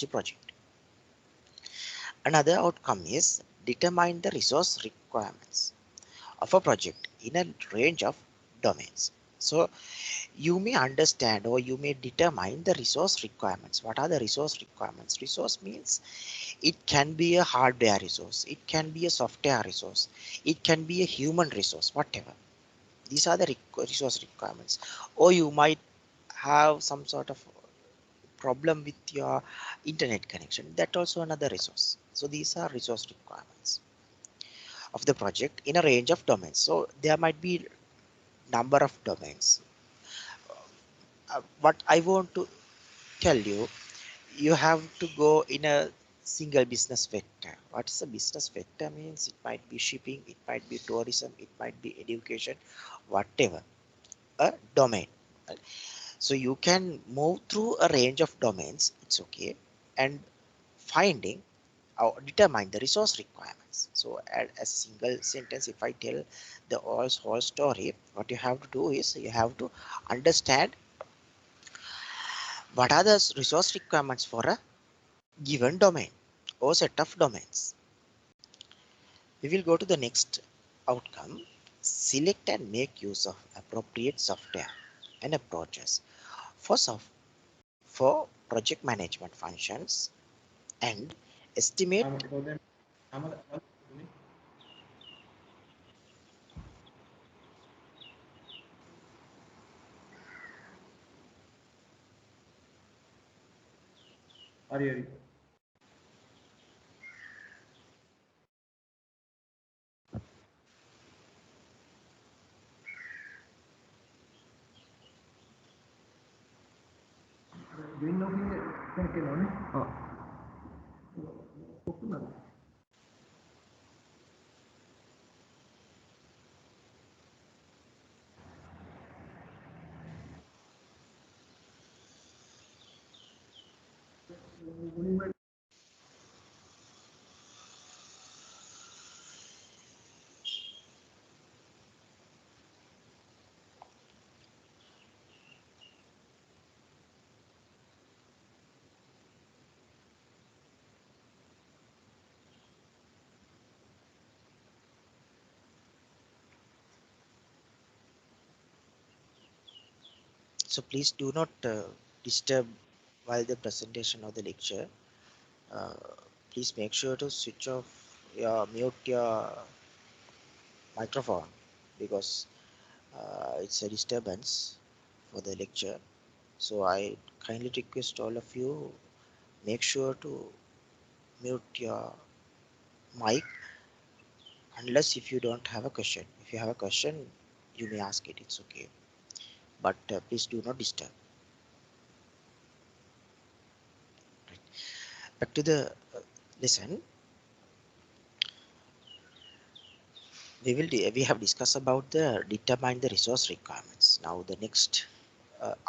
project. Another outcome is determine the resource requirements of a project in a range of domains. So you may understand or you may determine the resource requirements. What are the resource requirements? Resource means it can be a hardware resource, it can be a software resource, it can be a human resource, whatever. These are the resource requirements. Or you might have some sort of problem with your internet connection, that also another resource. So these are resource requirements of the project in a range of domains. So there might be number of domains. What I want to tell you, you have to go in a single business vector. What is a business vector means? It might be shipping, it might be tourism, it might be education, whatever, a domain. Right? So you can move through a range of domains, it's okay, and finding or determine the resource requirements. So as a single sentence, if I tell the whole story, what you have to do is you have to understand what are the resource requirements for a given domain or set of domains. We will go to the next outcome. Select and make use of appropriate software and approaches for for project management functions and estimate. So please do not disturb while the presentation of the lecture. Uh, Please make sure to switch off your mute your microphone because it's a disturbance for the lecture. So I kindly request all of you make sure to mute your mic unless if you don't have a question. If you have a question, you may ask it. It's okay, but please do not disturb. Right. Back to the lesson. We have discussed about the determine the resource requirements. Now the next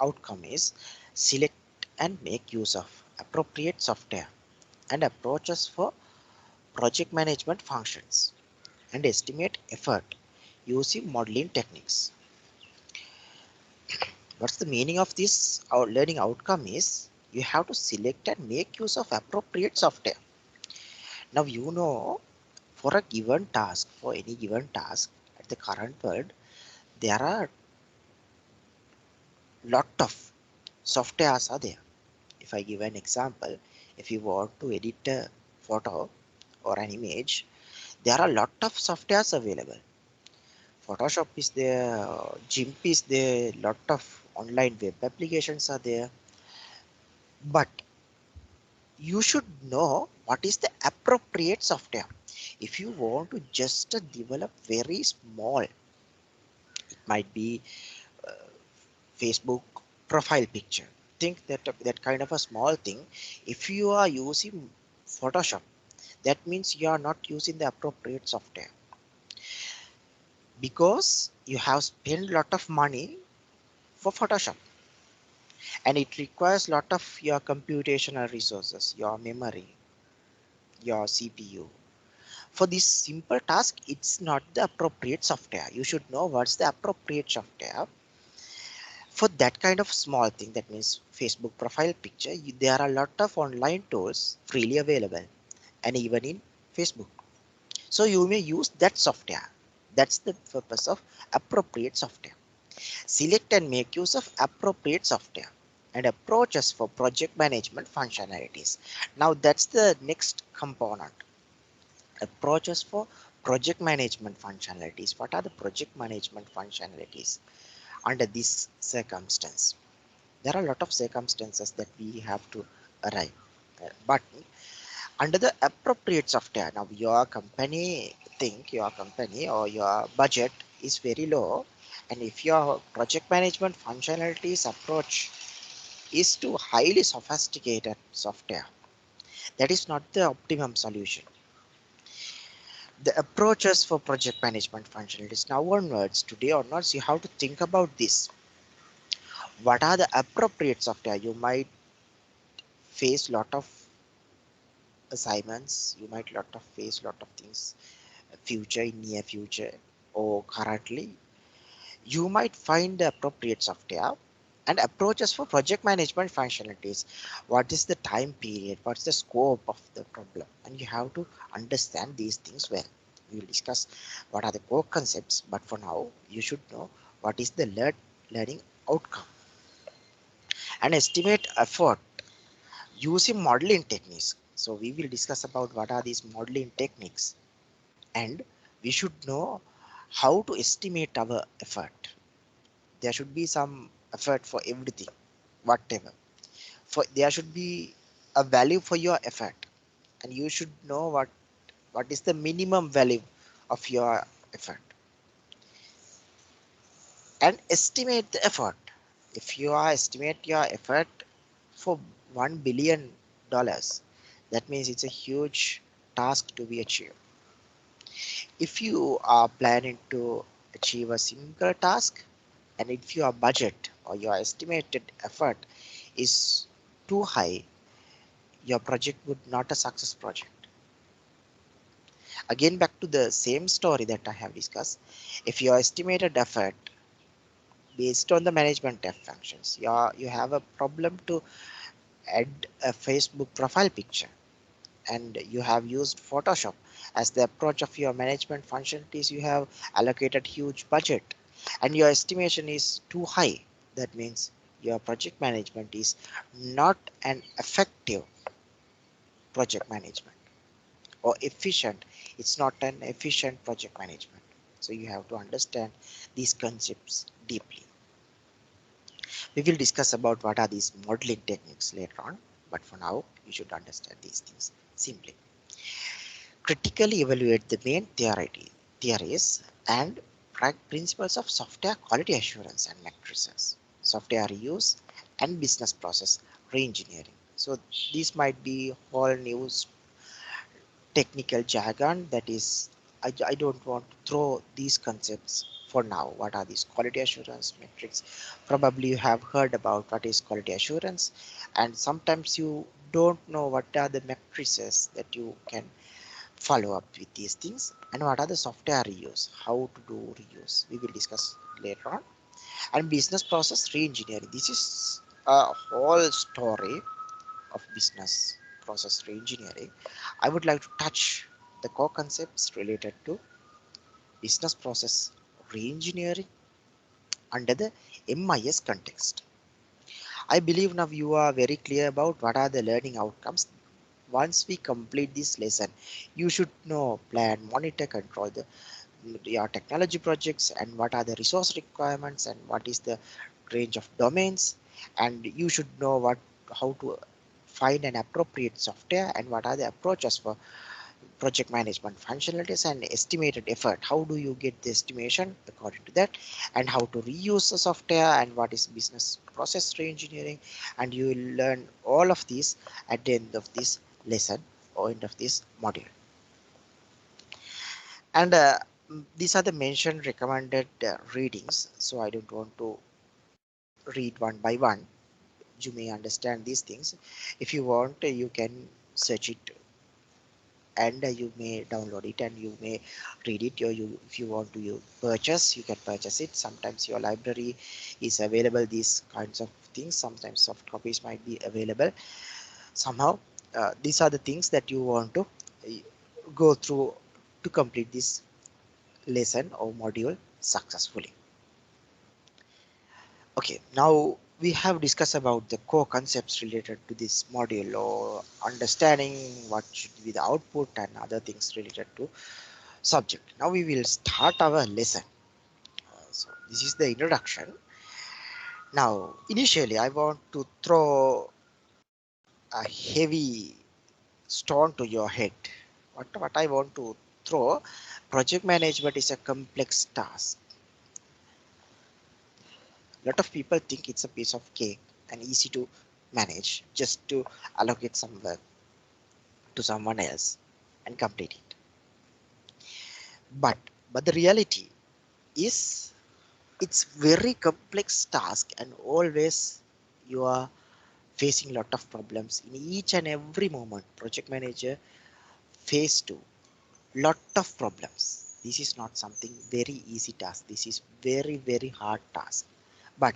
outcome is select and make use of appropriate software and approaches for project management functions and estimate effort using modeling techniques. What's the meaning of this? Our learning outcome is you have to select and make use of appropriate software. Now you know for a given task, for any given task at the current world, there are lot of softwares are there. If I give an example, if you want to edit a photo or an image, there are a lot of softwares available. Photoshop is there, GIMP is there, lot of online web applications are there. But you should know what is the appropriate software. If you want to just develop very small, it might be uh, Facebook profile picture. Think that that kind of a small thing. If you are using Photoshop, that means you are not using the appropriate software because you have spent a lot of money for Photoshop and it requires a lot of your computational resources, your memory, your CPU. For this simple task, it's not the appropriate software. You should know what's the appropriate software. For that kind of small thing, that means Facebook profile picture, there are a lot of online tools freely available and even in Facebook. So you may use that software. That's the purpose of appropriate software. Select and make use of appropriate software and approaches for project management functionalities. Now that's the next component. Approaches for project management functionalities. What are the project management functionalities under this circumstance? There are a lot of circumstances that we have to arrive. But under the appropriate software, now your company think your company or your budget is very low, and if your project management functionalities approach is to highly sophisticated software, that is not the optimum solution. The approaches for project management functionalities, now onwards, today onwards, you have to think about this. What are the appropriate software? You might face lot of assignments, you might lot of face lot of things, future, in near future or currently. You might find the appropriate software and approaches for project management functionalities. What is the time period? What's the scope of the problem? And you have to understand these things well. We will discuss what are the core concepts, but for now, you should know what is the learning outcome and estimate effort using modeling techniques. So we will discuss about what are these modeling techniques, and we should know how to estimate our effort. There should be some effort for everything, whatever. For there should be a value for your effort, and you should know what is the minimum value of your effort and estimate the effort. If you are estimate your effort for $1 billion, that means it's a huge task to be achieved. If you are planning to achieve a single task, and if your budget or your estimated effort is too high, your project would not a success project. Again, back to the same story that I have discussed. If your estimated effort based on the management F functions, you have a problem to add a Facebook profile picture, and you have used Photoshop as the approach of your management functionalities. You have allocated huge budget and your estimation is too high. That means your project management is not an effective project management or efficient. It's not an efficient project management. So you have to understand these concepts deeply. We will discuss about what are these modeling techniques later on, but for now you should understand these things simply. Critically evaluate the main theories and principles of software quality assurance and matrices, software reuse, and business process reengineering. So these might be whole new technical jargon that is, I don't want to throw these concepts for now. What are these quality assurance metrics? Probably you have heard about what is quality assurance, and sometimes you don't know what are the matrices that you can follow up with these things, and what are the software reuse, how to do reuse. We will discuss later on. And business process re-engineering. This is a whole story of business process re-engineering. I would like to touch the core concepts related to business process re-engineering under the MIS context. I believe now you are very clear about what are the learning outcomes. Once we complete this lesson, you should know, plan, monitor, control your technology projects, and what are the resource requirements and what is the range of domains, and you should know how to find an appropriate software and what are the approaches for project management functionalities and estimated effort. How do you get the estimation according to that, and how to reuse the software, and what is business process reengineering, and you will learn all of these at the end of this lesson or end of this module. And these are the mentioned recommended readings, so I don't want to read one by one. You may understand these things. If you want, you can search it and you may download it and you may read it, or if you want to purchase, you can purchase it. Sometimes your library is available these kinds of things, sometimes soft copies might be available somehow. These are the things that you want to uh, go through to complete this lesson or module successfully. Okay, now we have discussed about the core concepts related to this module, or understanding what should be the output and other things related to subject. Now we will start our lesson. So this is the introduction. Now initially I want to throw a heavy stone to your head. What I want to throw, project management is a complex task. A lot of people think it's a piece of cake and easy to manage, just to allocate some work to someone else and complete it. But the reality is it's very complex task, and always you are facing a lot of problems in each and every moment. Project manager face to lot of problems. This is not something very easy task, this is very hard task, but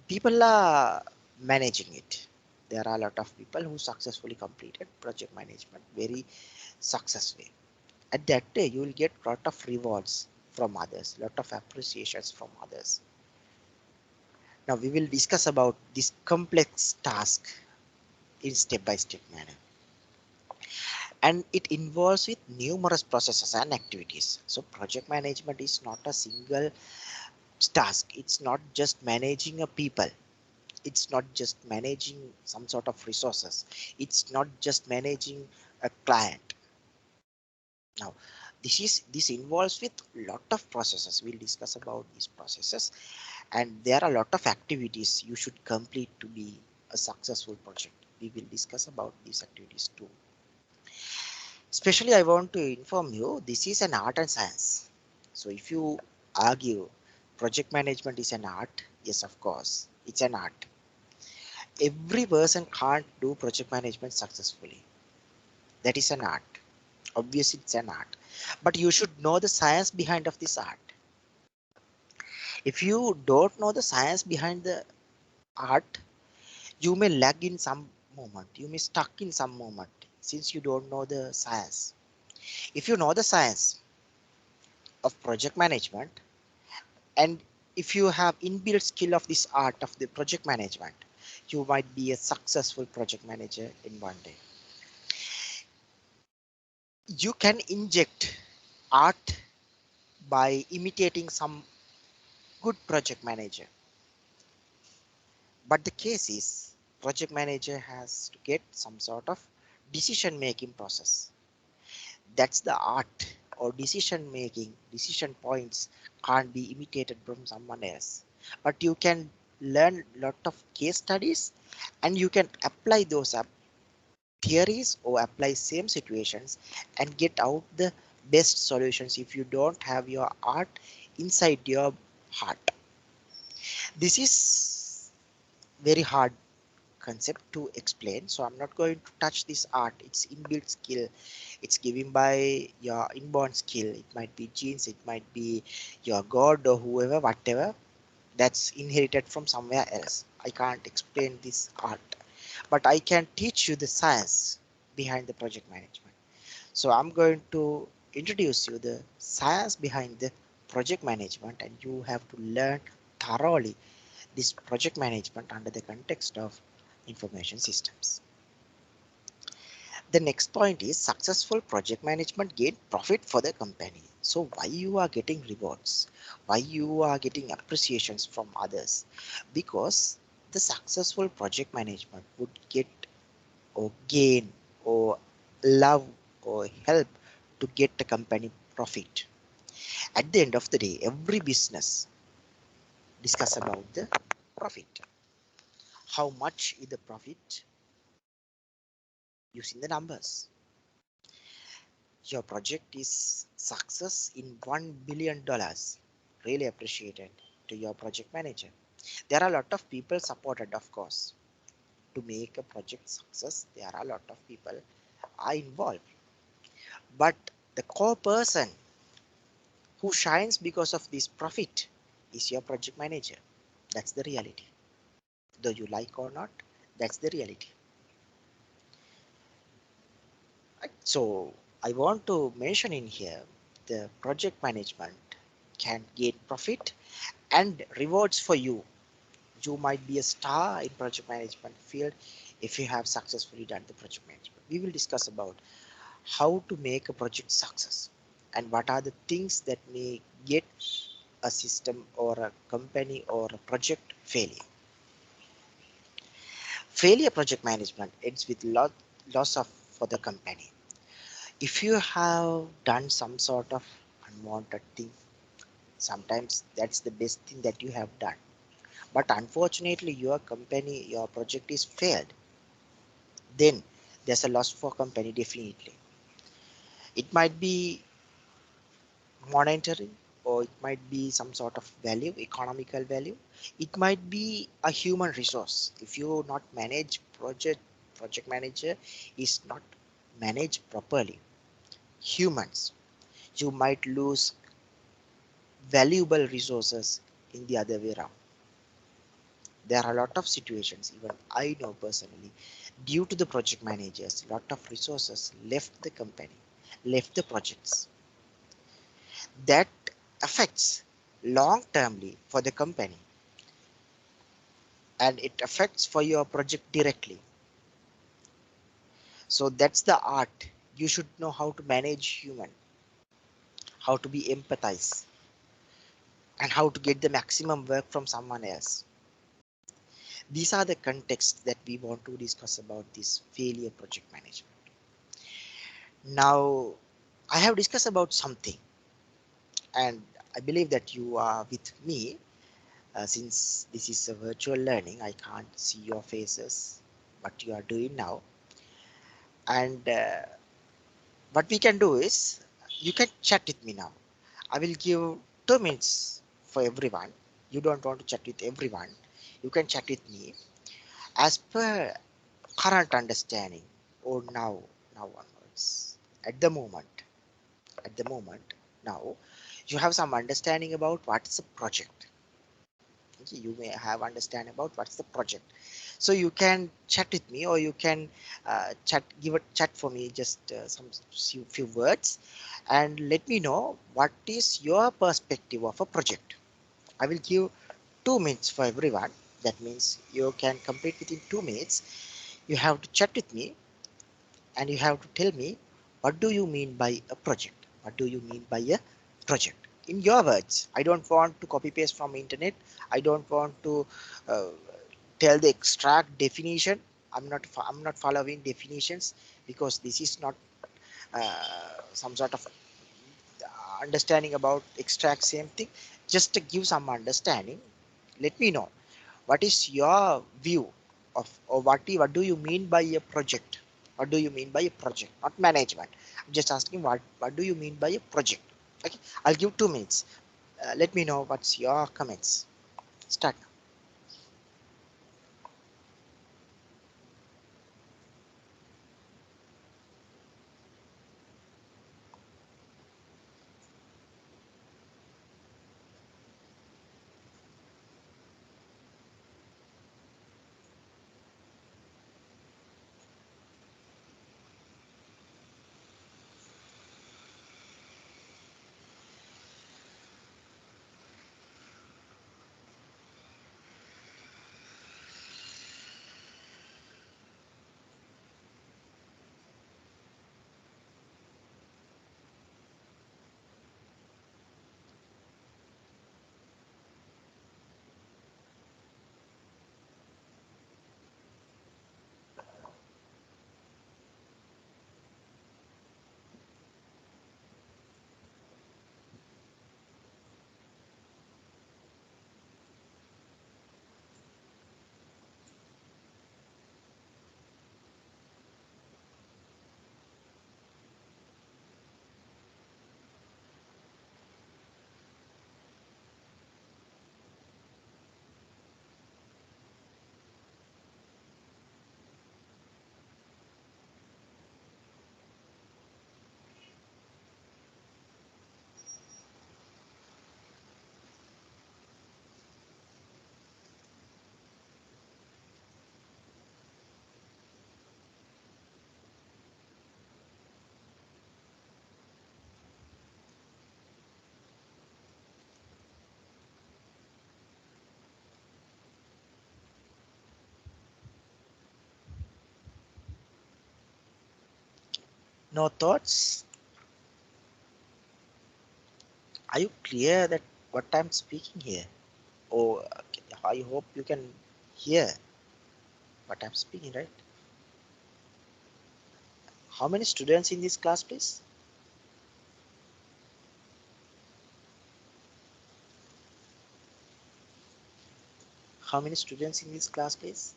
people are managing it. There are a lot of people who successfully completed project management very successfully. At that day you will get lot of rewards from others, lot of appreciations from others. Now we will discuss about this complex task in step-by-step manner, and it involves with numerous processes and activities. So project management is not a single task. It's not just managing a people. It's not just managing some sort of resources. It's not just managing a client. Now this involves with lot of processes. We'll discuss about these processes, and there are a lot of activities you should complete to be a successful project. We will discuss about these activities too. Especially I want to inform you, this is an art and science. So if you argue project management is an art, yes, of course, it's an art. Every person can't do project management successfully. That is an art. Obviously, it's an art. But you should know the science behind of this art. If you don't know the science behind the art, you may lag in some moment. You may stuck in some moment since you don't know the science. If you know the science of project management, and if you have inbuilt skill of this art of the project management, you might be a successful project manager in one day. You can inject art by imitating some good project manager, but the case is project manager has to get some sort of decision making process. That's the art, or decision points can't be imitated from someone else, but you can learn lot of case studies, and you can apply those theories or apply same situations and get out the best solutions if you don't have your art inside your heart. This is very hard concept to explain, so I'm not going to touch this art. It's inbuilt skill, it's given by your inborn skill. It might be genes, it might be your god or whoever, whatever, that's inherited from somewhere else. I can't explain this art, but I can teach you the science behind the project management. So I'm going to introduce you the science behind the project management, and you have to learn thoroughly this project management under the context of information systems. The next point is successful project management gain profit for the company. So why you are getting rewards, why you are getting appreciations from others? Because the successful project management would get or gain or love or help to get the company profit. At the end of the day, every business discuss about the profit. How much is the profit using the numbers? Your project is success in $1 billion. Really appreciated to your project manager. There are a lot of people supported, of course, to make a project success. There are a lot of people are involved, but the core person who shines because of this profit is your project manager. That's the reality. Though you like or not, that's the reality. Right? So I want to mention in here the project management can gain profit and rewards for you. You might be a star in project management field if you have successfully done the project management. We will discuss about how to make a project success and what are the things that may get a system or a company or a project failure. Failure project management ends with loss of for the company. If you have done some sort of unwanted thing, sometimes that's the best thing that you have done. But unfortunately, your company, your project is failed. Then there's a loss for company definitely. It might be monetary, or it might be some sort of value, economical value. It might be a human resource. If you not manage project manager is not managed properly, humans, you might lose valuable resources in the other way around. There are a lot of situations, even I know personally, due to the project managers, a lot of resources left the company, left the projects. That affects long termly for the company, and it affects for your project directly. So that's the art. You should know how to manage human, how to be empathize, and how to get the maximum work from someone else. These are the contexts that we want to discuss about this failure project management. Now, I have discussed about something, and I believe that you are with me. Since this is a virtual learning, I can't see your faces, what you are doing now. And what we can do is, you can chat with me now. I will give 2 minutes for everyone. You don't want to chat with everyone. You can chat with me as per current understanding or now onwards. At the moment, at the moment, now you have some understanding about what's a project. Okay, you may have understand about what's the project. So you can chat with me, or you can give a chat for me, just some few words, and let me know what is your perspective of a project. I will give 2 minutes for everyone. That means you can complete within 2 minutes. You have to chat with me, and you have to tell me, what do you mean by a project? What do you mean by a project in your words? I don't want to copy paste from internet. I don't want to uh, tell the extract definition. I'm not following definitions, because this is not some sort of understanding about extract same thing. Just to give some understanding, let me know what is your view of, or what do you mean by a project? What do you mean by a project? Not management. I'm just asking, what do you mean by a project? Okay, I'll give 2 minutes. Let me know what's your comments. Start. No thoughts? Are you clear that what I'm speaking here? Oh, okay. I hope you can hear what I'm speaking, right? How many students in this class, please? How many students in this class, please?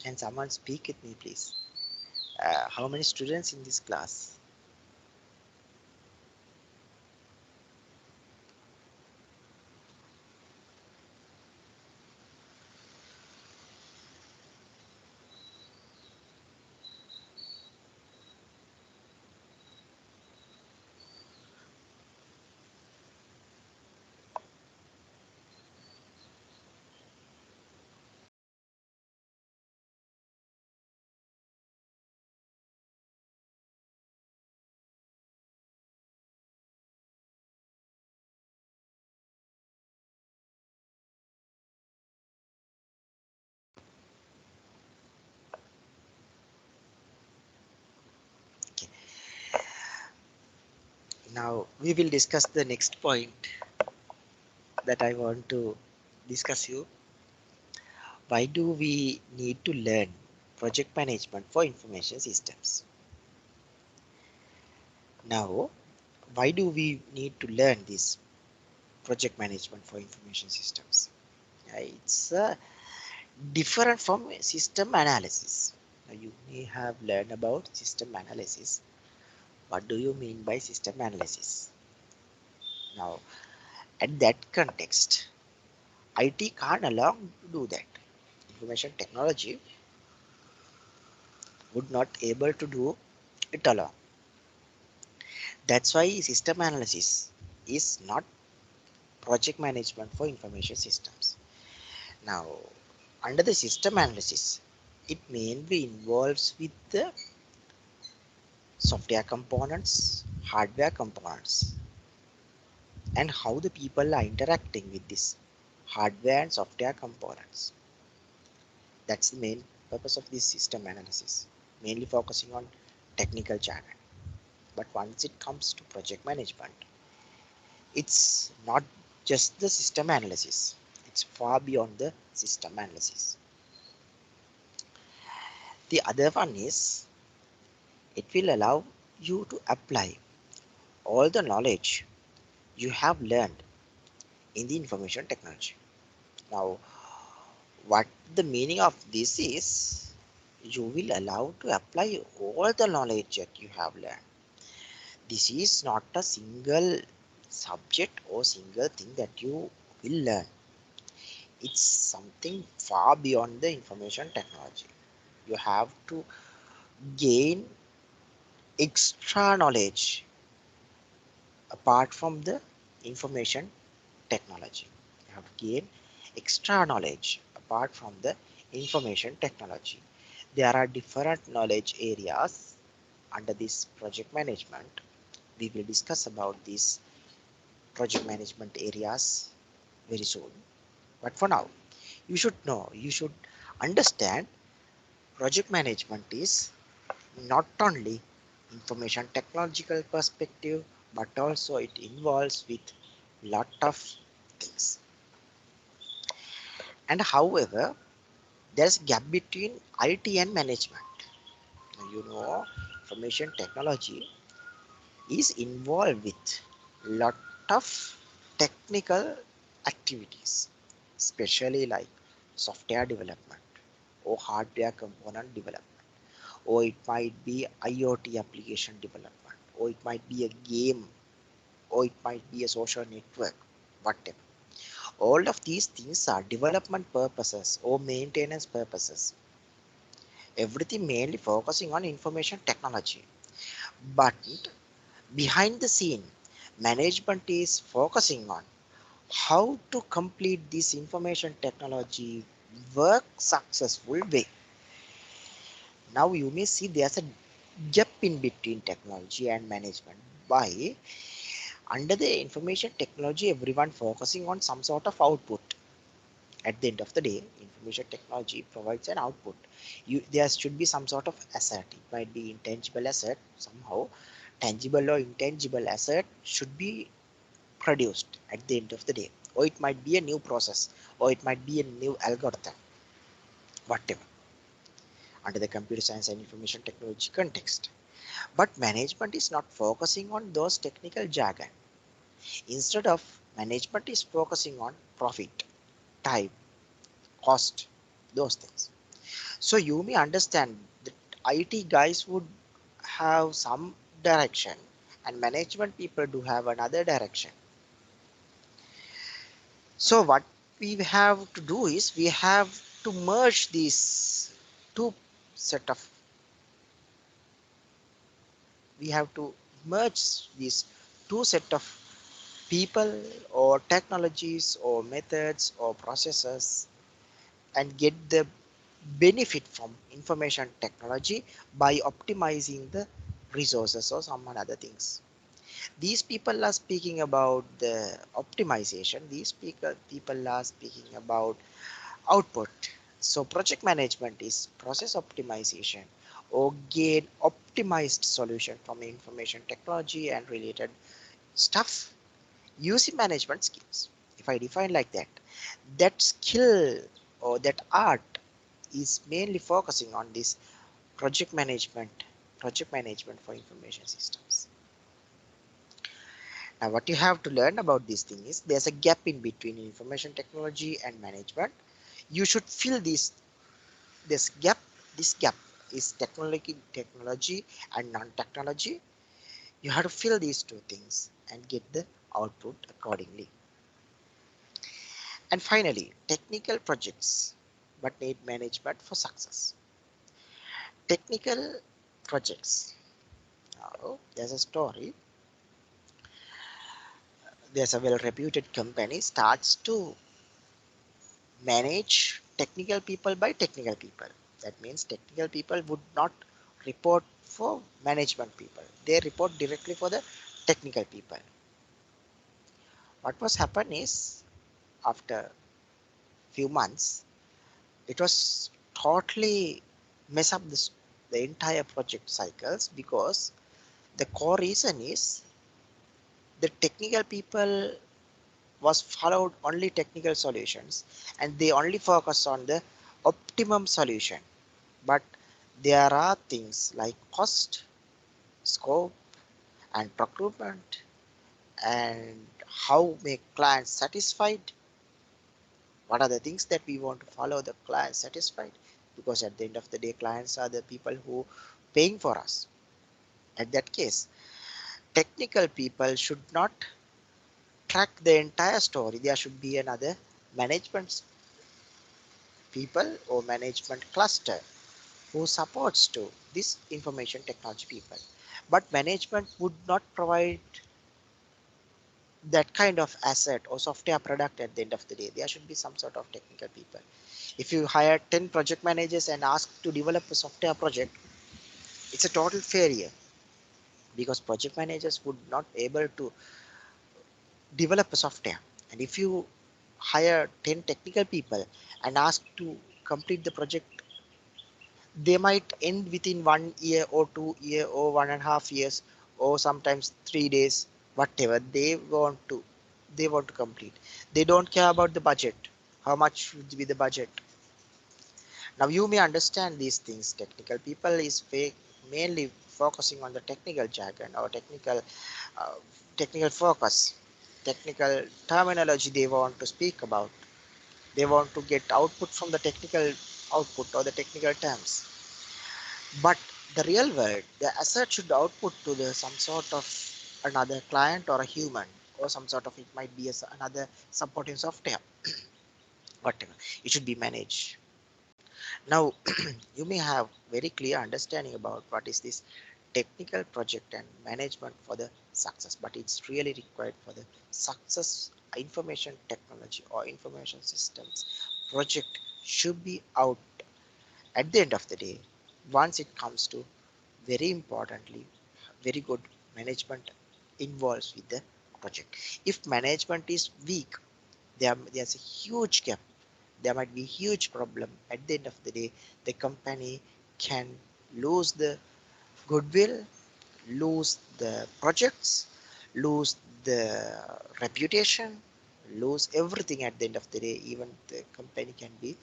Can someone speak with me, please? How many students in this class? Okay. Now we will discuss the next point that I want to discuss you. Why do we need to learn project management for information systems? Now, why do we need to learn this project management for information systems? It's different from system analysis. Now, you may have learned about system analysis. What do you mean by system analysis? Now, at that context, IT can't allow to do that. Information technology would not able to do it alone. That's why system analysis is not project management for information systems. Now, under the system analysis, it mainly involves with the software components, hardware components, and how the people are interacting with this hardware and software components. That's the main purpose of this system analysis, mainly focusing on technical jargon. But once it comes to project management, it's not just the system analysis, it's far beyond the system analysis. The other one is it will allow you to apply all the knowledge you have learned in the information technology. Now, what the meaning of this is, you will allow to apply all the knowledge that you have learned. This is not a single subject or single thing that you will learn. It's something far beyond the information technology. You have to gain extra knowledge apart from the information technology. You have to gain extra knowledge apart from the information technology. There are different knowledge areas under this project management. We will discuss about these project management areas very soon. But for now, you should understand project management is not only information technological perspective, but also it involves with lot of things. And however, there's gap between IT and management. You know, information technology is involved with lot of technical activities, especially like software development or hardware component development, or it might be IoT application development, or it might be a game, or it might be a social network, whatever. All of these things are development purposes or maintenance purposes. Everything mainly focusing on information technology. But behind the scene, management is focusing on how to complete this information technology work successful way. Now you may see there's a gap in between technology and management. Why? Under the information technology, everyone focusing on some sort of output. At the end of the day, information technology provides an output. There should be some sort of asset. It might be intangible asset somehow. Tangible or intangible asset should be produced at the end of the day. Or it might be a new process, or it might be a new algorithm, whatever, under the computer science and information technology context. But management is not focusing on those technical jargon. Instead of, management is focusing on profit, time, cost, those things. So you may understand that IT guys would have some direction and management people do have another direction. So what we have to do is we have to merge these two set of, we have to merge these two set of people or technologies or methods or processes and get the benefit from information technology by optimizing the resources or some other things. These people are speaking about the optimization. These people are speaking about output. So project management is process optimization or gain optimized solution from information technology and related stuff using management skills. If I define like that, that skill or that art is mainly focusing on this project management, project management for information systems. Now what you have to learn about this thing is there's a gap in between information technology and management. You should fill this gap. This gap is technology and non-technology. You have to fill these two things and get the output accordingly. And finally, technical projects but need management for success. Technical projects. Now, there's a story. There's a well-reputed company starts to manage technical people by technical people. That means technical people would not report for management people. They report directly for the technical people. What was happen is after few months, it was totally mess up the entire project cycles because the core reason is the technical people was followed only technical solutions and they only focus on the optimum solution. But there are things like cost, scope, and procurement, and how make clients satisfied. What are the things that we want to follow the client satisfied? Because at the end of the day, clients are the people who paying for us. At that case, technical people should not track the entire story. There should be another management people or management cluster who supports to this information technology people. But management would not provide that kind of asset or software product at the end of the day. There should be some sort of technical people. If you hire 10 project managers and ask to develop a software project, it's a total failure because project managers would not able to develop a software. And if you hire 10 technical people and ask to complete the project, they might end within 1 year or 2 year or 1.5 years or sometimes 3 days, whatever they want to complete. They don't care about the budget, how much should be the budget. Now you may understand these things. Technical people is mainly focusing on the technical jargon or uh, technical focus, technical terminology they want to speak about. They want to get output from the technical output or the technical terms. But the real world, the asset should output to the some sort of another client or a human or some sort of, it might be another supporting software, whatever. It should be managed. Now you may have very clear understanding about what is this technical project and management for the success, but it's really required for the success information technology or information systems project should be out at the end of the day. Once it comes to, very importantly, very good management involves with the project. If management is weak, there's a huge gap, there might be huge problem. At the end of the day, the company can lose the goodwill, lose the projects, lose the reputation, lose everything. At the end of the day, even the company can be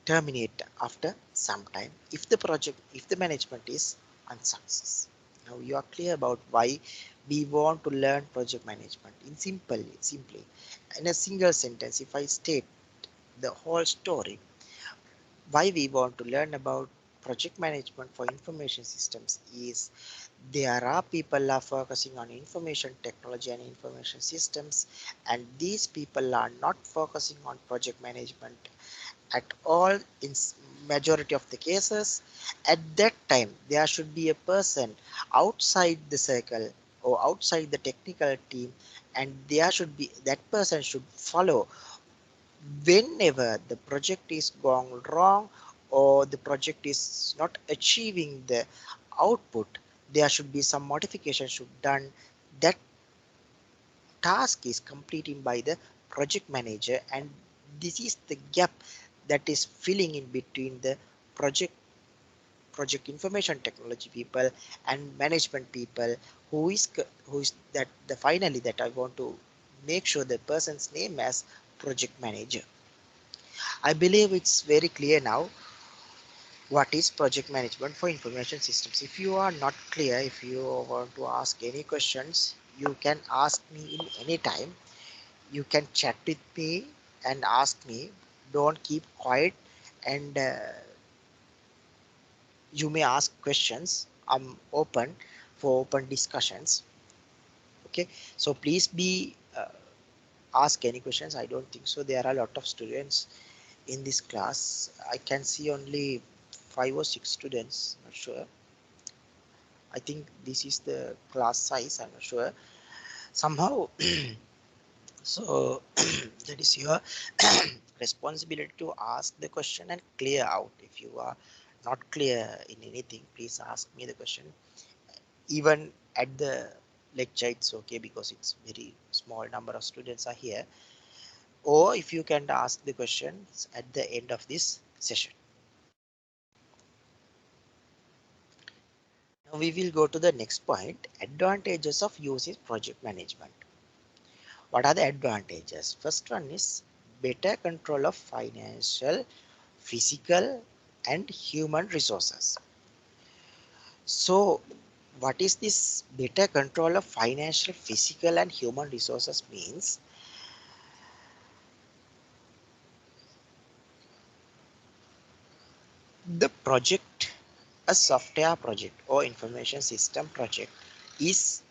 terminate after some time if the project, if the management is unsuccess. Now you are clear about why we want to learn project management. In simply in a single sentence, if I state the whole story, why we want to learn about project management for information systems is, there are people are focusing on information technology and information systems, and these people are not focusing on project management at all. In majority of the cases, at that time there should be a person outside the circle or outside the technical team, and there should be, that person should follow whenever the project is gone wrong or the project is not achieving the output. There should be some modification should done. That task is completed by the project manager, and this is the gap that is filling in between the project project information technology people and management people, who is that the finally that I want to make sure the person's name as project manager. I believe it's very clear now what is project management for information systems. If you are not clear, if you want to ask any questions, you can ask me in any time. You can chat with me and ask me. Don't keep quiet, and you may ask questions. I'm open for open discussions. Okay, so please be ask any questions. I don't think so there are a lot of students in this class. I can see only 5 or 6 students, not sure. I think this is the class size, I'm not sure. Somehow so that is your responsibility to ask the question and clear out. If you are not clear in anything, please ask me the question. Even at the lecture it's okay, because it's very small number of students are here, or if you can ask the questions at the end of this session. Now we will go to the next point, advantages of using project management. What are the advantages? First one is better control of financial, physical and human resources. So what is this better control of financial, physical and human resources means? The project, a software project or information system project, is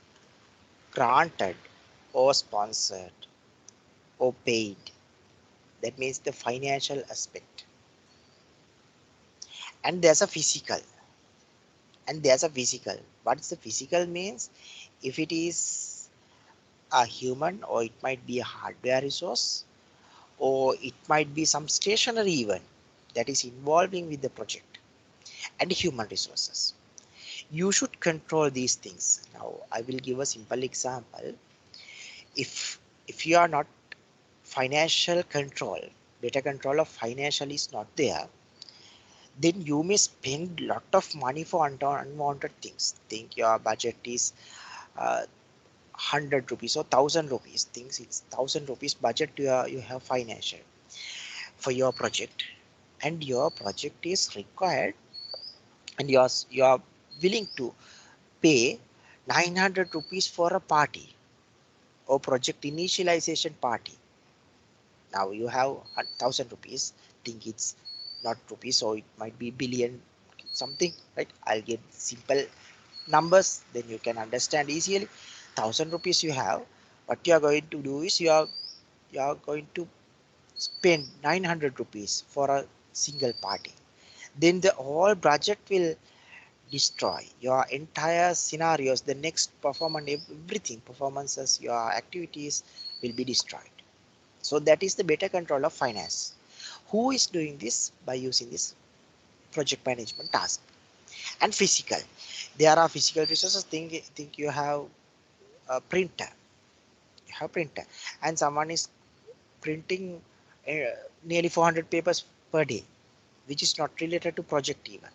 granted or sponsored or paid. That means the financial aspect. And there's a physical. And there's a physical. What's the physical means? If it is a human, or it might be a hardware resource, or it might be some stationary event that is involving with the project, and human resources. You should control these things. Now I will give a simple example. If you are not financial control, better control of financial is not there, then you may spend lot of money for unwanted things. Think your budget is 100 rupees or 1000 rupees. Things it's 1000 rupees budget you have financial for your project, and your project is required, and you are willing to pay 900 rupees for a party or project initialization party. Now you have 1000 rupees, think it's not rupees, so it might be billion something, right? I'll give simple numbers, then you can understand easily. 1000 rupees you have, what you are going to do is you are going to spend 900 rupees for a single party. Then the whole budget will destroy your entire scenarios, the next performance, everything performances, your activities will be destroyed. So that is the better control of finance. Who is doing this? By using this project management task. And physical, there are physical resources. Think you have a printer, and someone is printing nearly 400 papers per day, which is not related to project. Even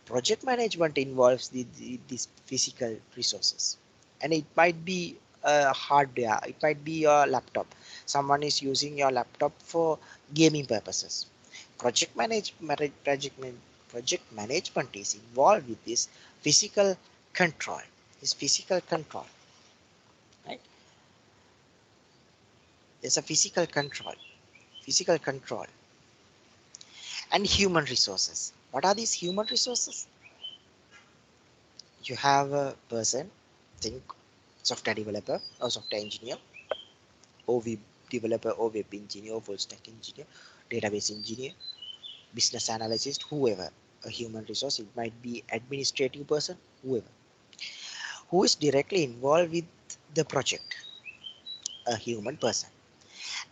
project management involves these physical resources, and it might be a hardware, it might be your laptop. Someone is using your laptop for gaming purposes. Project management is involved with this physical control, this physical control, right? There's a physical control. And human resources. What are these human resources? You have a person, think software developer or software engineer, or web developer or web engineer or full stack engineer, database engineer, business analyst, whoever. A human resource, it might be administrative person, whoever, who is directly involved with the project, a human person.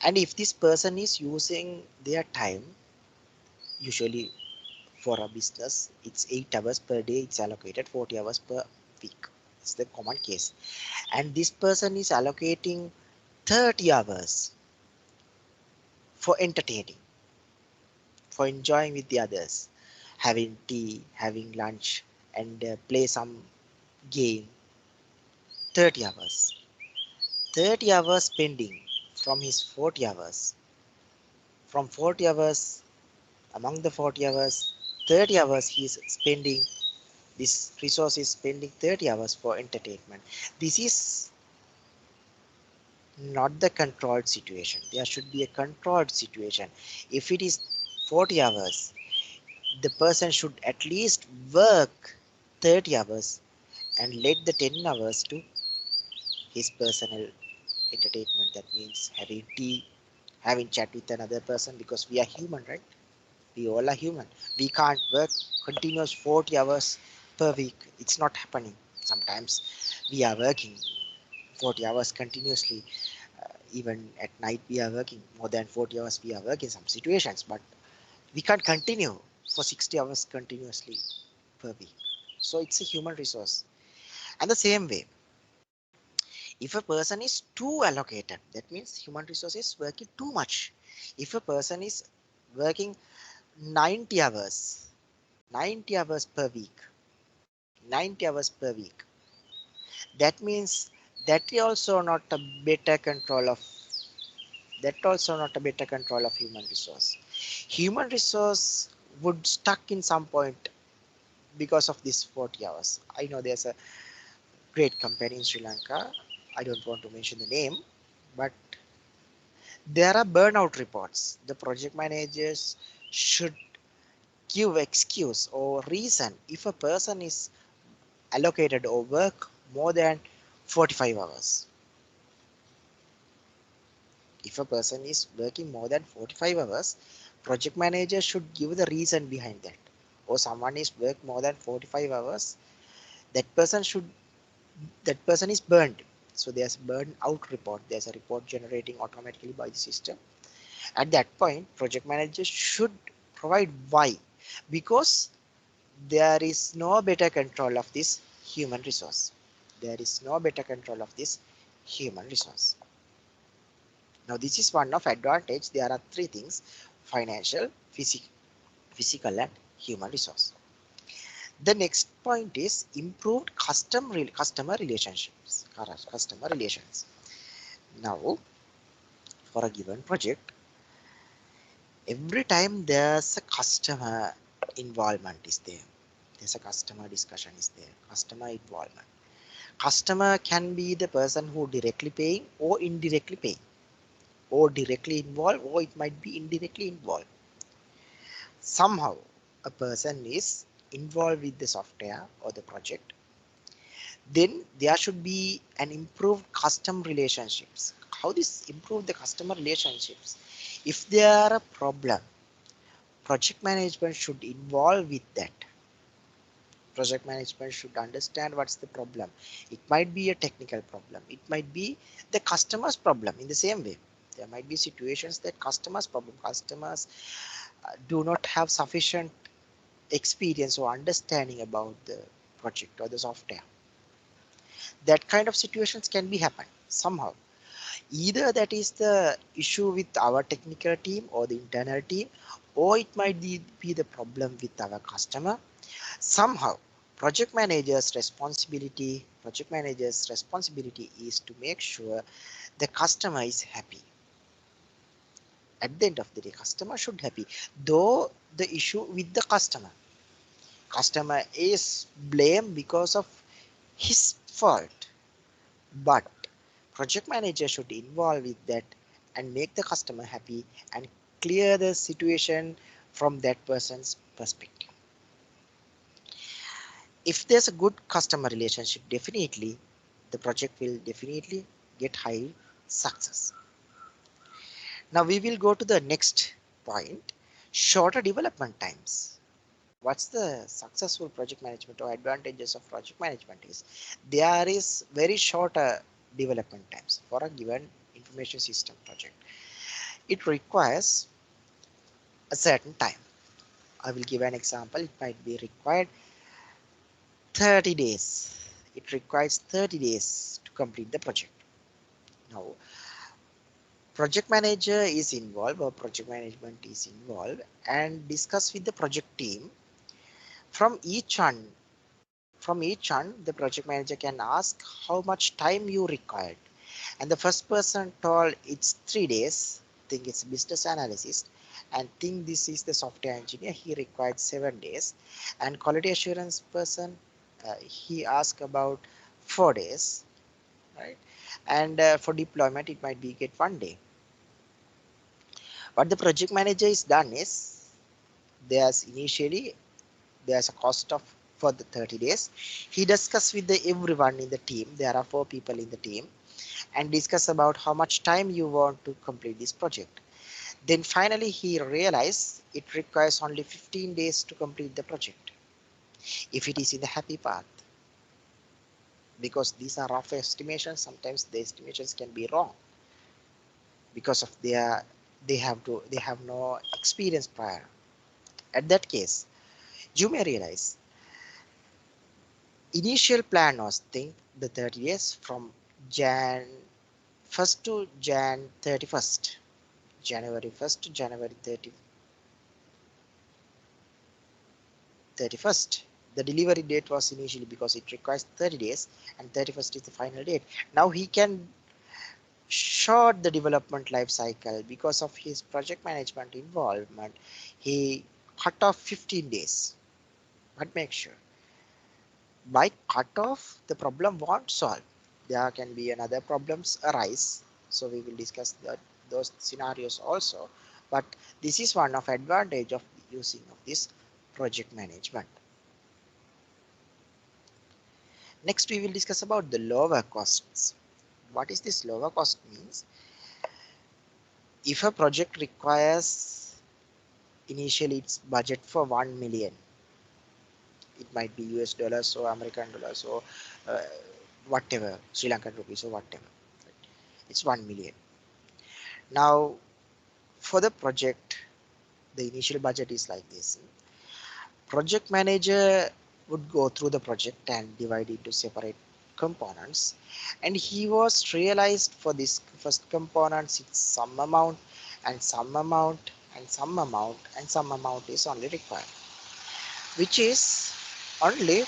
And if this person is using their time, usually for a business, it's 8 hours per day, it's allocated 40 hours per week. It's the common case. And this person is allocating 30 hours for entertaining, for enjoying with the others, having tea, having lunch, and play some game. 30 hours. 30 hours spending from his 40 hours. From 40 hours, among the 40 hours, 30 hours he is spending, this resource is spending 30 hours for entertainment. This is not the controlled situation. There should be a controlled situation. If it is 40 hours, the person should at least work 30 hours and let the 10 hours to his personal entertainment. That means having tea, having chat with another person, because we are human, right? We all are human. We can't work continuous 40 hours per week. It's not happening. Sometimes we are working 40 hours continuously. Even at night we are working more than 40 hours. We are working some situations, but we can't continue for 60 hours continuously per week. So it's a human resource. And the same way, if a person is too allocated, that means human resource is working too much. If a person is working 90 hours, 90 hours per week, 90 hours per week, that means that is also not a better control of, that also not a better control of human resource. Human resource would stuck in some point because of this 40 hours. I know there's a great company in Sri Lanka. I don't want to mention the name, but there are burnout reports. The project managers should give excuse or reason if a person is allocated or work more than 45 hours. If a person is working more than 45 hours, project manager should give the reason behind that. Or someone is work more than 45 hours, that person should, that person is burned. So there's burn out report. There's a report generating automatically by the system. At that point, project manager should provide why, because there is no better control of this human resource. There is no better control of this human resource. Now this is one of advantage. There are three things: financial, physical, and human resource. The next point is improved customer relationships. Customer relations. Now, for a given project, every time there's a customer involvement is there. There's a customer discussion is there. Customer involvement. Customer can be the person who directly paying or indirectly paying, or directly involved, or it might be indirectly involved. Somehow a person is involved with the software or the project, then there should be an improved custom relationships. How this improve the customer relationships? If there are a problem, project management should involve with that. Project management should understand what's the problem. It might be a technical problem, it might be the customer's problem. In the same way, there might be situations that customers do not have sufficient experience or understanding about the project or the software. That kind of situations can be happen somehow. Either that is the issue with our technical team or the internal team, or it might be the problem with our customer. Somehow project manager's responsibility is to make sure the customer is happy. At the end of the day, customer should happy, though the issue with the customer is blamed because of his fault, but project manager should involve with that and make the customer happy and clear the situation from that person's perspective. If there's a good customer relationship, definitely the project will definitely get high success. Now we will go to the next point, shorter development times. What's the successful project management or advantages of project management is there is very shorter development times for a given information system project. It requires a certain time. I will give an example. It might be required 30 days. It requires 30 days to complete the project. Now, project manager is involved or project management is involved and discuss with the project team. From each one, the project manager can ask how much time you required. And the first person told it's 3 days, think it's business analysis, and think this is the software engineer, he required 7 days. And quality assurance person, he asked about 4 days, right? And for deployment, it might be get 1 day. What the project manager is done is there's a cost of for the 30 days. He discussed with the everyone in the team. There are 4 people in the team, and discuss about how much time you want to complete this project. Then finally he realized it requires only 15 days to complete the project if it is in the happy path, because these are rough estimations. Sometimes the estimations can be wrong because of they have no experience prior. At that case, you may realize initial plan was think the 30 days from Jan 1st to Jan 31st, January 1st to January 31st. The delivery date was initially because it requires 30 days and 31st is the final date. Now he can short the development life cycle because of his project management involvement. He cut off 15 days. But make sure by cut off the problem won't solve. There can be another problems arise. So we will discuss those scenarios also. But this is one of advantage of using of this project management. Next, we will discuss about the lower costs. What is this lower cost means? If a project requires initially its budget for 1 million, it might be US dollars or American dollars or uh, whatever, Sri Lankan rupees or whatever. It's 1 million. Now, for the project, the initial budget is like this. Project manager would go through the project and divide into separate components, and he was realized for this first components it's some amount and some amount and some amount and some amount is only required, which is only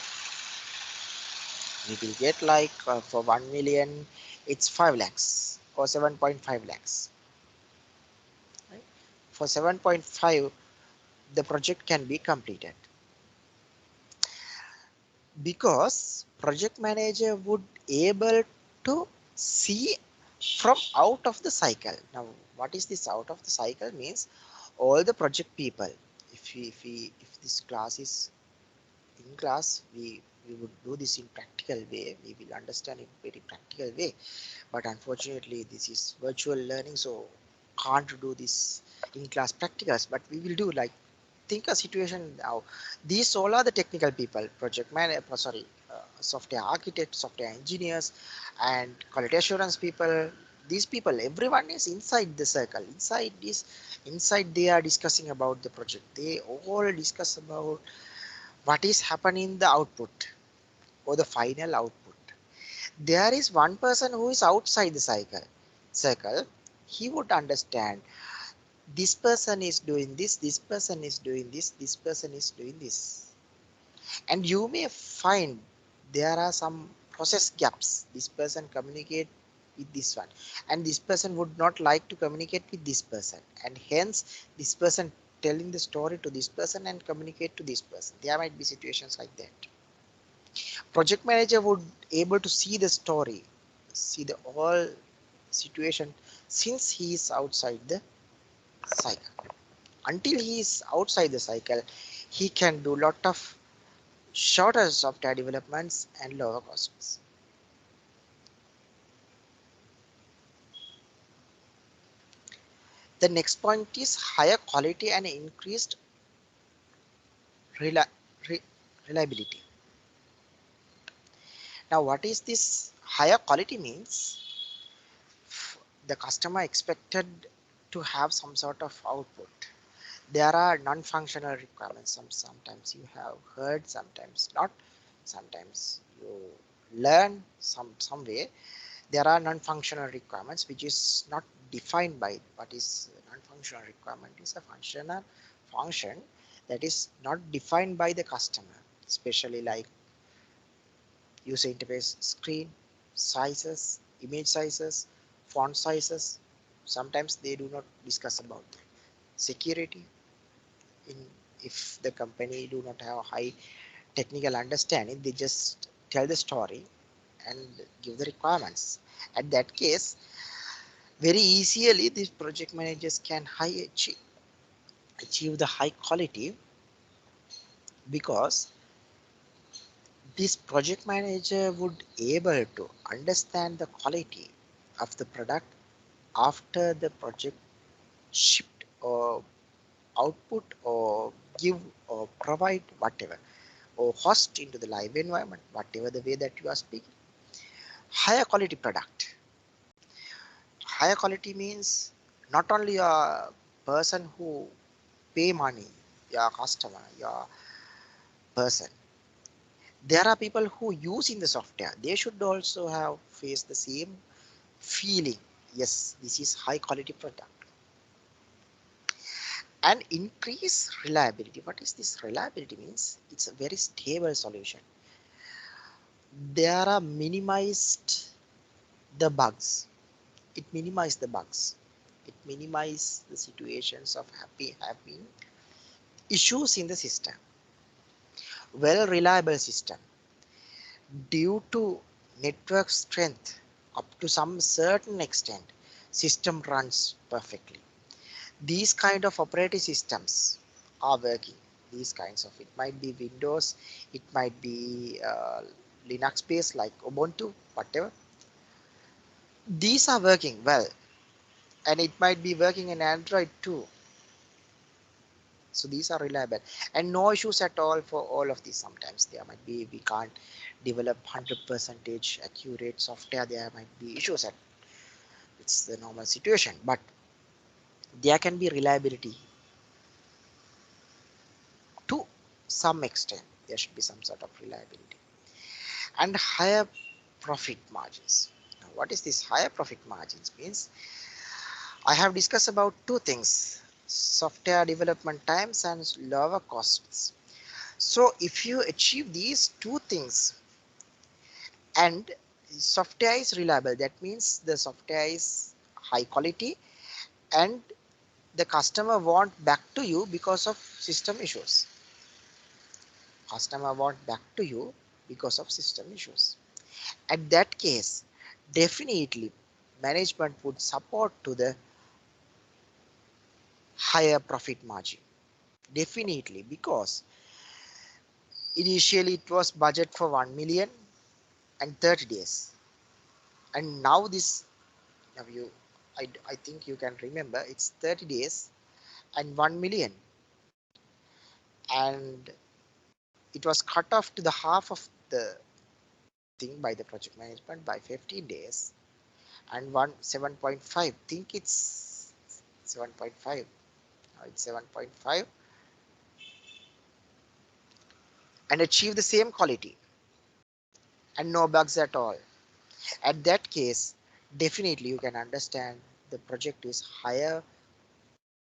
we will get like for 1 million it's 5 lakhs or 7.5 lakhs, right? For 7.5 the project can be completed because project manager would able to see from out of the cycle. Now what is this out of the cycle means? All the project people, if this class is in class, we would do this in practical way, we will understand in very practical way, but unfortunately this is virtual learning, so can't do this in class practicals, but we will do like think a situation now. These all are the technical people, project manager, software architects, software engineers, and quality assurance people. These people, everyone is inside the circle. Inside they are discussing about the project. They all discuss about what is happening in the output or the final output. There is one person who is outside the circle. He would understand this person is doing this, this person is doing this, this person is doing this, and you may find there are some process gaps. This person communicate with this one, and this person would not like to communicate with this person, and hence this person telling the story to this person and communicate to this person. There might be situations like that. Project manager would able to see the story, see the all situation, since he is outside the cycle. Until he is outside the cycle, he can do lot of shorter software developments and lower costs. The next point is higher quality and increased reli- re- reliability. Now, what is this higher quality means? The customer expected to have some sort of output. There are non-functional requirements. Sometimes you have heard, sometimes not. Sometimes you learn some way. There are non-functional requirements which is not defined by what is non-functional requirement is a functional function that is not defined by the customer, especially like user interface screen sizes, image sizes, font sizes. Sometimes they do not discuss about that. Security, in if the company do not have high technical understanding, they just tell the story and give the requirements. At that case, very easily these project managers can achieve the high quality, because this project manager would able to understand the quality of the product after the project shipped or output or give or provide whatever or host into the live environment, whatever the way that you are speaking. Higher quality product. Higher quality means not only a person who pay money, your customer, your person. There are people who use in the software. They should also have faced the same feeling. Yes, this is high quality product. And increase reliability. What is this reliability means? It's a very stable solution. There are minimized the bugs. It minimizes the bugs. It minimizes the situations of having issues in the system. Well reliable system due to network strength up to some certain extent, system runs perfectly. These kind of operating systems are working. These kinds of, it might be Windows, it might be Linux based like Ubuntu, whatever. These are working well, and it might be working in Android too. So these are reliable and no issues at all for all of these. Sometimes there might be, we can't develop 100% accurate software. There might be issues at, it's the normal situation, but there can be reliability to some extent. There should be some sort of reliability and higher profit margins. Now, what is this higher profit margins means? I have discussed about two things: software development times and lower costs. So if you achieve these two things and software is reliable, that means the software is high quality and the customer want back to you because of system issues. Customer want back to you because of system issues. At that case, definitely management would support to the higher profit margin. Definitely, because initially it was budget for 1 million and 30 days, and now this, now I think you can remember, it's 30 days and 1 million. and it was cut off to the half of the thing by the project management by 15 days, and 7.5, think it's 7.5, now it's 7.5, and achieve the same quality and no bugs at all. At that case, definitely you can understand the project is higher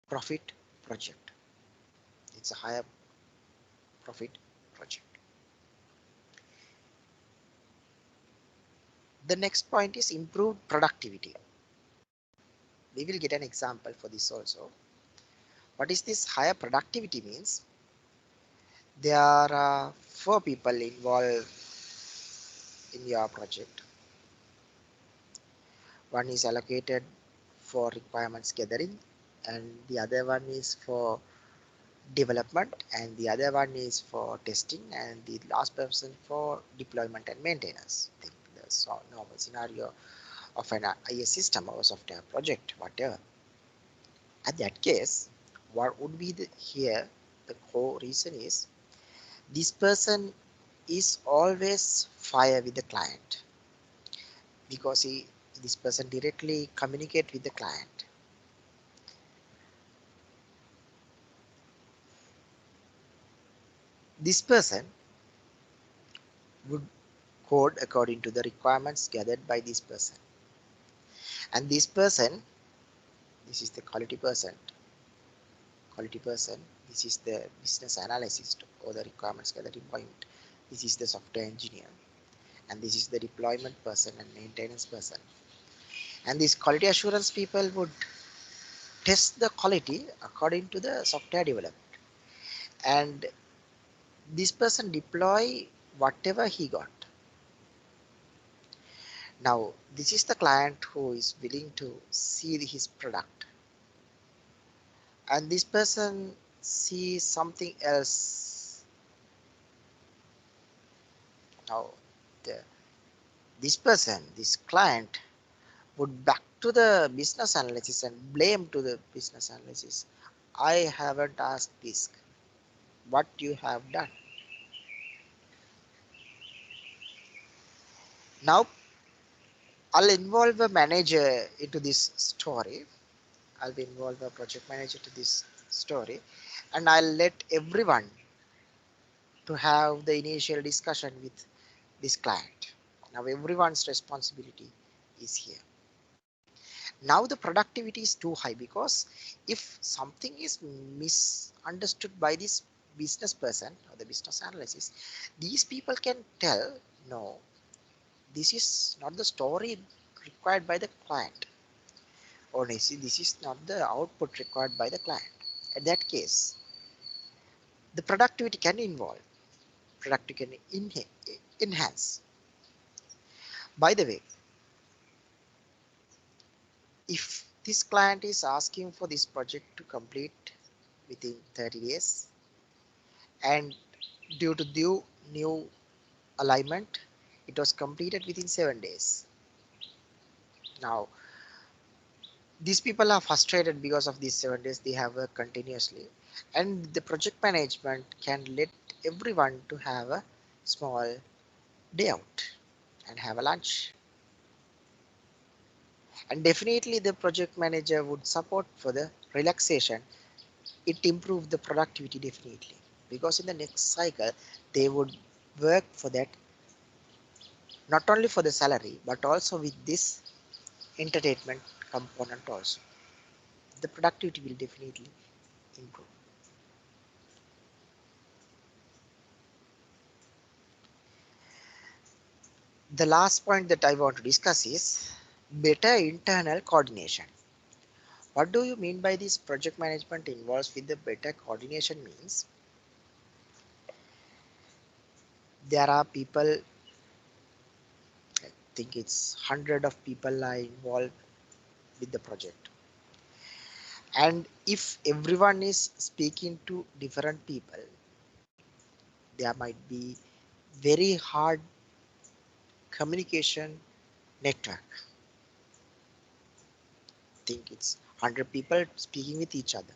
profit project. It's a higher profit project. The next point is improved productivity. We will get an example for this also. What is this higher productivity means? There are 4 people involved in your project. One is allocated for requirements gathering, and the other one is for development, and the other one is for testing, and the last person for deployment and maintenance. Think the normal scenario of an IS system or software project, whatever. At that case, what would be here the core reason is this person is always fire with the client, because this person directly communicate with the client. This person would code according to the requirements gathered by this person, and this person, this is the quality person, this is the business analyst or the requirements gathering point, this is the software engineer, and this is the deployment person and maintenance person. And these quality assurance people would test the quality according to the software development, and this person deploy whatever he got. Now this is the client who is willing to see his product, and this person sees something else. Now this client would back to the business analysis and blame to the business analysis. I haven't asked this, what you have done. Now I'll involve a manager into this story. I'll involve a project manager to this story, and I'll let everyone to have the initial discussion with this client. Now everyone's responsibility is here. Now the productivity is too high, because if something is misunderstood by this business person or the business analysis, these people can tell, no, this is not the story required by the client, or this is not the output required by the client. In that case, the productivity can involve, productivity can enhance. By the way, if this client is asking for this project to complete within 30 days, and due to new alignment, it was completed within 7 days. Now these people are frustrated because of these 7 days they have worked continuously, and the project management can let everyone to have a small day out and have a lunch. And definitely the project manager would support for the relaxation. It improved the productivity definitely, because in the next cycle they would work for that, not only for the salary but also with this entertainment component also. The productivity will definitely improve. The last point that I want to discuss is better internal coordination. What do you mean by this? Project management involves with the better coordination means there are people, I think it's hundred of people are involved with the project, and if everyone is speaking to different people, there might be very hard communication network. Think it's 100 people speaking with each other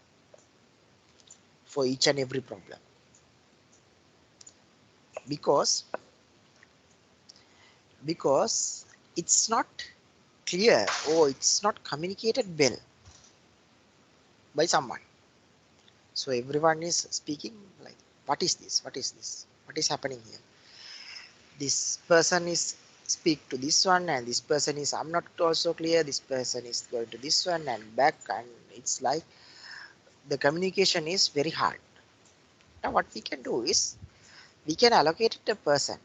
for each and every problem. because because it's not clear or it's not communicated well by someone. So everyone is speaking like, what is this, what is this, what is happening here? This person is speak to this one, and this person is, I'm not also clear, this person is going to this one and back, and it's like the communication is very hard. Now what we can do is we can allocate it a person,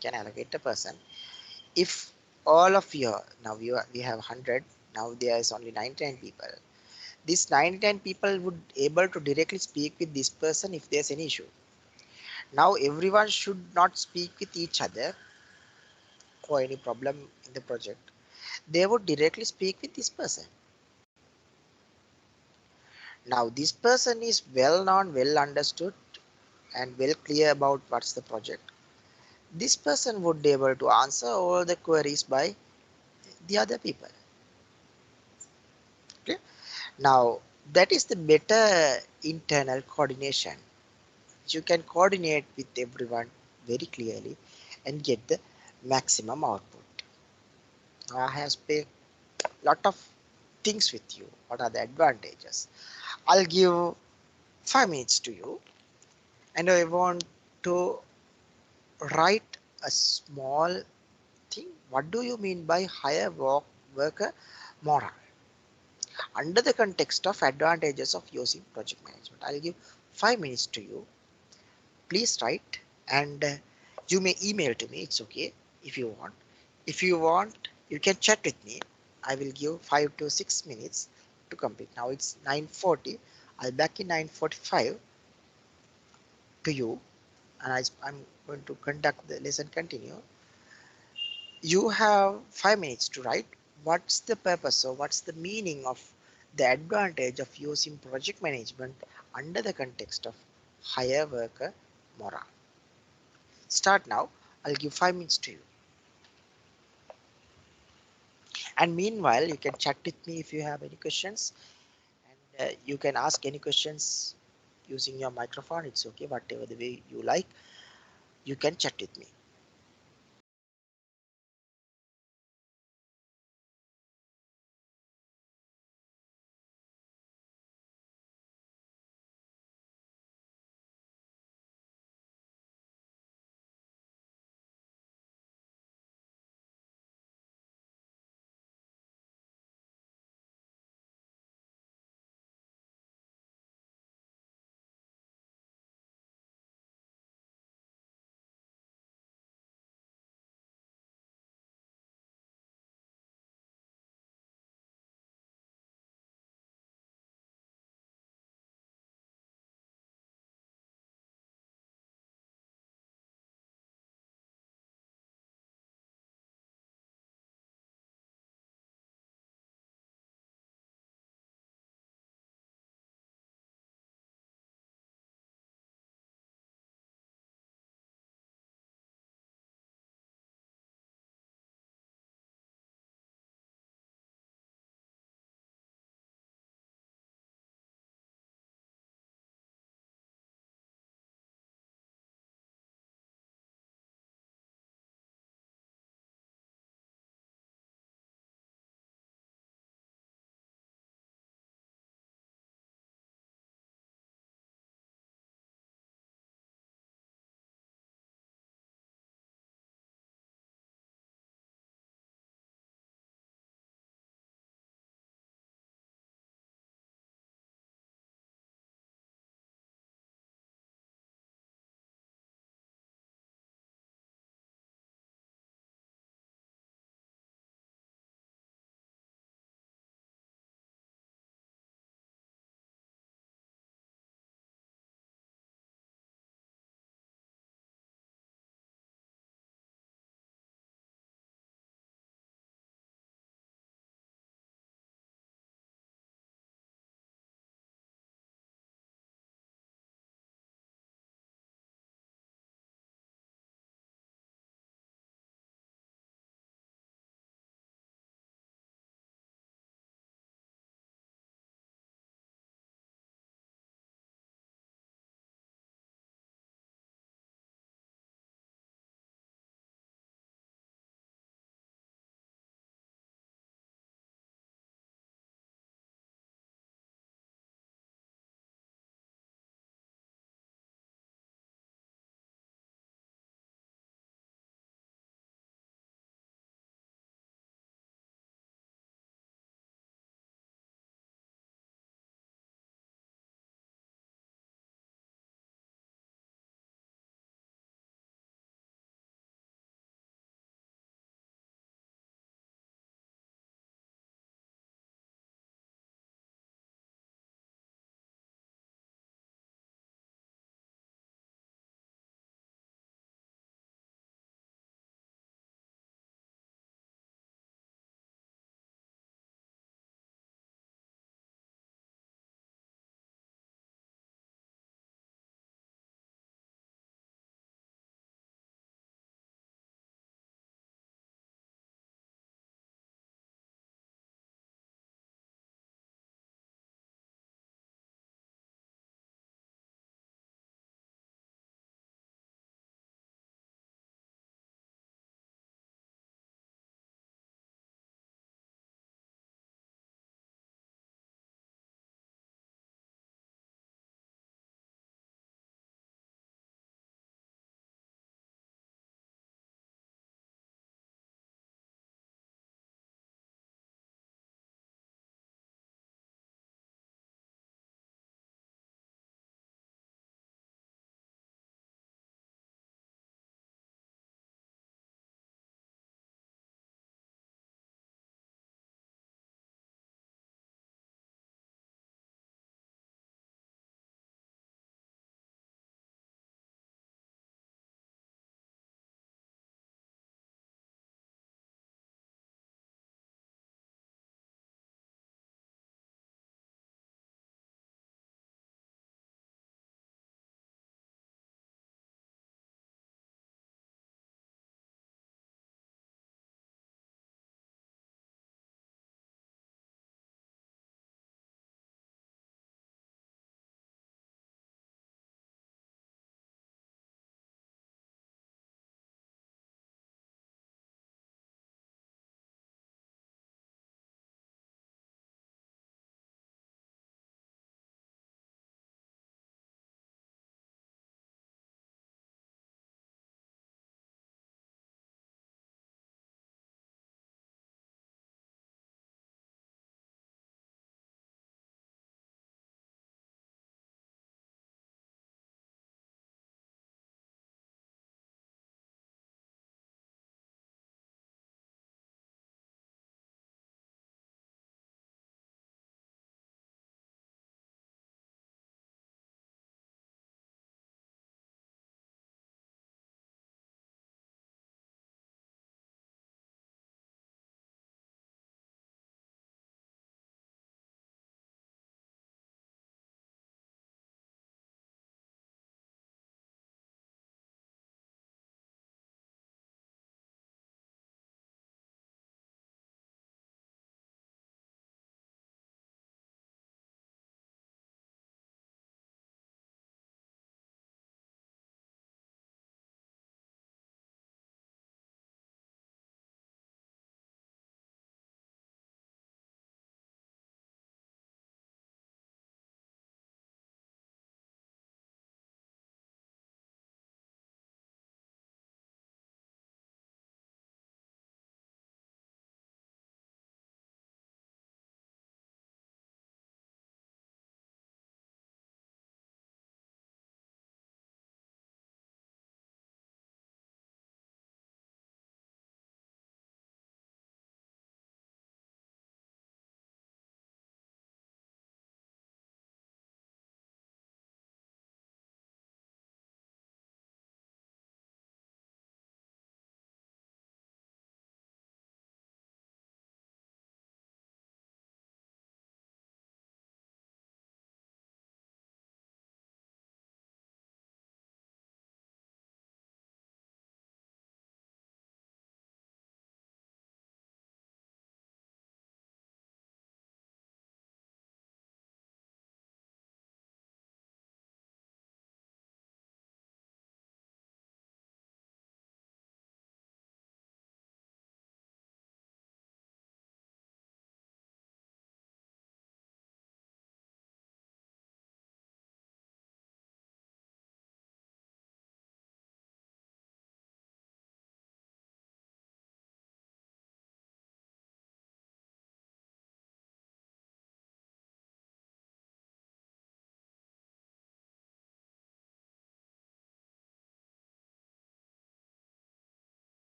can allocate a person. If all of you, now we have 100, now there is only 99 people. These 99 people would able to directly speak with this person if there's any issue. Now everyone should not speak with each other for any problem in the project. They would directly speak with this person. Now this person is well known, well understood, and well clear about what's the project. This person would be able to answer all the queries by the other people. Okay? Now that is the better internal coordination. You can coordinate with everyone very clearly and get the maximum output. I have spent a lot of things with you. What are the advantages? I'll give 5 minutes to you, and I want to write a small thing. What do you mean by higher worker morale under the context of advantages of using project management? I'll give 5 minutes to you. Please write, and you may email to me. It's okay if you want. If you want, you can chat with me. I will give 5 to 6 minutes to complete. Now it's 9:40. I'll back in 9:45 to you, and I'm going to conduct the lesson continue. You have 5 minutes to write what's the purpose or what's the meaning of the advantage of using project management under the context of higher worker morale. Start now. I'll give 5 minutes to you. And meanwhile, you can chat with me if you have any questions, and you can ask any questions using your microphone. It's okay, whatever the way you like. You can chat with me.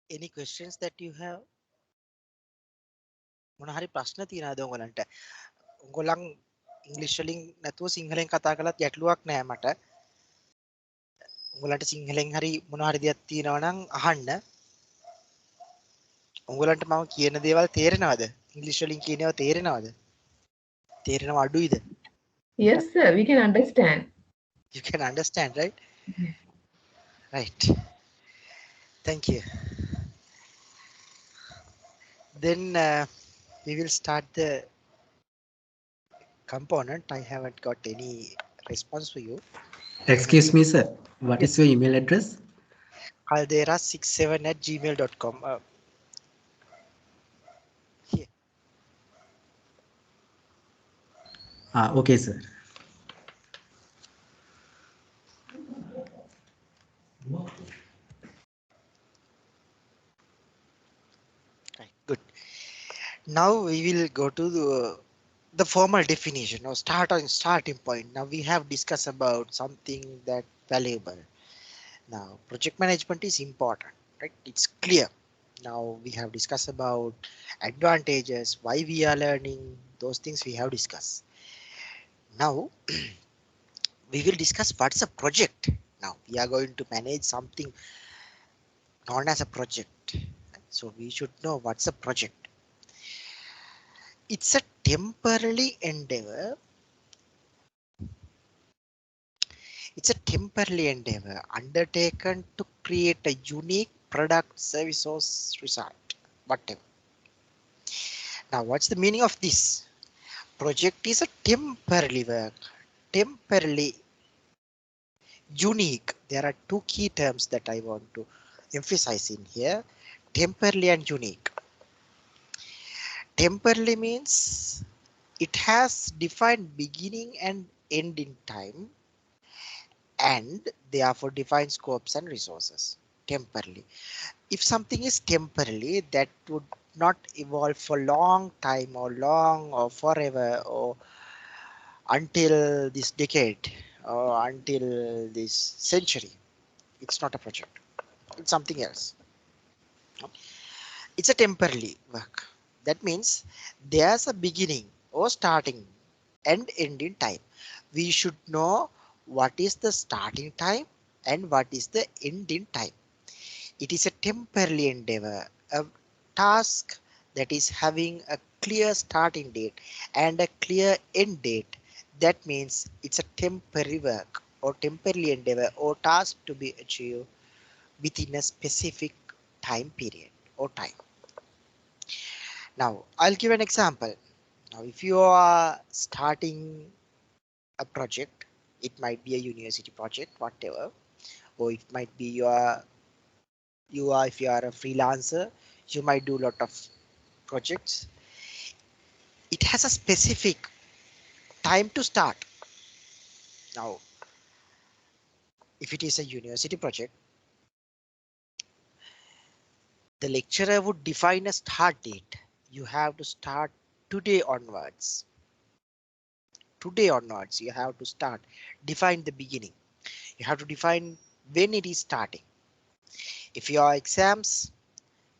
Any questions that you have? මොන හරි ප්‍රශ්න තියෙනවද ඔයගලන්ට? ඔයගොල්ලන් ඉංග්‍රීසි වලින් නැතුව සිංහලෙන් කතා කළත් ගැටලුවක් නෑ මට. ඔයගලන්ට සිංහලෙන් හරි මොන හරි දෙයක් තියෙනවා නම් අහන්න. ඔයගලන්ට මම කියන දේවල් තේරෙනවද? ඉංග්‍රීසි වලින් කියනේවා තේරෙනවද? තේරෙනව අඩුයිද? Yes, sir, we can understand. You can understand, right? Yes. Right. Thank you. Then we will start the component. I haven't got any response for you. Excuse me, sir. What is Yes. your email address? Caldera67@gmail.com. Here. Okay, sir. Right. Good. Now we will go to the formal definition or starting point. Now we have discussed about something that valuable. Now project management is important, right? It's clear. Now we have discussed about advantages, why we are learning, those things we have discussed. Now we will discuss what's a project. Now we are going to manage something known as a project. So we should know what's a project. It's a temporary endeavor. It's a temporary endeavor undertaken to create a unique product, service, or result, whatever. Now, what's the meaning of this? Project is a temporary work, temporarily unique. There are two key terms that I want to emphasize in here: temporary and unique. Temporally means it has defined beginning and end in time, and therefore defined scopes and resources. Temporally, if something is temporarily, that would not evolve for long time or long or forever or until this decade or until this century. It's not a project, it's something else. It's a temporary work. That means there's a beginning or starting and end in time. We should know what is the starting time and what is the end in time. It is a temporary endeavor, a task that is having a clear starting date and a clear end date. That means it's a temporary work or temporary endeavor or task to be achieved within a specific time period or time. Now, I'll give an example. Now, if you are starting a project, it might be a university project, whatever, or it might be if you are a freelancer, you might do a lot of projects. It has a specific time to start. Now, if it is a university project, the lecturer would define a start date. You have to start today onwards. Today onwards, you have to start. Define the beginning. You have to define when it is starting. If your exams,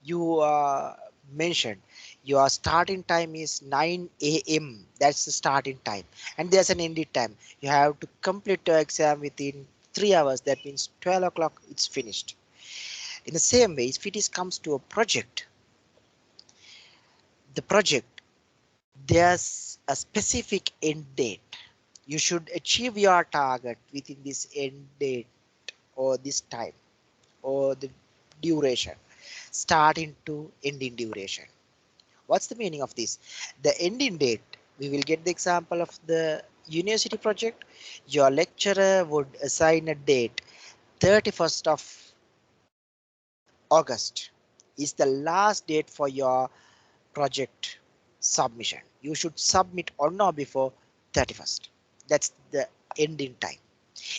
you mentioned your starting time is 9 a.m. That's the starting time, and there's an ending time. You have to complete your exam within 3 hours. That means 12 o'clock. It's finished. In the same way, if it is comes to a project, the project, there's a specific end date. You should achieve your target within this end date or this time or the duration, starting to ending duration. What's the meaning of this? The ending date, we will get the example of the university project. Your lecturer would assign a date, 31st of August is the last date for your project submission. You should submit on or before 31st. That's the ending time.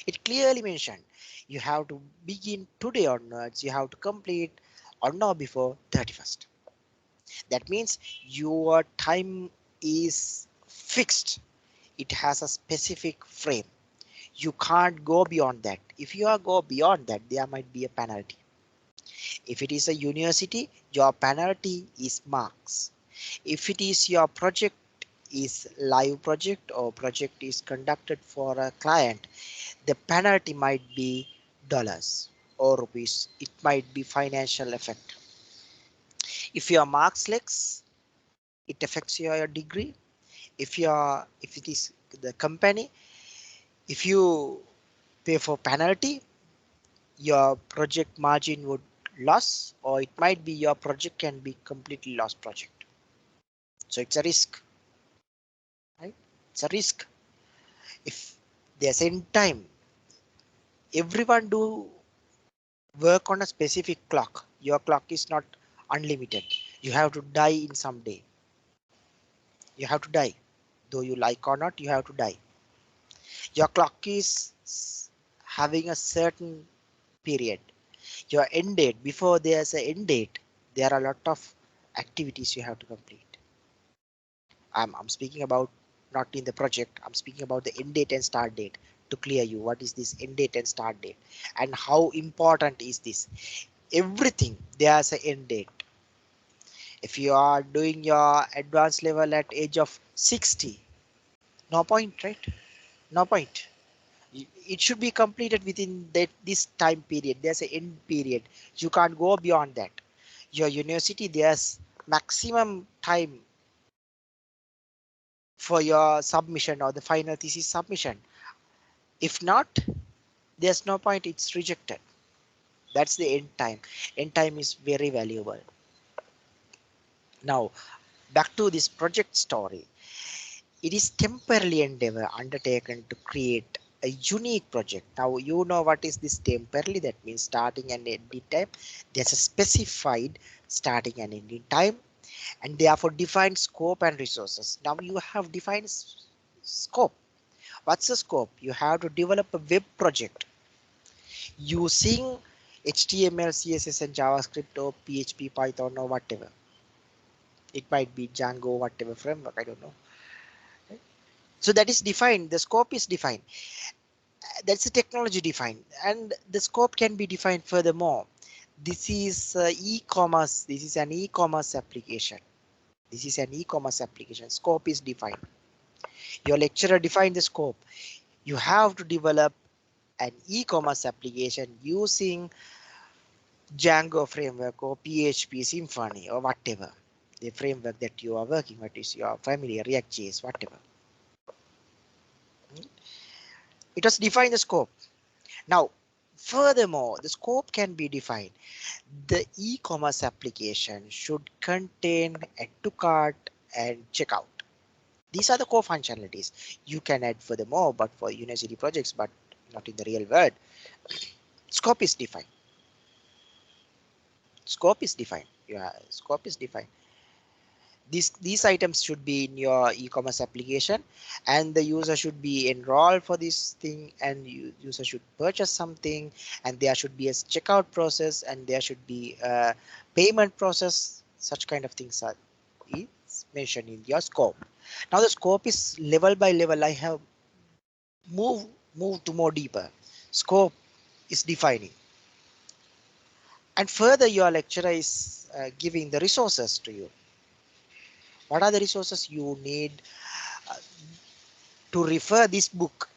It clearly mentioned you have to begin today onwards, you have to complete on or before 31st. That means your time is fixed. It has a specific frame. You can't go beyond that. If you are go beyond that, there might be a penalty. If it is a university, your penalty is marks. If it is your project is live project or project is conducted for a client, the penalty might be dollars or rupees. It might be financial effect. If your marks less, it affects your degree. If it is the company, if you pay for penalty, your project margin would loss, or it might be your project can be completely lost project. So it's a risk, right? It's a risk. If there's in time, everyone do work on a specific clock. Your clock is not unlimited. You have to die in some day. You have to die. Though you like or not, you have to die. Your clock is having a certain period. Your end date, before there's an end date, there are a lot of activities you have to complete. I'm speaking about not in the project, I'm speaking about the end date and start date to clear you. What is this end date and start date? And how important is this? Everything, there's an end date. If you are doing your advanced level at age of 60, no point, right? No point. It should be completed within this time period. There's an end period. You can't go beyond that. Your university, there's maximum time for your submission or the final thesis submission. If not, there's no point. It's rejected. That's the end time. End time is very valuable. Now, back to this project story. It is temporary endeavor undertaken to create a unique project. Now you know what is this temporary, that means starting and ending time. There's a specified starting and ending time, and therefore defined scope and resources. Now you have defined scope. What's the scope? You have to develop a web project using HTML, CSS and JavaScript or PHP, Python or whatever. It might be Django, whatever framework, I don't know. So that is defined, the scope is defined. That's the technology defined, and the scope can be defined furthermore. This is e-commerce. This is an e-commerce application. This is an e-commerce application. Scope is defined. Your lecturer defined the scope. You have to develop an e-commerce application using Django framework or PHP Symfony or whatever the framework that you are working with is your familiar React.js, whatever. It was defined the scope. Now, furthermore, the scope can be defined. The e-commerce application should contain add to cart and checkout. These are the core functionalities. You can add furthermore, but for university projects, but not in the real world. Scope is defined. Scope is defined. Yeah, scope is defined. These items should be in your e-commerce application, and the user should be enrolled for this thing, and user should purchase something, and there should be a checkout process, and there should be a payment process. Such kind of things are mentioned in your scope. Now the scope is level by level. I have moved to more deeper. Scope is defining, and further your lecturer is giving the resources to you. What are the resources you need uh, to refer this book?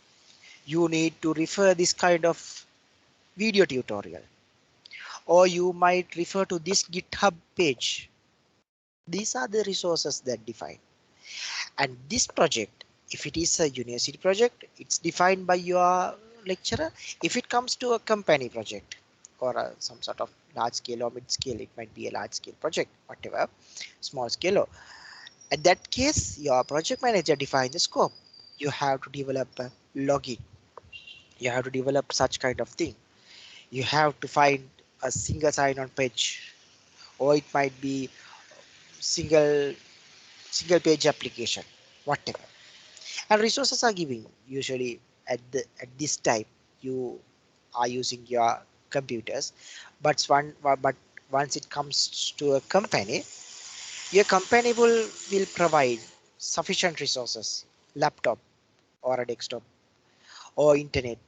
You need to refer this kind of video tutorial, or you might refer to this GitHub page. These are the resources that define. And this project, if it is a university project, it's defined by your lecturer. If it comes to a company project or some sort of large scale or mid scale, it might be a large scale project, whatever, small scale. Or, in that case, your project manager defines the scope. You have to develop a login. You have to develop such kind of thing. You have to find a single sign-on page, or it might be single page application, whatever. And resources are giving usually at this time you are using your computers, but once it comes to a company, your company will provide sufficient resources, laptop or a desktop or internet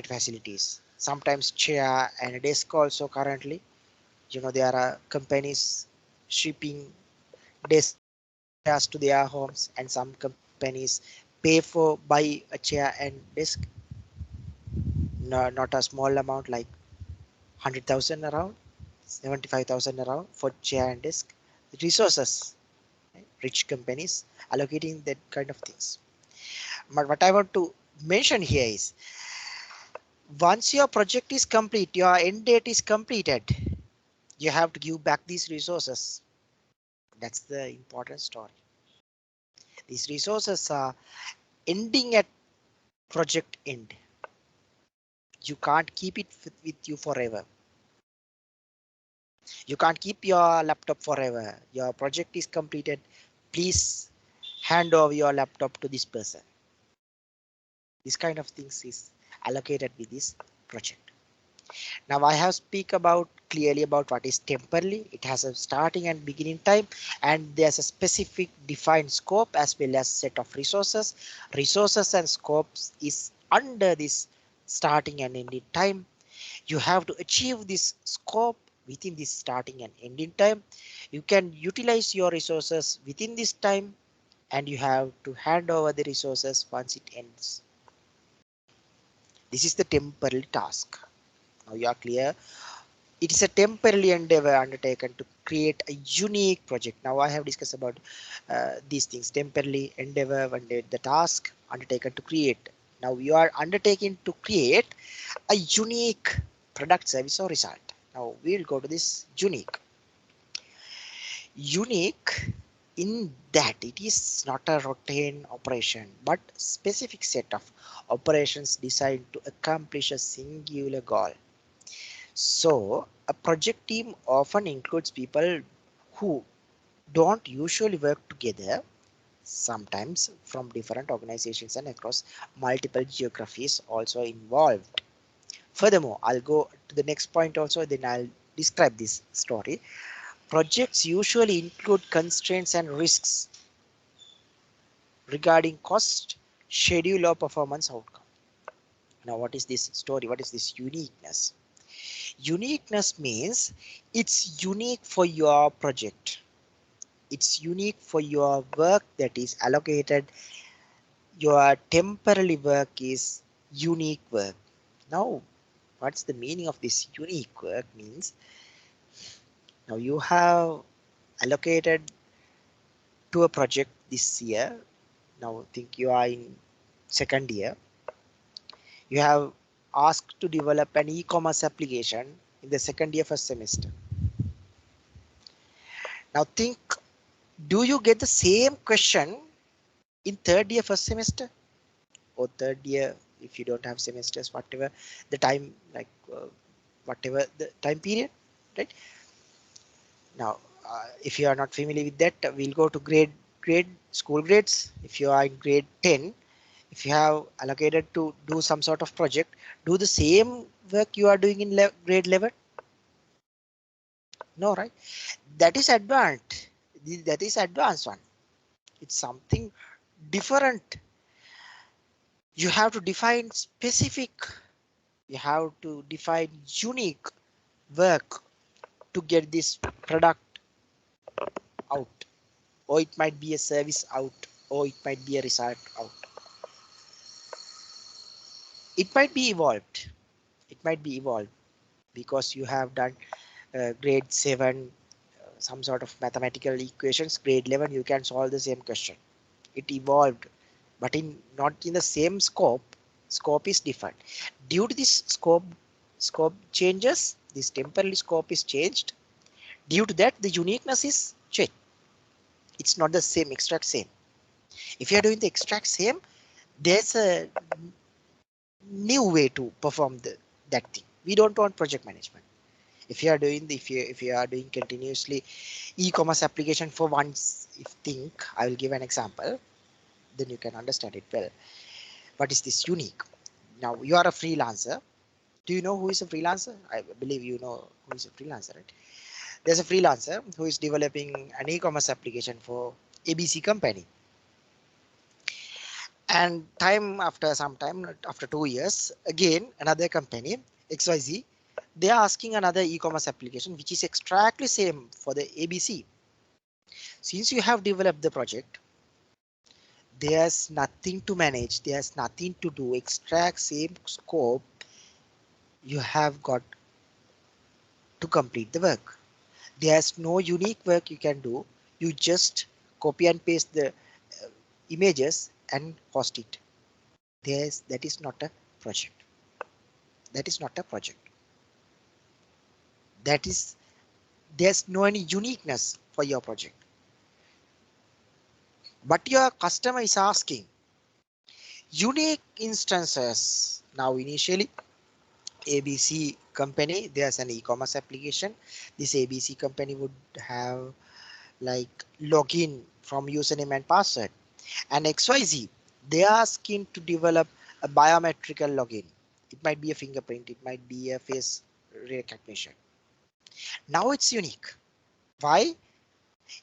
facilities, sometimes chair and desk also currently. There are companies shipping desks chairs to their homes, and some companies pay for buy a chair and desk, not a small amount like 100,000 around, 75,000 around for chair and desk. Resources, right? Rich companies allocating that kind of things. But what I want to mention here is, once your project is complete, your end date is completed, you have to give back these resources. That's the important story. These resources are ending at project end. You can't keep it with you forever. You can't keep your laptop forever. Your project is completed. Please hand over your laptop to this person. This kind of things is allocated with this project. Now I have speak about clearly about what is temporally. It has a starting and beginning time, and there's a specific defined scope as well as set of resources. Resources and scopes is under this starting and ending time. You have to achieve this scope within this starting and ending time. You can utilize your resources within this time, and you have to hand over the resources once it ends. This is the temporary task. Now you are clear. It is a temporary endeavor undertaken to create a unique project. Now I have discussed about these things: temporary endeavor, the task undertaken to create. Now you are undertaking to create a unique product, service, or result. Now we'll go to this unique. Unique in that it is not a routine operation, but specific set of operations designed to accomplish a singular goal. So a project team often includes people who don't usually work together, sometimes from different organizations and across multiple geographies also involved. Furthermore, I'll go to the next point also, then I'll describe this story. Projects usually include constraints and risks regarding cost, schedule, or performance outcome. Now, what is this story? What is this uniqueness? Uniqueness means it's unique for your project. It's unique for your work that is allocated. Your temporary work is unique work. Now, what's the meaning of this unique work means? Now you have allocated to a project this year. Now think you are in second year. You have asked to develop an e-commerce application in the second year first semester. Now think, do you get the same question in third year first semester, or third year if you don't have semesters, whatever the time, like whatever the time period, right? Now if you are not familiar with that, we'll go to grade school grades. If you are in grade 10, if you have allocated to do some sort of project, do the same work you are doing in grade 11. No, right? That is advanced. That is advanced one. It's something different. You have to define specific, you have to define unique work to get this product out, or it might be a service out, or it might be a result out. It might be evolved. It might be evolved because you have done grade 7 some sort of mathematical equations. Grade 11 you can solve the same question. It evolved, but in not in the same scope. Scope is different. Due to this scope changes, this temporary scope is changed. Due to that, the uniqueness is changed. It's not the same exact same. If you are doing the exact same, there's a new way to perform that thing. We don't want project management. If you are doing if you are doing continuously e-commerce application for once, if think I will give an example, then you can understand it well. What is this unique? Now you are a freelancer. Do you know who is a freelancer? I believe you know who is a freelancer, right? There's a freelancer who is developing an e-commerce application for ABC company, And after some time, after 2 years, again another company XYZ, they are asking another e-commerce application which is exactly same for the ABC. Since you have developed the project, there's nothing to manage, there's nothing to do, extract same scope, you have got to complete the work. There's no unique work you can do, you just copy and paste the images and host it. That is not a project. That is not a project. That is, there's no any uniqueness for your project. But your customer is asking unique instances. Now initially ABC company, there's an e-commerce application. This ABC company would have like login from username and password, and XYZ, they are asking to develop a biometrical login. It might be a fingerprint, it might be a face recognition. Now it's unique. Why?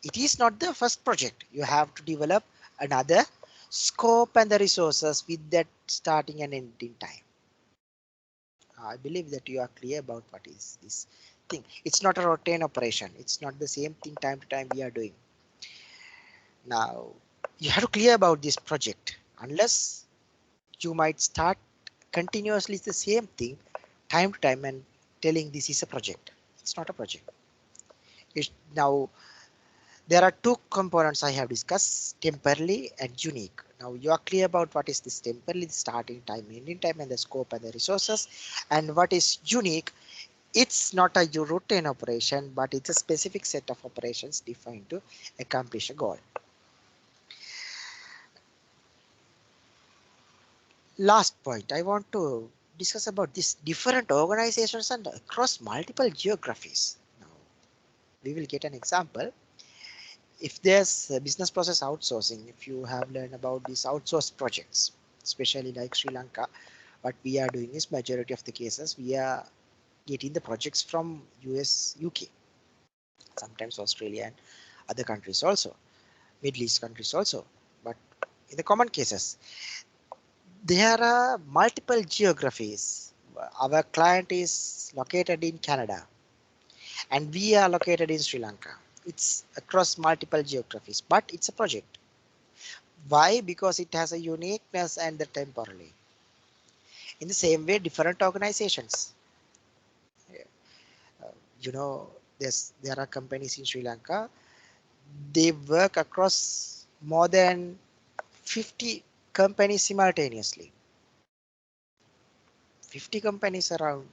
It is not the first project. You have to develop another scope and the resources with that starting and ending time. I believe that you are clear about what is this thing. It's not a routine operation. It's not the same thing time to time we are doing. Now you have to clear about this project, unless you might start continuously the same thing time to time and telling this is a project. It's not a project. Now there are two components I have discussed, temporally and unique. Now you are clear about what is this temporally, the starting time, ending time, and the scope and the resources, and what is unique. It's not a routine operation, but it's a specific set of operations defined to accomplish a goal. Last point I want to discuss about this different organizations and across multiple geographies. Now we will get an example. If there's a business process outsourcing, if you have learned about these outsourced projects, especially like Sri Lanka, what we are doing is majority of the cases we are getting the projects from US, UK, sometimes Australia and other countries also, Middle East countries also. But in the common cases, there are multiple geographies. Our client is located in Canada and we are located in Sri Lanka. It's across multiple geographies, but it's a project. Why? Because it has a uniqueness and the temporally. In the same way, different organizations. Uh, you know, there are companies in Sri Lanka. They work across more than 50 companies simultaneously. 50 companies around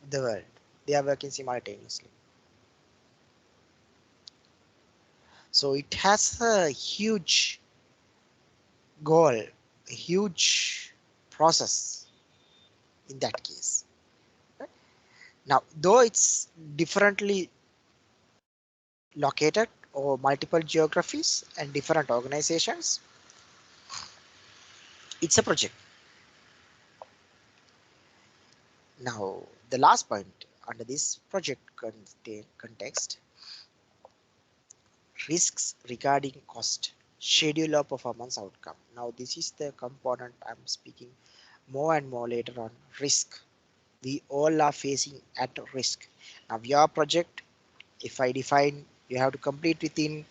the world. They are working simultaneously. So it has a huge goal, a huge process in that case. Now, though it's differently located or multiple geographies and different organizations, it's a project. Now, the last point under this project context, risks regarding cost, schedule or performance outcome. Now, this is the component I'm speaking more and more later on. Risk. We all are facing at risk. Now, your project, if I define, you have to complete within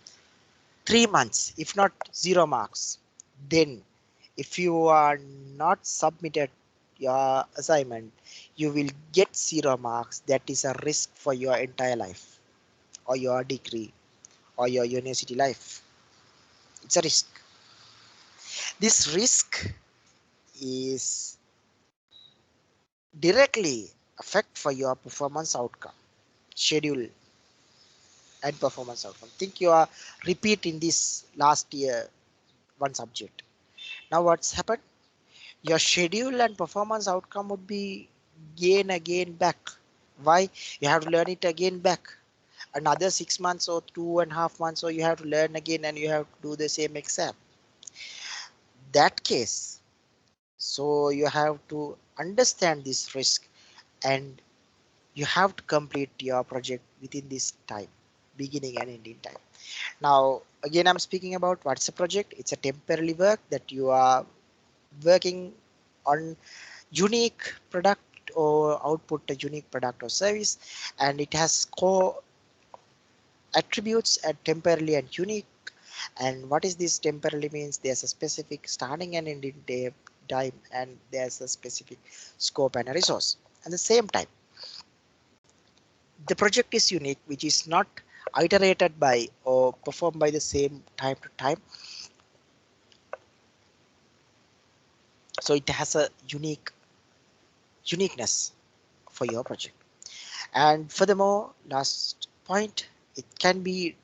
3 months, if not 0 marks. Then if you are not submitted your assignment, you will get 0 marks. That is a risk for your entire life or your degree or your university life. It's a risk. This risk is directly affect for your performance outcome, schedule and performance outcome. Think you are repeating this last year one subject. Now what's happened? Your schedule and performance outcome would be again back. Why? You have to learn it again back. Another 6 months or 2.5 months, or you have to learn again and you have to do the same exam. That case, so you have to understand this risk and you have to complete your project within this time, beginning and ending time. Now, again, I'm speaking about what's a project. It's a temporary work that you are working on unique product or output a unique product or service, and it has core attributes and temporally and unique. And what is this temporally means? There's a specific starting and ending time, and there's a specific scope and a resource. At the same time, the project is unique, which is not iterated by or performed by the same time to time. So it has a uniqueness for your project. And furthermore, last point, it can be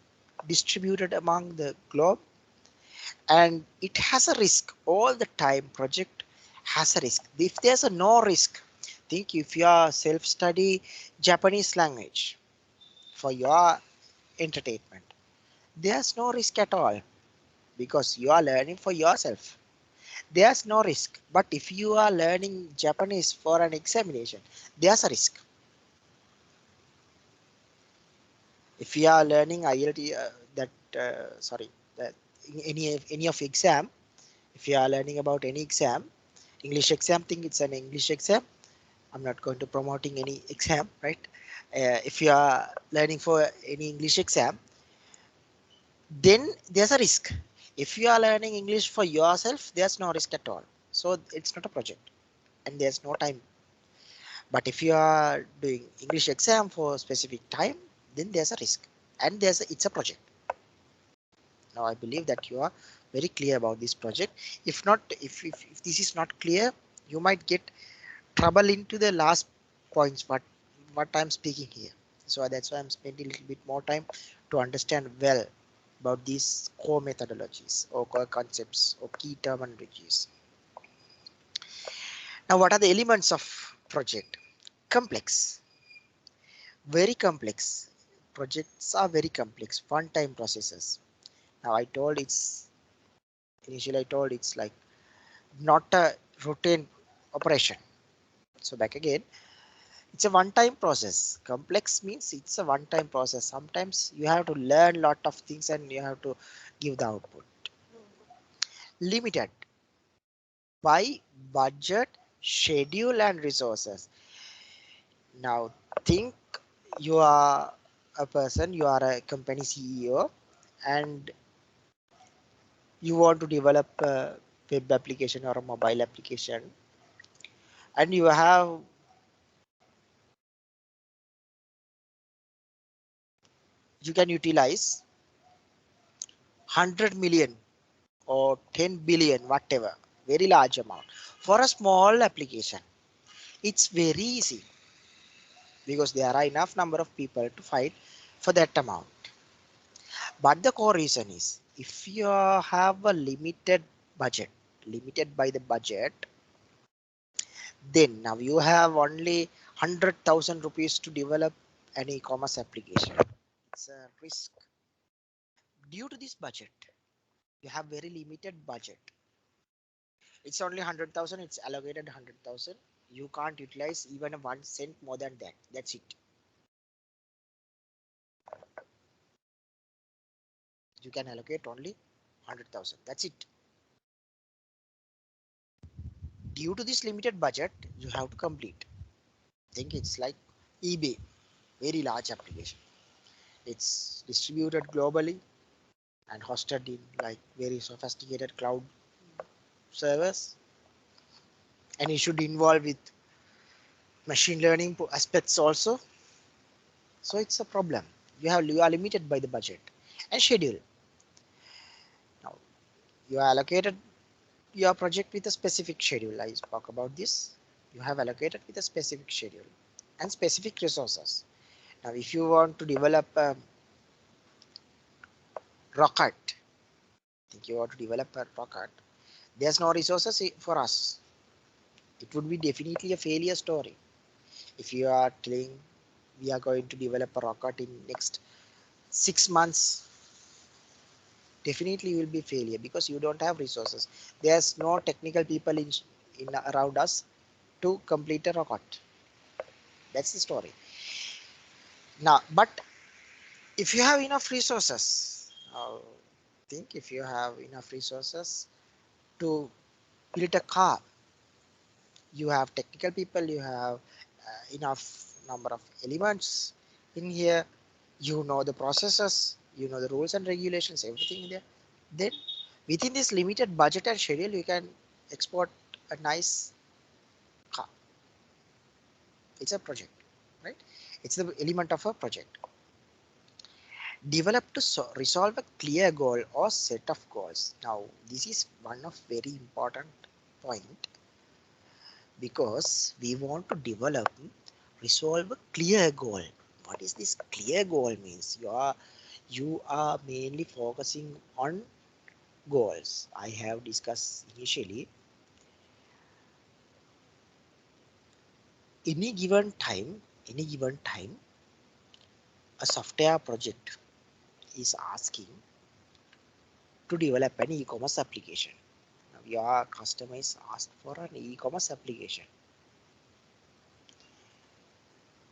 distributed among the globe, and it has a risk all the time. Project has a risk. If there's a no risk, think if you are self-study Japanese language for your entertainment, there's no risk at all because you are learning for yourself. There's no risk. But if you are learning Japanese for an examination, there's a risk. If you are learning IELTS, that any of exam, if you are learning about any exam, English exam, think it's an English exam. I'm not going to promoting any exam, right? If you are learning for any English exam, then there's a risk. If you are learning English for yourself, there's no risk at all. So it's not a project, and there's no time. But if you are doing English exam for specific time, then there's a risk, and it's a project. Now I believe that you are very clear about this project. If not, if this is not clear, you might get trouble into the last points what I'm speaking here. So that's why I'm spending a little bit more time to understand well about these core methodologies or core concepts or key terminologies. Now, what are the elements of project? Complex, very complex. Projects are very complex, one-time processes. Now, initially I told it's like not a routine operation. So back again, it's a one-time process. Complex means it's a one-time process. Sometimes you have to learn a lot of things and you have to give the output. Limited by budget, schedule, and resources. Now think you are a person, you are a company CEO, and you want to develop a web application or a mobile application, and you can utilize 100 million or 10 billion, whatever, very large amount for a small application. It's very easy because there are enough number of people to fight for that amount. But the core reason is if you have a limited budget, limited by the budget, then now you have only 100,000 rupees to develop an e-commerce application. It's a risk. Due to this budget, you have very limited budget. It's only 100,000, it's allocated 100,000. You can't utilize even a 1 cent more than that. That's it. You can allocate only 100,000. That's it. Due to this limited budget, you have to complete. Think it's like eBay, very large application. It's distributed globally and hosted in like very sophisticated cloud servers, and it should involve with machine learning aspects also. So it's a problem. You are limited by the budget and schedule. Now you are allocated your project with a specific schedule. I spoke about this. You have allocated with a specific schedule and specific resources. Now if you want to develop a rocket, think you want to develop a rocket, there's no resources for us. It would be definitely a failure story if you are telling we are going to develop a rocket in next 6 months. Definitely will be failure because you don't have resources. There's no technical people in around us to complete a rocket. That's the story. Now but if you have enough resources, think if you have enough resources to build a car. You have technical people, you have enough number of elements in here, you know the processes, you know the rules and regulations, everything there. Then within this limited budget and schedule, you can export a nice car. It's a project, right? It's the element of a project. Develop to resolve a clear goal or set of goals. Now this is one of very important point, because we want to develop, resolve a clear goal. What is this clear goal means? You are mainly focusing on goals. I have discussed initially. Any given time, a software project is asking to develop an e-commerce application. Now your customer is asked for an e-commerce application.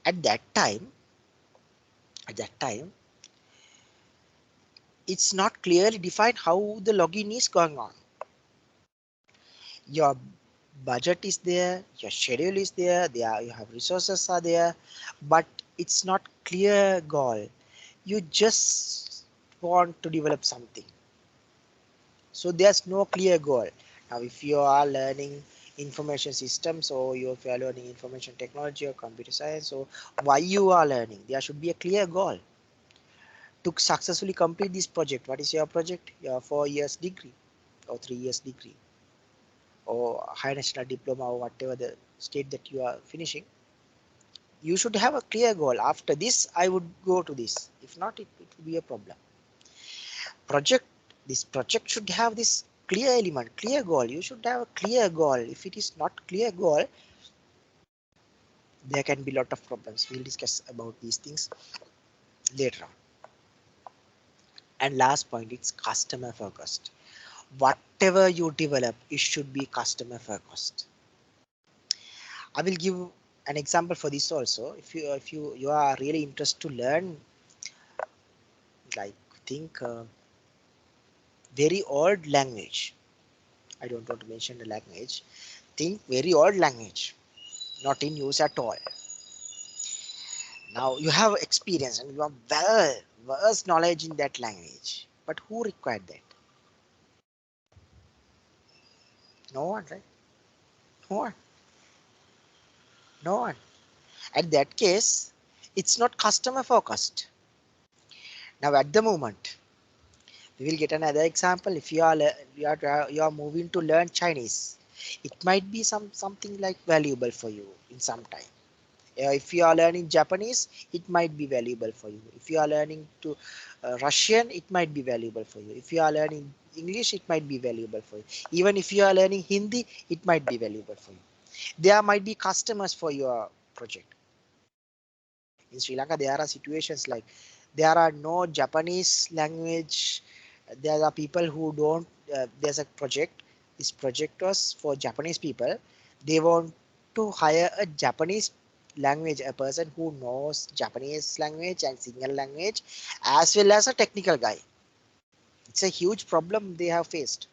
At that time, at that time, it's not clearly defined how the login is going on. Your budget is there, your schedule is there, you have resources are there, but it's not clear goal. You just want to develop something, so there's no clear goal. Now if you are learning information systems, or if you are learning information technology or computer science, so why you are learning, there should be a clear goal to successfully complete this project. What is your project? Your 4 years degree or 3 years degree or high national diploma, or whatever the state that you are finishing. You should have a clear goal. After this I would go to this. If not, it will be a problem. Project, this project should have this clear element, clear goal. You should have a clear goal. If it is not clear goal, there can be a lot of problems. We'll discuss about these things later on. And last point, it's customer focused. Whatever you develop, it should be customer focused. I will give an example for this also. If you are really interested to learn, like, think very old language. I don't want to mention the language. Think very old language, not in use at all. Now you have experience and you have vast knowledge in that language, but who required that? No one, right? No one. No one. At that case, it's not customer focused. Now at the moment, we will get another example. If you are moving to learn Chinese, it might be something like valuable for you in some time. If you are learning Japanese, it might be valuable for you. If you are learning to Russian, it might be valuable for you. If you are learning English, it might be valuable for you. Even if you are learning Hindi, it might be valuable for you. There might be customers for your project. In Sri Lanka, there are situations like there are no Japanese language. There are people who don't. There's a project. This project was for Japanese people. They want to hire a Japanese language, a person who knows Japanese language and single language, as well as a technical guy. It's a huge problem they have faced.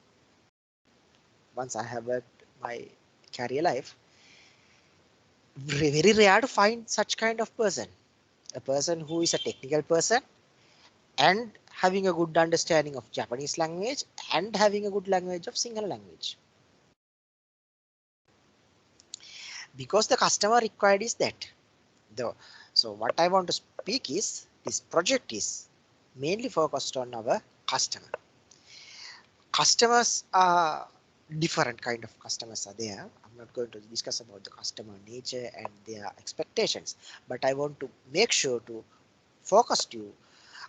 Once I have worked my career life, very rare to find such kind of person. A person who is a technical person and having a good understanding of Japanese language and having a good language of single language, because the customer required is that. So what I want to speak is this project is mainly focused on our customer. Customers are different kind of customers are there. I'm not going to discuss about the customer nature and their expectations, but I want to make sure to focus you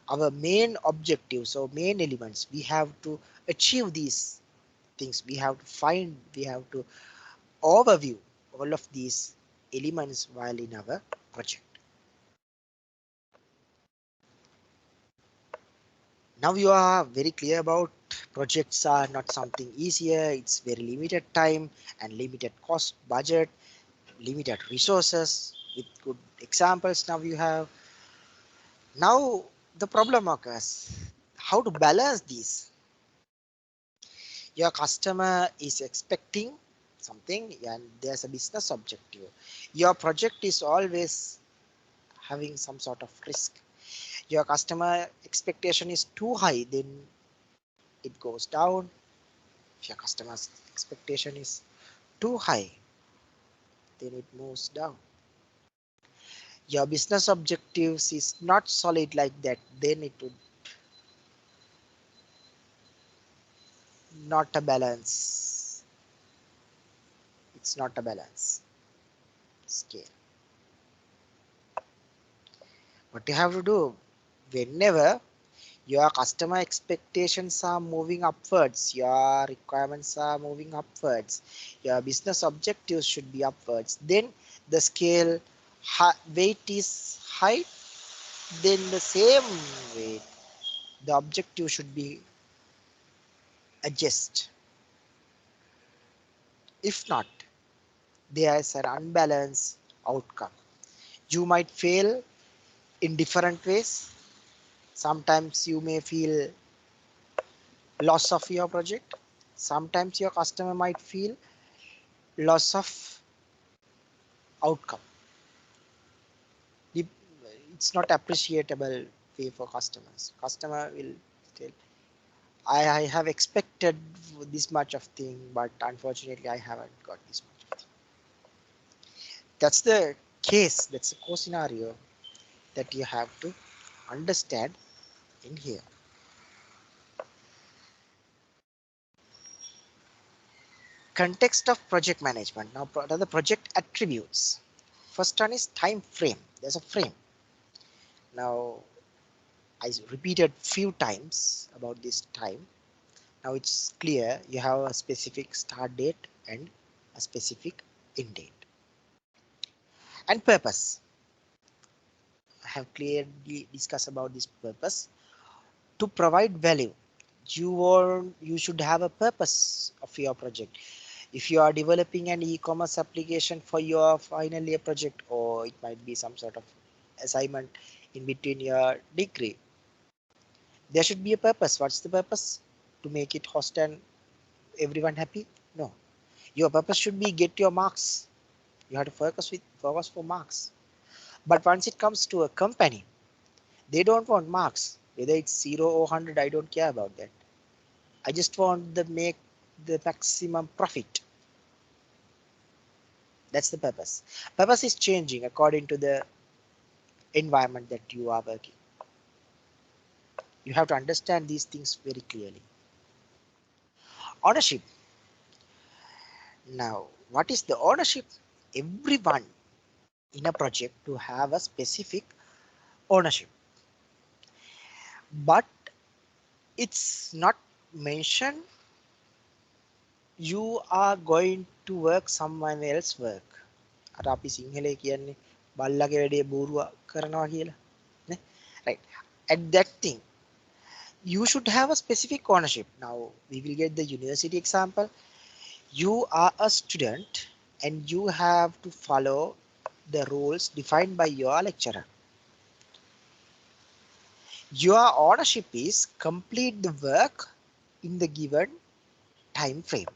our main objectives or main elements. We have to achieve these things. We have to overview all of these elements while in our project. Now you are very clear about projects are not something easier. It's very limited time and limited cost budget, limited resources with good examples. Now you have, now the problem occurs how to balance these. Your customer is expecting something and there's a business objective. Your project is always having some sort of risk. Your customer expectation is too high, then it goes down. If your customer's expectation is too high, then it moves down. Your business objectives is not solid like that, then it would not a balance. It's not a balance scale. What you have to do, whenever your customer expectations are moving upwards, your requirements are moving upwards, your business objectives should be upwards, then the scale weight is high, then the same weight the objective should be adjust. If not, there is an unbalanced outcome. You might fail in different ways. Sometimes you may feel loss of your project. Sometimes your customer might feel loss of outcome. It's not appreciable way for customers. Customer will tell, I have expected this much of thing, but unfortunately I haven't got this much of thing. That's the case, that's the core scenario that you have to understand in here. Context of project management. Now the project attributes. First one is time frame. There's a frame. Now I repeated few times about this time. Now it's clear you have a specific start date and a specific end date. And purpose. I have clearly discussed about this purpose. To provide value, you should have a purpose of your project. If you are developing an e-commerce application for your final year project, or it might be some sort of assignment in between your degree, there should be a purpose. What's the purpose? To make it host and everyone happy? No. Your purpose should be get your marks. You have to focus for marks. But once it comes to a company, they don't want marks. Whether it's 0 or 100, I don't care about that. I just want to make the maximum profit. That's the purpose. Purpose is changing according to the environment that you are working. You have to understand these things very clearly. Ownership. Now, what is the ownership? Everyone in a project to have a specific ownership, but it's not mentioned you are going to work someone else work. අර අපි සිංහලේ කියන්නේ බල්ලගේ වැඩේ බූරුව කරනවා කියලා නේ, right? At that thing you should have a specific ownership. Now we will get the university example. You are a student and you have to follow the rules defined by your lecturer. Your ownership is complete the work in the given time frame,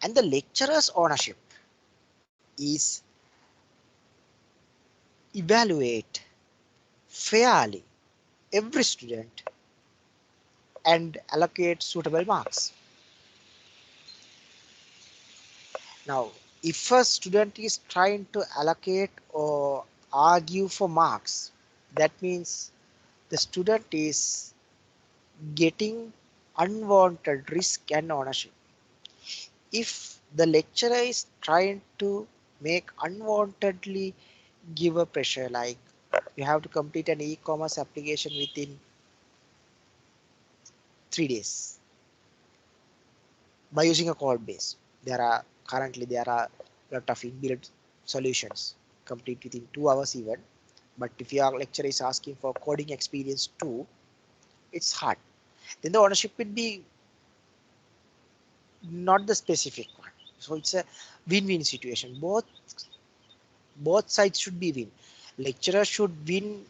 and the lecturer's ownership is evaluate fairly every student and allocate suitable marks. Now if a student is trying to allocate or argue for marks, that means the student is getting unwanted risk and ownership. If the lecturer is trying to make unwantedly give a pressure, like you have to complete an e-commerce application within 3 days by using a code base. There are a lot of inbuilt solutions complete within 2 hours even, but if your lecturer is asking for coding experience too, it's hard. Then the ownership will be not the specific one. So it's a win-win situation. Both sides should be win. Lecturer should win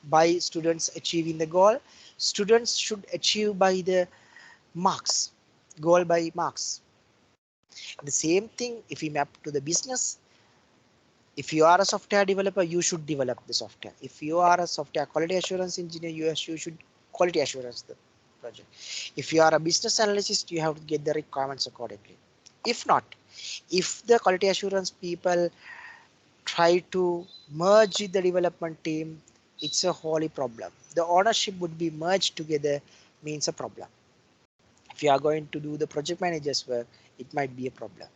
by students achieving the goal. Students should achieve by the marks. goal by marks. The same thing if we map to the business. If you are a software developer, you should develop the software. If you are a software quality assurance engineer, you should quality assurance the project. If you are a business analyst, you have to get the requirements accordingly. If not, if the quality assurance people try to merge with the development team, it's a wholly problem. The ownership would be merged together means a problem. If you are going to do the project manager's work, it might be a problem.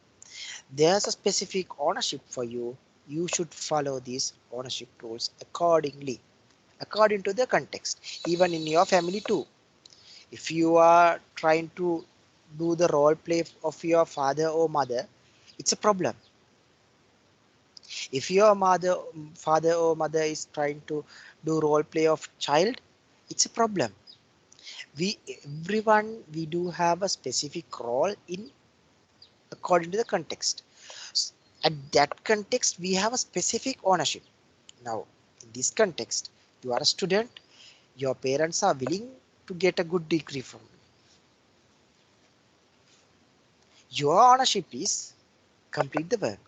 There's a specific ownership for you. You should follow these ownership rules accordingly, according to the context, even in your family too. If you are trying to do the role play of your father or mother, it's a problem. If your father or mother is trying to do role play of child, it's a problem. We do have a specific role in according to the context. At that context, we have a specific ownership. Now, in this context, you are a student, your parents are willing to get a good degree from you. Your ownership is complete the work.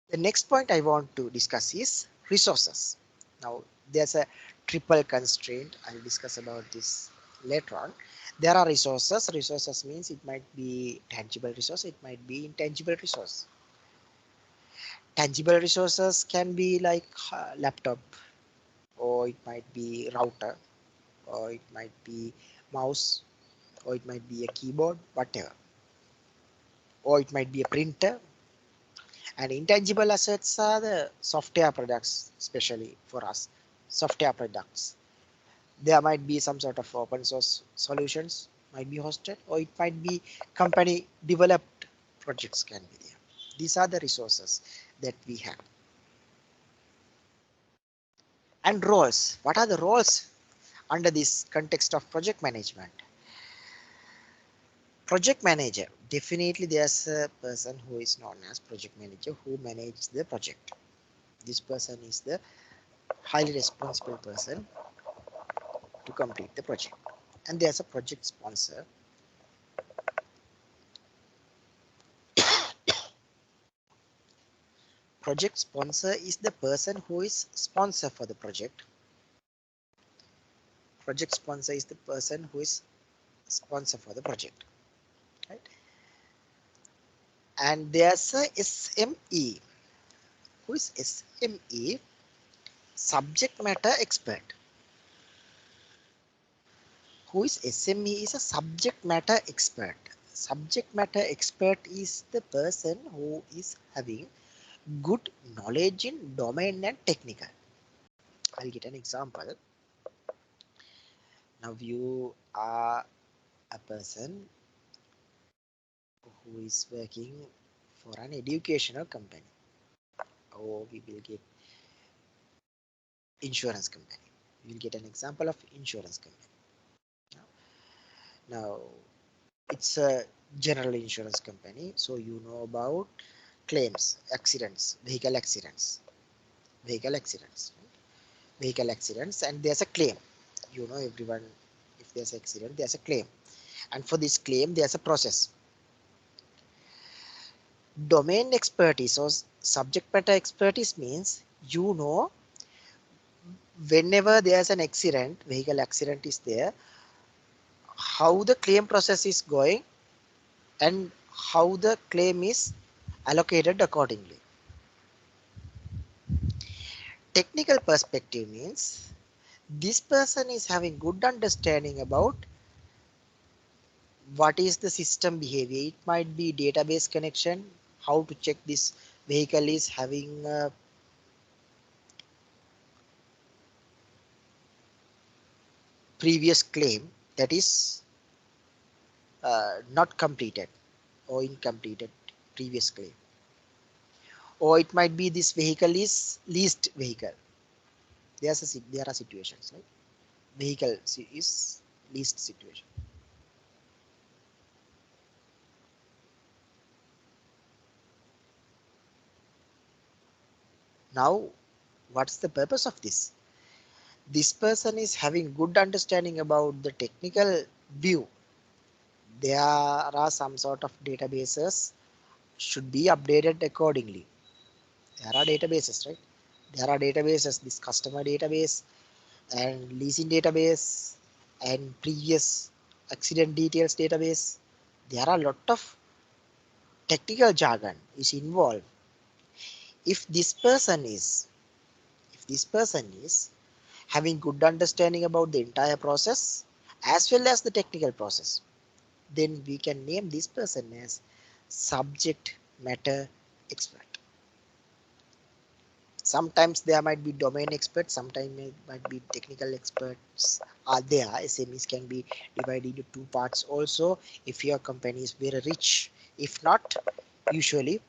The next point I want to discuss is resources. Now, there's a triple constraint. I'll discuss about this later on. There are resources. Resources means it might be tangible resource, it might be intangible resource. Tangible resources can be like laptop, or it might be router, or it might be mouse, or it might be a keyboard, whatever, or it might be a printer. And intangible assets are the software products, especially for us, software products. There might be some sort of open source solutions, might be hosted, or it might be company developed projects can be there. These are the resources that we have. And roles. What are the roles under this context of project management? Project manager. Definitely there's a person who is known as project manager who manages the project. This person is the highly responsible person to complete the project. And there's a project sponsor. Project sponsor is the person who is sponsor for the project. Project sponsor is the person who is sponsor for the project, right? And there's a SME. Who is SME? Subject matter expert. Who is SME is a subject matter expert. Subject matter expert is the person who is having good knowledge in domain and technical. I'll get an example. Now you are a person who is working for an educational company, or we will get insurance company. We will get an example of insurance company. Now it's a general insurance company, so you know about claims, accidents, vehicle accidents, right? Vehicle accidents, and there's a claim. You know, everyone, if there's an accident, there's a claim, and for this claim, there's a process. Domain expertise or subject matter expertise means you know whenever there's an accident, vehicle accident is there, how the claim process is going and how the claim is allocated accordingly. Technical perspective means this person is having good understanding about what is the system behavior. It might be database connection, how to check this vehicle is having a previous claim that is not completed or incompleted previous claim, or it might be this vehicle is leased vehicle. There are situations like vehicle is leased situation. Now what's the purpose of this? This person is having good understanding about the technical view. There are some sort of databases should be updated accordingly. There are databases, right? There are databases, this customer database and leasing database and previous accident details database. There are a lot of technical jargon is involved. If this person is, if this person is having good understanding about the entire process as well as the technical process, then we can name this person as subject matter expert. Sometimes there might be domain experts, sometimes it might be technical experts are there. SMEs can be divided into two parts also if your company is very rich. If not, usually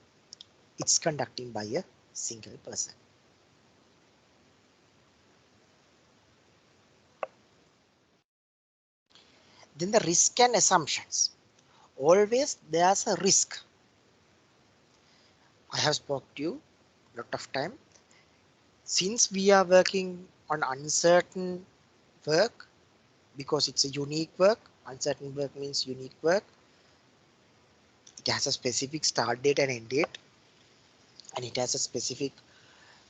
it's conducting by a single person. Then the risk and assumptions. Always there's a risk. I have spoke to you a lot of time. Since we are working on uncertain work, because it's a unique work, uncertain work means unique work. It has a specific start date and end date, and it has a specific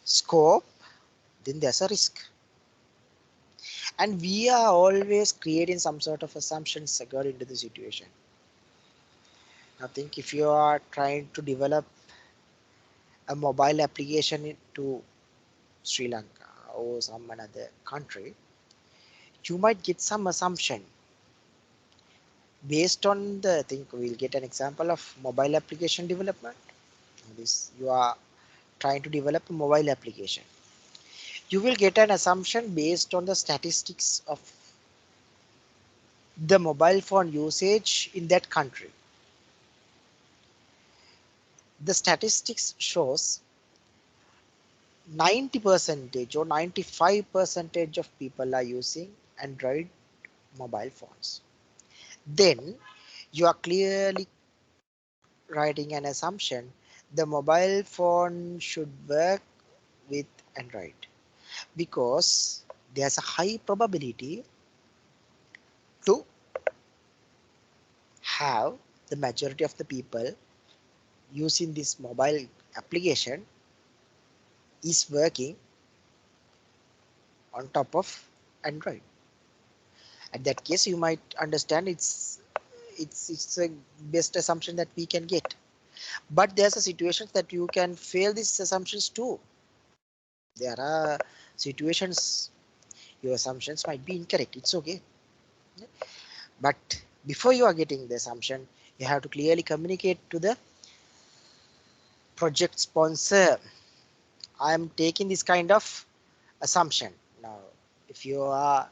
scope. Then there's a risk, and we are always creating some sort of assumptions according to the situation. I think if you are trying to develop a mobile application to Sri Lanka or some another country, you might get some assumption based on the, I think we'll get an example of mobile application development. This you are trying to develop a mobile application. You will get an assumption based on the statistics of the mobile phone usage in that country. The statistics shows 90 percentage or 95% of people are using Android mobile phones. Then you are clearly writing an assumption the mobile phone should work with Android because there's a high probability to have the majority of the people using this mobile application is working on top of Android. At that case, you might understand it's a best assumption that we can get. But there's a situation that you can fail these assumptions too. There are situations your assumptions might be incorrect. It's okay. But before you are getting the assumption, you have to clearly communicate to the project sponsor. I am taking this kind of assumption. Now, if you are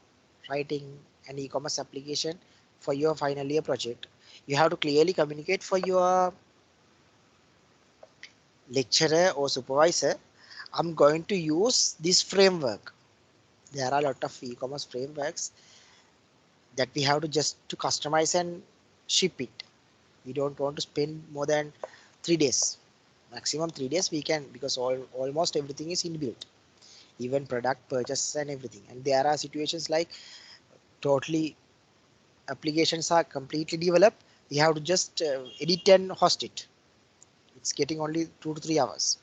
writing an e-commerce application for your final year project, you have to clearly communicate for your lecturer or supervisor. I'm going to use this framework. There are a lot of e-commerce frameworks that we have to just to customize and ship it. We don't want to spend more than 3 days. Maximum 3 days we can, because almost everything is inbuilt, even product purchases and everything. And there are situations like totally applications are completely developed. We have to just edit and host it. It's getting only 2 to 3 hours.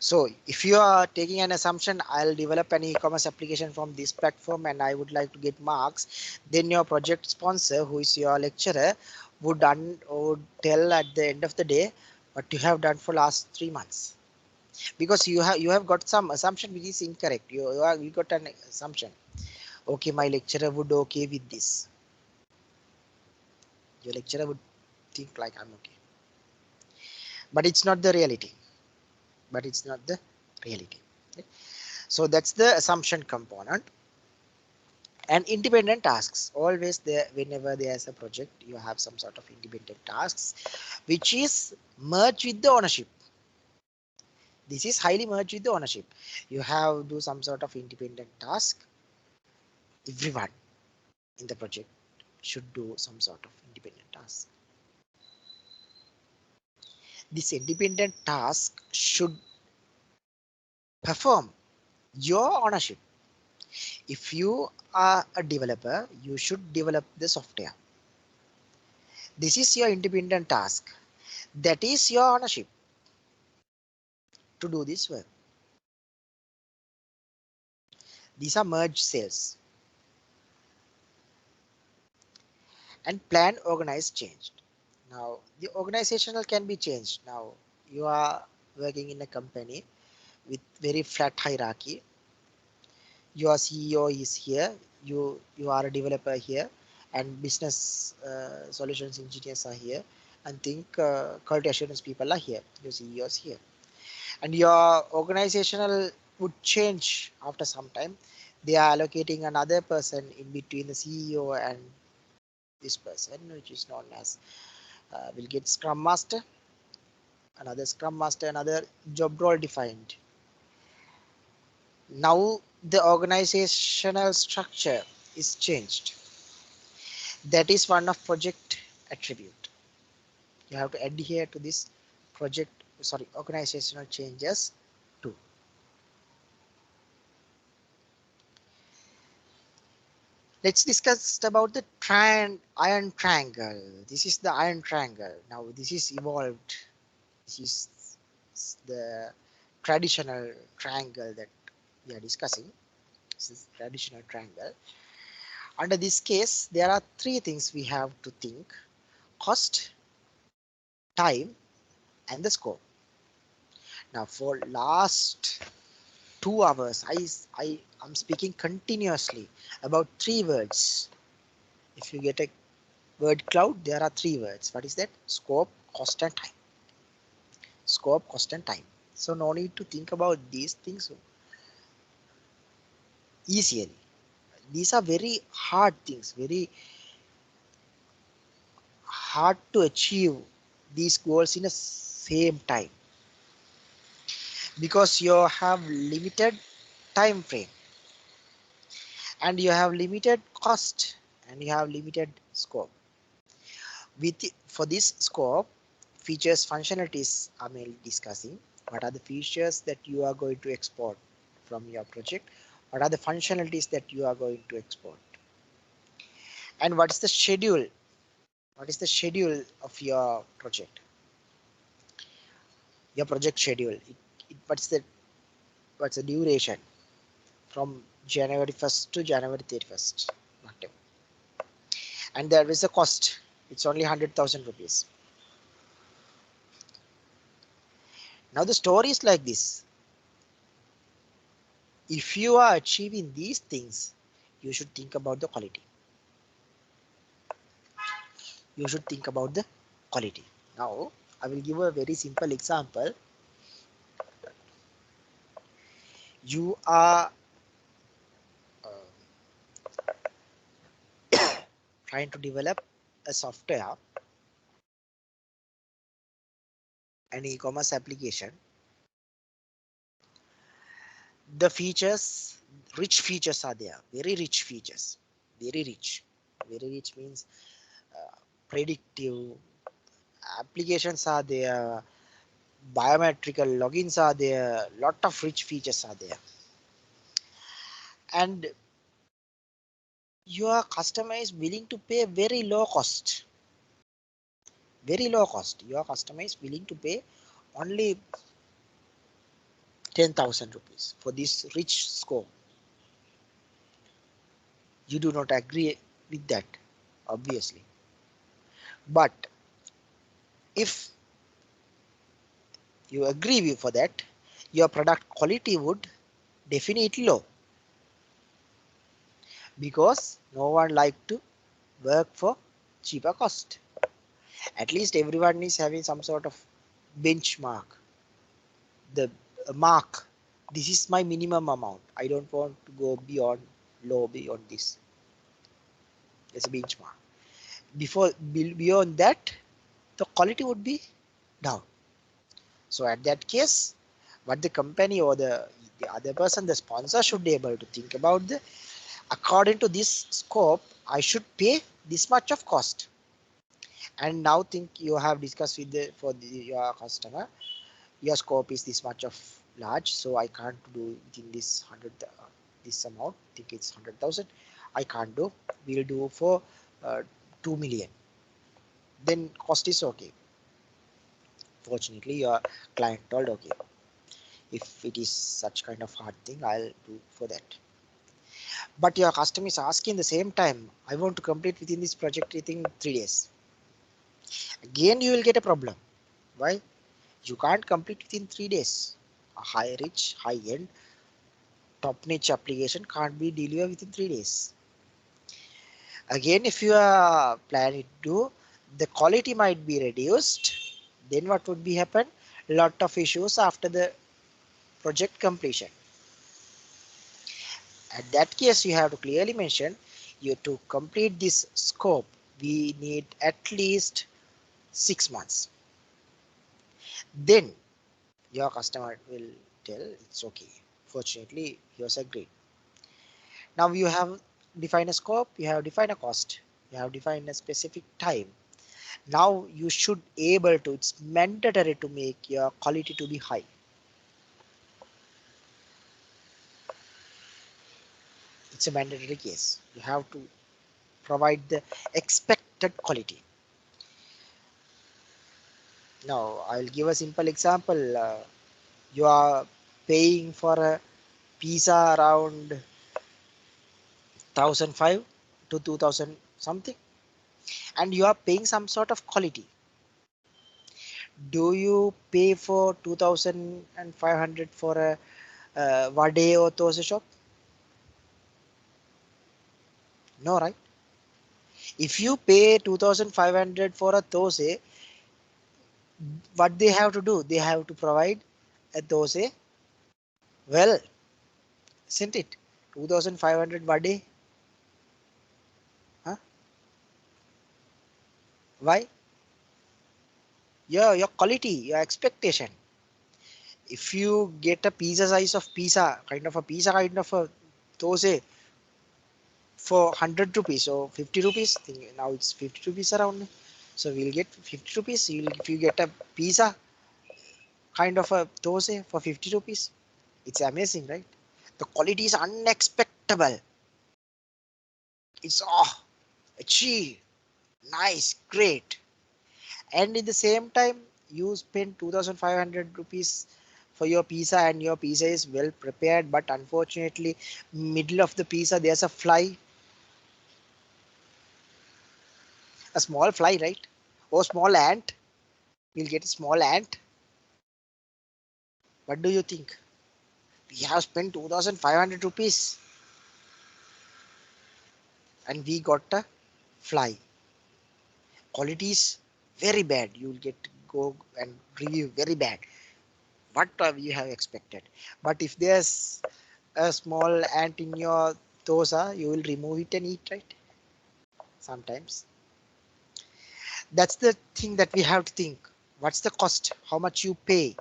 So if you are taking an assumption, I'll develop an e-commerce application from this platform and I would like to get marks, then your project sponsor, who is your lecturer, would tell at the end of the day what you have done for last 3 months, because you have got some assumption which is incorrect. You got an assumption. Okay, my lecturer would okay with this. Your lecturer would think like I'm okay, but it's not the reality. But it's not the reality. Okay? So that's the assumption component. And independent tasks, always there, whenever there's a project, you have some sort of independent tasks which is merged with the ownership. This is highly merged with the ownership. You have do some sort of independent task. Everyone in the project should do some sort of independent task. This independent task should perform your ownership. If you are a developer, you should develop the software. This is your independent task. That is your ownership to do this work. These are merged cells. And plan, organize, changed. Now the organizational can be changed. Now you are working in a company with very flat hierarchy. Your CEO is here, you are a developer here, and business solutions engineers are here, and think quality assurance people are here, your CEO is here, and your organizational would change after some time. They are allocating another person in between the CEO and this person, which is known as will get scrum master, another job role defined. Now the organizational structure is changed. That is one of project attribute. You have to adhere to this organizational changes too. Let's discuss about the iron triangle. This is the iron triangle. Now this is evolved. This is the traditional triangle that we are discussing. This is traditional triangle. Under this case, there are three things we have to think: cost, time, and the scope. Now for last 2 hours, I'm speaking continuously about three words. If you get a word cloud, there are three words. What is that? Scope, cost, and time. Scope, cost, and time. So no need to think about these things easily. These are very hard things, very hard to achieve these goals in the same time, because you have limited time frame, and you have limited cost, and you have limited scope. For this scope, features, functionalities are mainly discussing. What are the features that you are going to export from your project? What are the functionalities that you are going to export? And what is the schedule? What is the schedule of your project? Your project schedule. What's the duration from January 1st to January 31st? Whatever. And there is a cost. It's only 100,000 rupees. Now the story is like this. If you are achieving these things, you should think about the quality. You should think about the quality. Now I will give a very simple example. You are trying to develop a software, an e-commerce application. The features, rich features are there, very rich features, very rich. Very rich means predictive applications are there, biometrical logins are there, lot of rich features are there, and your customer is willing to pay very low cost. Very low cost. Your customer is willing to pay only 10,000 rupees for this rich scope. You do not agree with that, obviously. But if you agree with for that, your product quality would definitely low, because no one like to work for cheaper cost. At least everyone is having some sort of benchmark. The mark. This is my minimum amount. I don't want to go beyond this. There's a benchmark. Beyond that, the quality would be down. So at that case, what the company or the other person, the sponsor, should be able to think about the, according to this scope, I should pay this much of cost. And now think you have discussed with your customer, your scope is this much of large, so I can't do within this this amount, think it's 100,000. I can't do. We'll do for 2 million. Then cost is okay. Fortunately, your client told okay. If it is such kind of hard thing, I'll do for that. But your customer is asking the same time, I want to complete within this project within 3 days. Again, you will get a problem. Why? You can't complete within 3 days. A high rich, high end, top niche application can't be delivered within 3 days. Again, if you are planning to do, the quality might be reduced. Then what would be happen? Lot of issues after the project completion. At that case, you have to clearly mention you to complete this scope. We need at least 6 months. Then your customer will tell it's okay. Fortunately, he was agreed. Now you have defined a scope, you have defined a cost, you have defined a specific time. Now you should able to, it's mandatory to make your quality to be high. It's a mandatory case. You have to provide the expected quality. Now I'll give a simple example. You are paying for a pizza around 1005 to 2000 something, and you are paying some sort of quality. Do you pay for 2500 for a vade or tosa shop? No, right? If you pay 2500 for a tosa, what they have to do? They have to provide a tosa. Well, isn't it? 2500 vade. Huh? Why? Your quality, your expectation. If you get a pizza size of pizza, kind of a dosa for 100 rupees or 50 rupees, now it's 50 rupees around. So we'll get 50 rupees. If you get a pizza kind of a dosa for 50 rupees, it's amazing, right? The quality is unexpectable. It's gee, nice, great. And in the same time, you spend 2500 rupees for your pizza, and your pizza is well prepared, but unfortunately middle of the pizza there's a fly, a small fly, right? Or small ant. We'll get a small ant. What do you think? We have spent 2500 rupees and we got a fly. Quality is very bad. You will get go and review very bad. What you have expected? But if there's a small ant in your dosa, you will remove it and eat, right? Sometimes. That's the thing that we have to think. What's the cost? How much you pay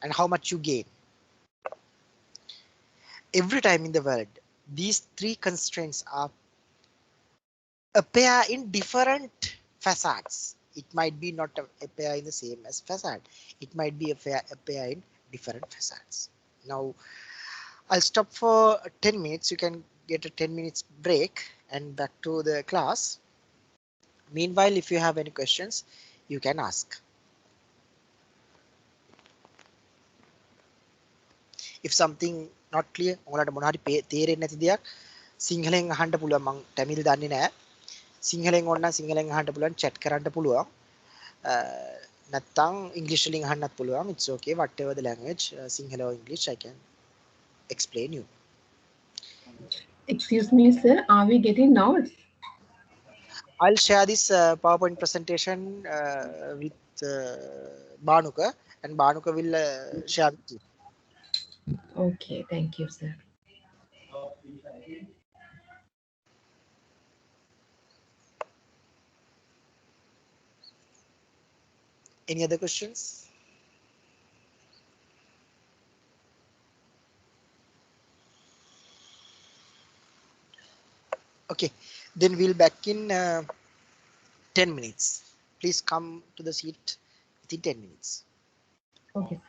and how much you gain? Every time in the world, these three constraints are appear in different facades. It might be not appear in the same as facade. It might be appear in different facades. Now I'll stop for 10 minutes. You can get a 10 minutes break and back to the class. Meanwhile, if you have any questions, you can ask. If something not clear, ඔයාලට මොනවා හරි තේරෙන්නේ නැති දෙයක් සිංහලෙන් අහන්න පුළුවන්. මම තමිල් දන්නේ නැහැ. සිංහලෙන් ඕන නම් සිංහලෙන් අහන්න පුළුවන්, chat කරන්න පුළුවන්. නැත්තම් ඉංග්‍රීසි වලින් අහන්නත් පුළුවන්. It's okay, whatever the language, Sinhala or English, I can explain you. Excuse me, sir. Are we getting notes? I'll share this PowerPoint presentation with Bhanuka, and Bhanuka will share with you. Okay, thank you, sir. Any other questions? Okay, then we'll back in 10 minutes. Please come to the seat within 10 minutes. Okay, sir.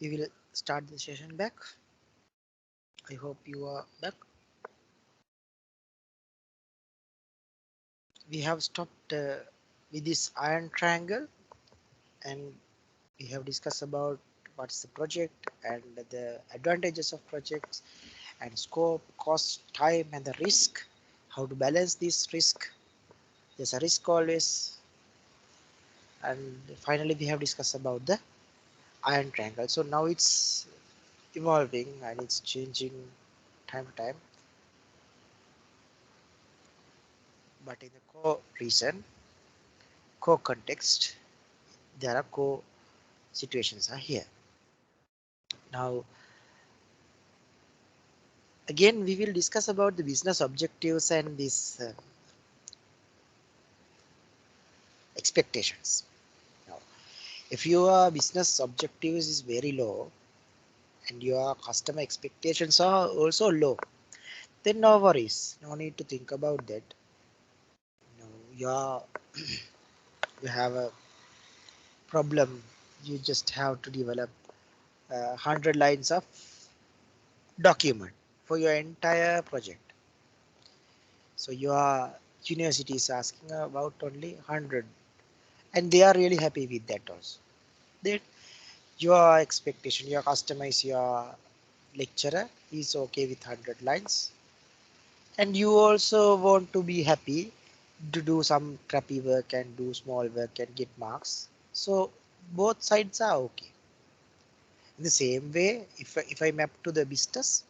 We will start the session back. I hope you are back. We have stopped with this iron triangle, and we have discussed about what's the project and the advantages of projects and scope, cost, time, and the risk. How to balance this risk. There's a risk always. And finally, we have discussed about the iron triangle. So now it's evolving and it's changing time to time. But in the core reason, core context, there are core situations are here. Now, again, we will discuss about the business objectives and these expectations. Now, if your business objectives is very low and your customer expectations are also low, then no worries, no need to think about that. You know, you have a problem, you just have to develop 100 lines of document for your entire project. So your university is asking about only 100, and they are really happy with that also. That your expectation, your customer is your lecturer, is okay with 100 lines, and you also want to be happy to do some crappy work and do small work and get marks. So both sides are okay. In the same way, if I map to the business,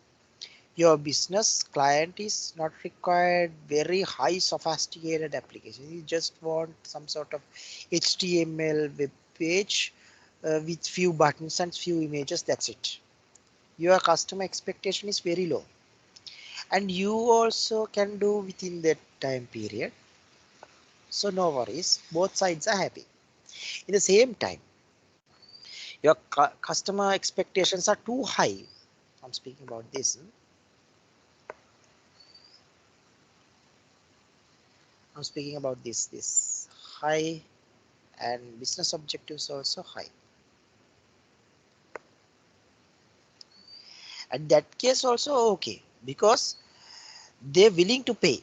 your business client is not required very high sophisticated application. You just want some sort of HTML web page with few buttons and few images. That's it. Your customer expectation is very low, and you also can do within that time period. So no worries. Both sides are happy. In the same time, your customer expectations are too high. I'm speaking about this. I'm speaking about this high, and business objectives also high. At that case also okay, because they're willing to pay.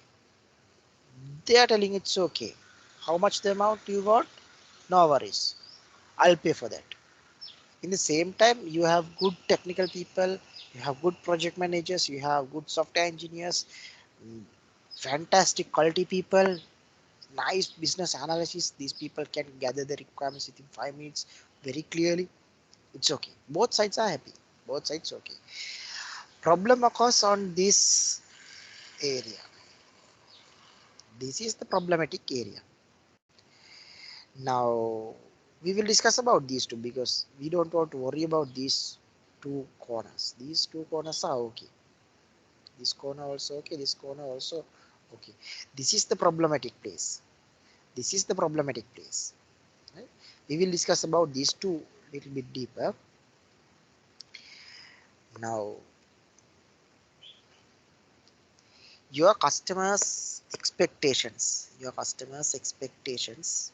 They are telling it's okay. How much the amount you want? No worries. I'll pay for that. In the same time, you have good technical people, you have good project managers, you have good software engineers, mm, fantastic quality people, nice business analysis. These people can gather the requirements within 5 minutes very clearly. It's okay. Both sides are happy. Both sides okay. Problem occurs on this area. This is the problematic area. Now we will discuss about these two because we don't want to worry about these two corners. These two corners are okay. This corner also okay. This corner also okay. This is the problematic place. This is the problematic place. Right? We will discuss about these two little bit deeper. Now your customers' expectations. Your customers' expectations.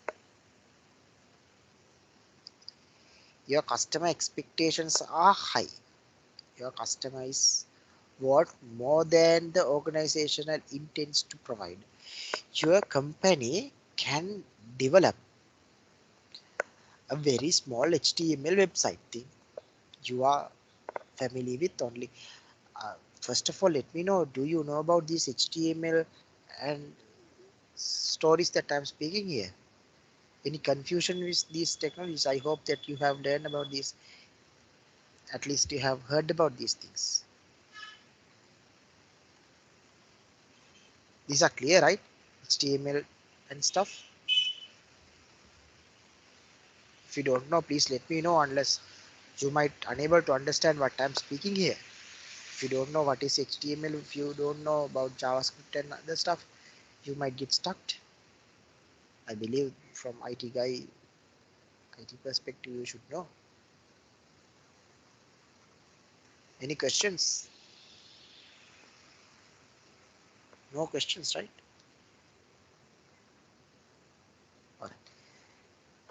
Your customer expectations are high. Your customer is what more than the organizational intends to provide. Your company can develop a very small HTML website thing. You are familiar with only. First of all, let me know, do you know about this HTML and stories that I'm speaking here? Any confusion with these technologies? I hope that you have learned about this. At least you have heard about these things. These are clear, right? HTML and stuff. If you don't know, please let me know, unless you might unable to understand what I'm speaking here. If you don't know what is HTML, if you don't know about JavaScript and other stuff, you might get stuck. I believe from IT guy, IT perspective, you should know. Any questions? No questions, right? Alright.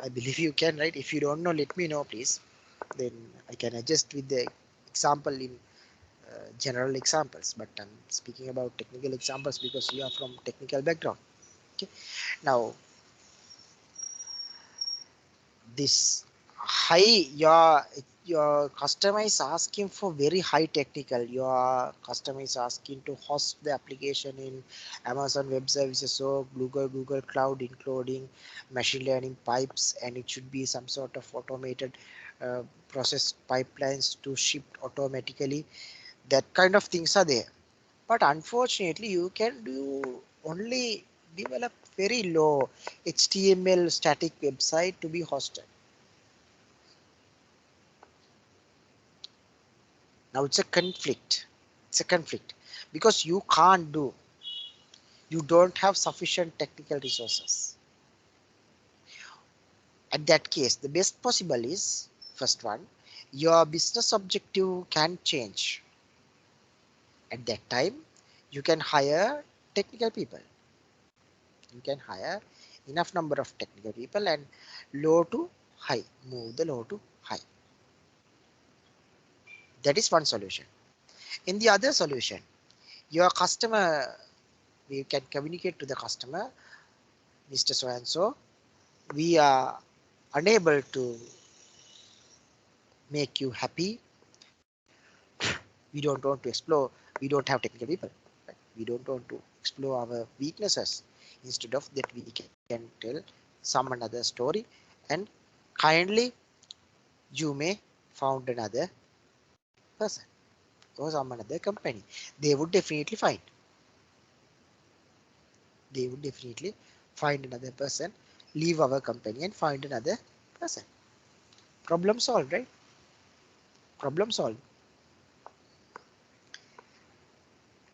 I believe you can, right? If you don't know, let me know, please. then I can adjust with the example in general examples, but I'm speaking about technical examples because you are from technical background. Okay, now this high, your customer is asking for very high technical. Your customer is asking to host the application in Amazon Web Services or Google Cloud, including machine learning pipes, and it should be some sort of automated process pipelines to ship automatically. That kind of things are there, but unfortunately you can do only develop very low HTML static website to be hosted. Now it's a conflict. It's a conflict because you can't do, you don't have sufficient technical resources. At that case, the best possible is first one, your business objective can change. At that time, you can hire technical people. You can hire enough number of technical people and low to high, move the low to high. That is one solution. In the other solution, your customer, you can communicate to the customer, Mr. So and so, we are unable to make you happy. We don't want to explore, we don't have technical people, right? We don't want to explore our weaknesses. Instead of that, we can tell some another story, and kindly you may found another person or some another company. They would definitely find. They would definitely find another person, leave our company and find another person. Problem solved, right? Problem solved.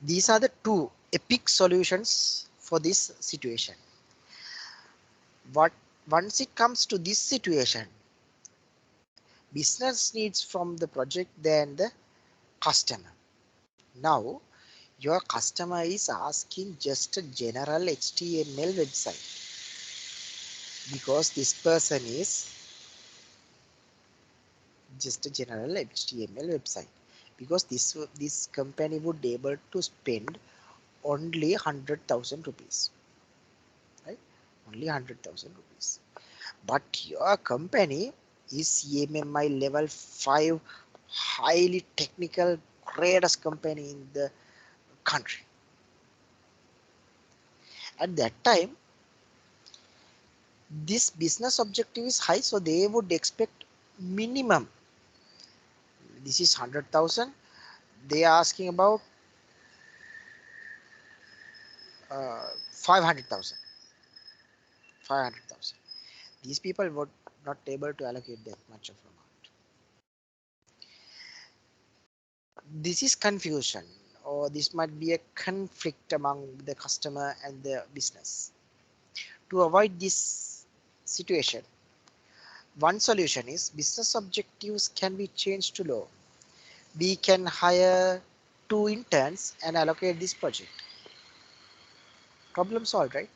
These are the two epic solutions for this situation. What once it comes to this situation, business needs from the project than the customer. Now your customer is asking just a general HTML website because this person is just a general HTML website, because this company would be able to spend only 100,000 rupees, right? Only 100,000 rupees. But your company is CMMI level 5, highly technical, greatest company in the country. At that time, this business objective is high, so they would expect minimum. This is 100,000. They are asking about 500,000. 500,000. These people were not able to allocate that much of amount. This is confusion, or this might be a conflict among the customer and the business. To avoid this situation, one solution is business objectives can be changed to low. We can hire 2 interns and allocate this project. Problem solved, right?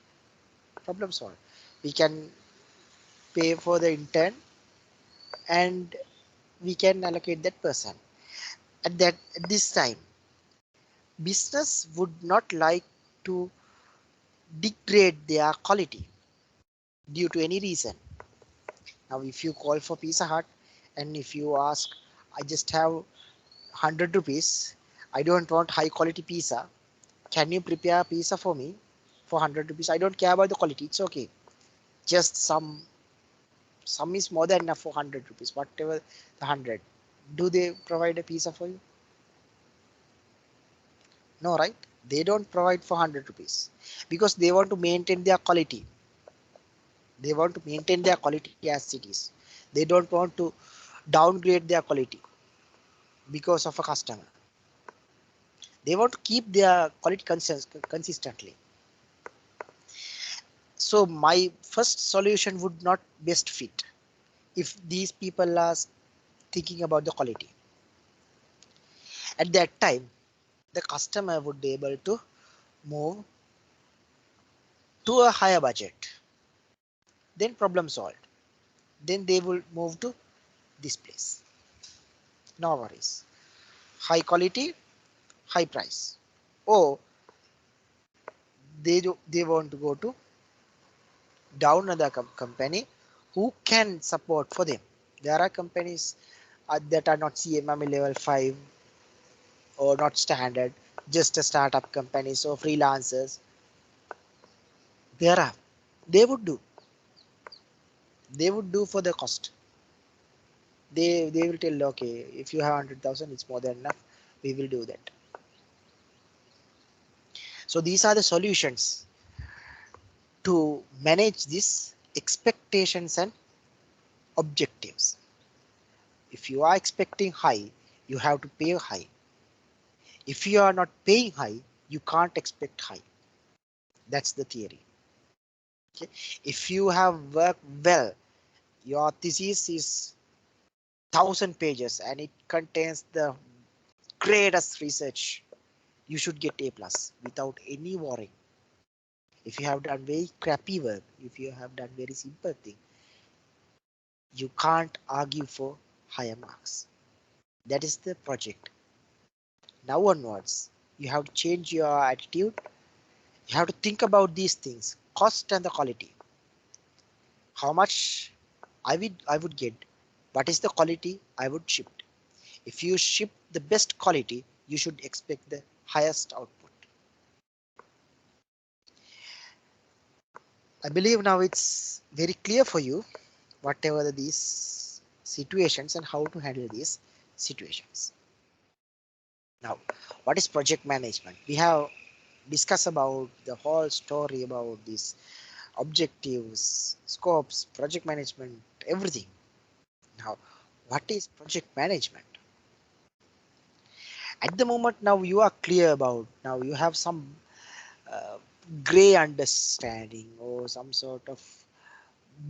Problem solved. We can pay for the intern and we can allocate that person. At this time, business would not like to degrade their quality due to any reason. Now if you call for Pizza Hut and if you ask, I just have 100 rupees, I don't want high quality pizza, can you prepare pizza for me for 100 rupees? I don't care about the quality, it's okay, just some is more than enough for 100 rupees, whatever the 100. Do they provide a pizza for you? No, right? They don't provide for 100 rupees because they want to maintain their quality. They want to maintain their quality as it is. They don't want to downgrade their quality because of a customer. They want to keep their quality consistently. So my first solution would not best fit if these people are thinking about the quality. At that time, the customer would be able to move to a higher budget. Then problem solved. Then they will move to this place. No worries. High quality, high price. Or they want to go to down another company who can support for them. There are companies that are not CMME level 5 or not standard, just a startup companies or freelancers. There are, they would do, they would do for the cost. They will tell, okay, if you have 100,000, it's more than enough. We will do that. So these are the solutions to manage these expectations and objectives. If you are expecting high, you have to pay high. If you are not paying high, you can't expect high. That's the theory. Okay. If you have worked well, your thesis is 1,000 pages and it contains the greatest research, you should get A plus without any worry. If you have done very crappy work, if you have done very simple thing, you can't argue for higher marks. That is the project. Now onwards, you have to change your attitude. You have to think about these things, cost and the quality. How much I would get? What is the quality I would ship? If you ship the best quality, you should expect the highest output. I believe now it's very clear for you whatever these situations and how to handle these situations. Now, what is project management? We have discussed about the whole story about these objectives, scopes, project management, everything. Now, what is project management? At the moment, now you are clear about, now you have some uh, gray understanding or some sort of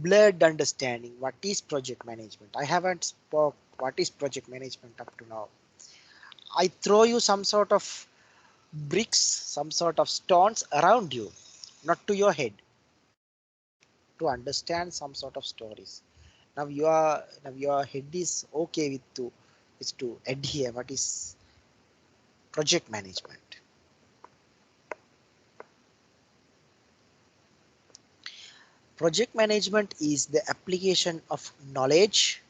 blurred understanding what is project management. I haven't spoke what is project management up to now. I throw you some sort of bricks, some sort of stones around you, not to your head, to understand some sort of stories. Now your head is okay with to is to adhere what is project management. Project management is the application of knowledge,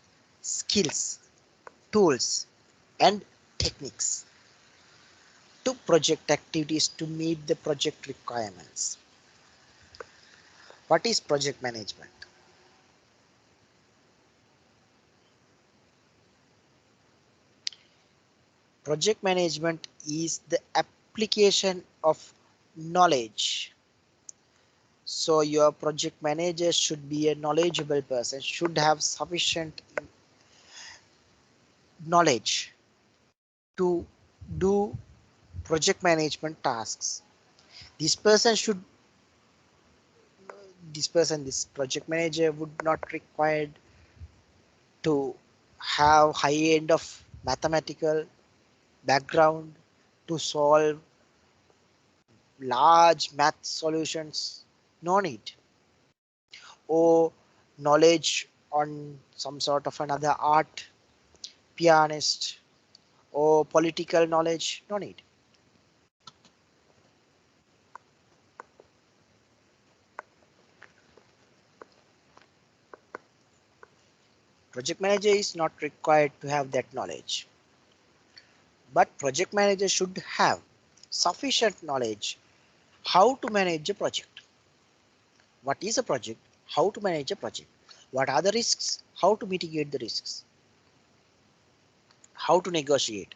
skills, tools, and techniques to project activities to meet the project requirements. What is project management? Project management is the application of knowledge. So your project manager should be a knowledgeable person, should have sufficient knowledge to do project management tasks. This person should this project manager would not required to have high end of mathematical background to solve large math solutions. No need. Or knowledge on some sort of another art, pianist, or political knowledge. No need. Project manager is not required to have that knowledge. But project manager should have sufficient knowledge how to manage a project. What is a project? How to manage a project? What are the risks? How to mitigate the risks? How to negotiate?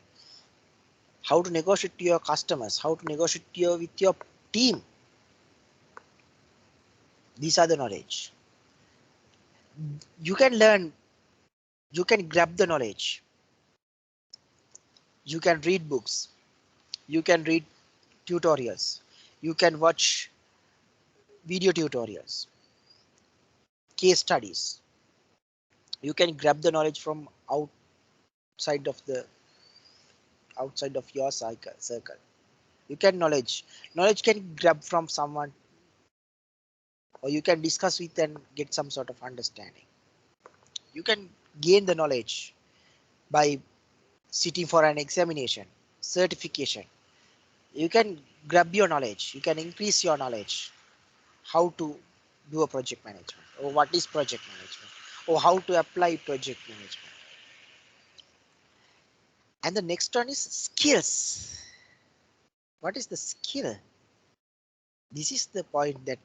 How to negotiate to your customers? How to negotiate with your team? These are the knowledge. You can learn, you can grab the knowledge. You can read books. You can read tutorials. You can watch video tutorials, case studies. You can grab the knowledge from outside of the outside of your circle. You can knowledge can grab from someone, or you can discuss with and get some sort of understanding. You can gain the knowledge by sitting for an examination, certification. You can grab your knowledge, you can increase your knowledge, how to do a project management, or what is project management, or how to apply project management. And the next one is skills. What is the skill? This is the point that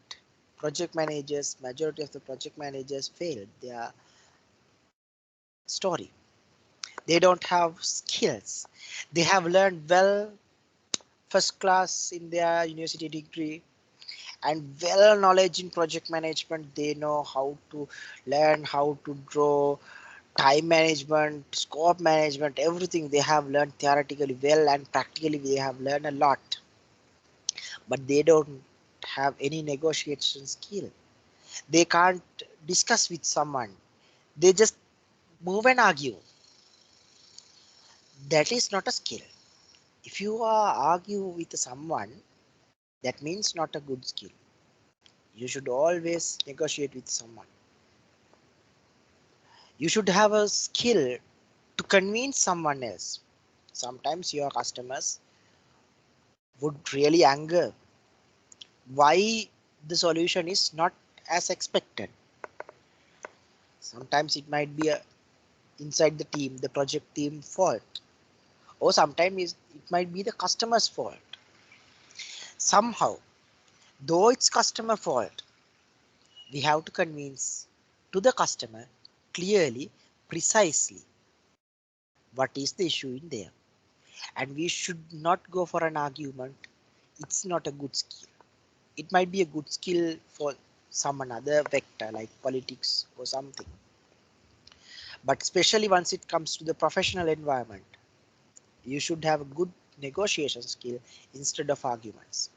project managers, majority of the project managers fail their story. They don't have skills. They have learned well first class in their university degree and well knowledge in project management. They know how to learn, how to draw, time management, scope management, everything they have learned theoretically well, and practically they have learned a lot, but they don't have any negotiation skill. They can't discuss with someone. They just move and argue. That is not a skill. If you are argue with someone, that means not a good skill. You should always negotiate with someone. You should have a skill to convince someone else. Sometimes your customers would really anger why the solution is not as expected. Sometimes it might be inside the team, the project team fault, or sometimes it might be the customer's fault. Somehow, though it's customer fault, we have to convince to the customer clearly, precisely what is the issue in there. And we should not go for an argument. It's not a good skill. It might be a good skill for some another vector like politics or something. But especially once it comes to the professional environment, you should have a good negotiation skill instead of arguments.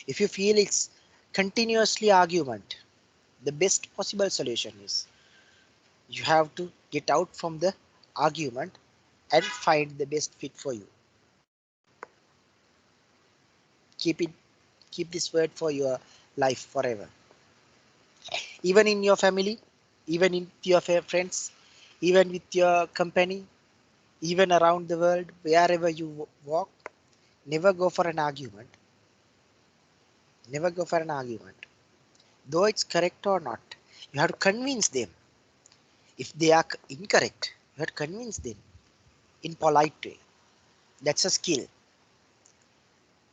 If you feel it's continuously argument, the best possible solution is you have to get out from the argument and find the best fit for you. Keep it, keep this word for your life forever. Even in your family, even in your friends, even with your company, even around the world, wherever you walk, never go for an argument. Never go for an argument. Though it's correct or not, you have to convince them. If they are incorrect, you have to convince them in polite way. That's a skill.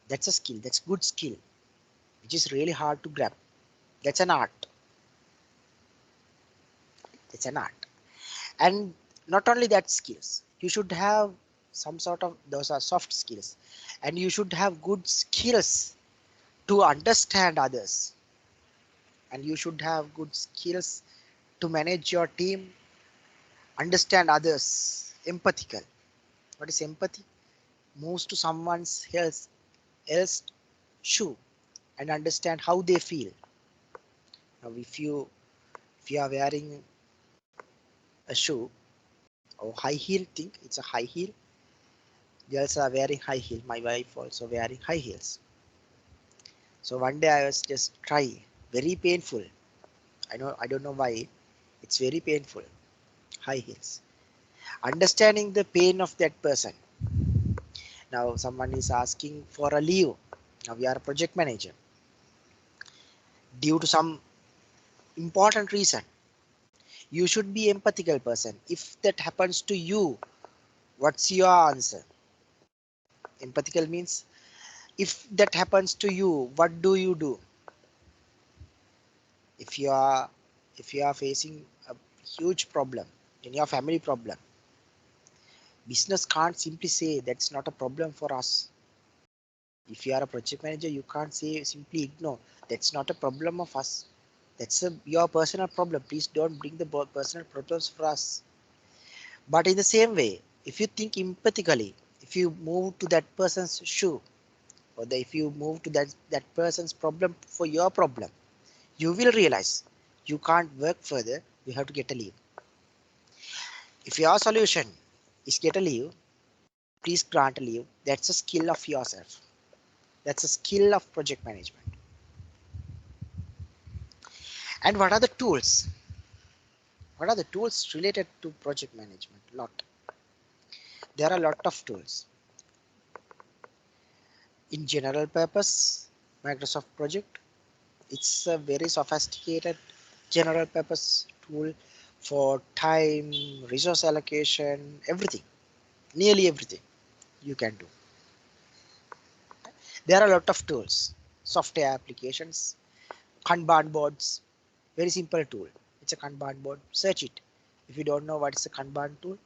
That's a skill. That's good skill, which is really hard to grab. That's an art. It's an art. And not only that skills, you should have some sort of, those are soft skills, and you should have good skills to understand others, and you should have good skills to manage your team, understand others, empathical. What is empathy? Moves to someone's else shoe and understand how they feel. Now if you are wearing a shoe or high heel, think it's a high heel. Girls are wearing high heel. My wife also wearing high heels. So one day I was just try, very painful. I don't know why. It's very painful. High heels. Understanding the pain of that person. Now someone is asking for a leave. Now we are a project manager. Due to some important reason, you should be empathical person. If that happens to you, what's your answer? Empathical means if that happens to you, what do you do? If you are facing a huge problem in your family problem, business can't simply say that's not a problem for us. If you are a project manager, you can't say simply ignore that's not a problem of us. That's your personal problem. Please don't bring the personal problems for us. But in the same way, if you think empathically, if you move to that person's shoe, or if you move to that person's problem for your problem, you will realize you can't work further. You have to get a leave. If your solution is get a leave, please grant a leave. That's a skill of yourself. That's a skill of project management. And what are the tools? What are the tools related to project management? Lot. There are a lot of tools in general purpose Microsoft project. It's a very sophisticated general purpose tool for time, resource allocation, everything, nearly everything you can do. There are a lot of tools, software applications, Kanban boards, very simple tool. It's a Kanban board. Search it. If you don't know what is a Kanban tool,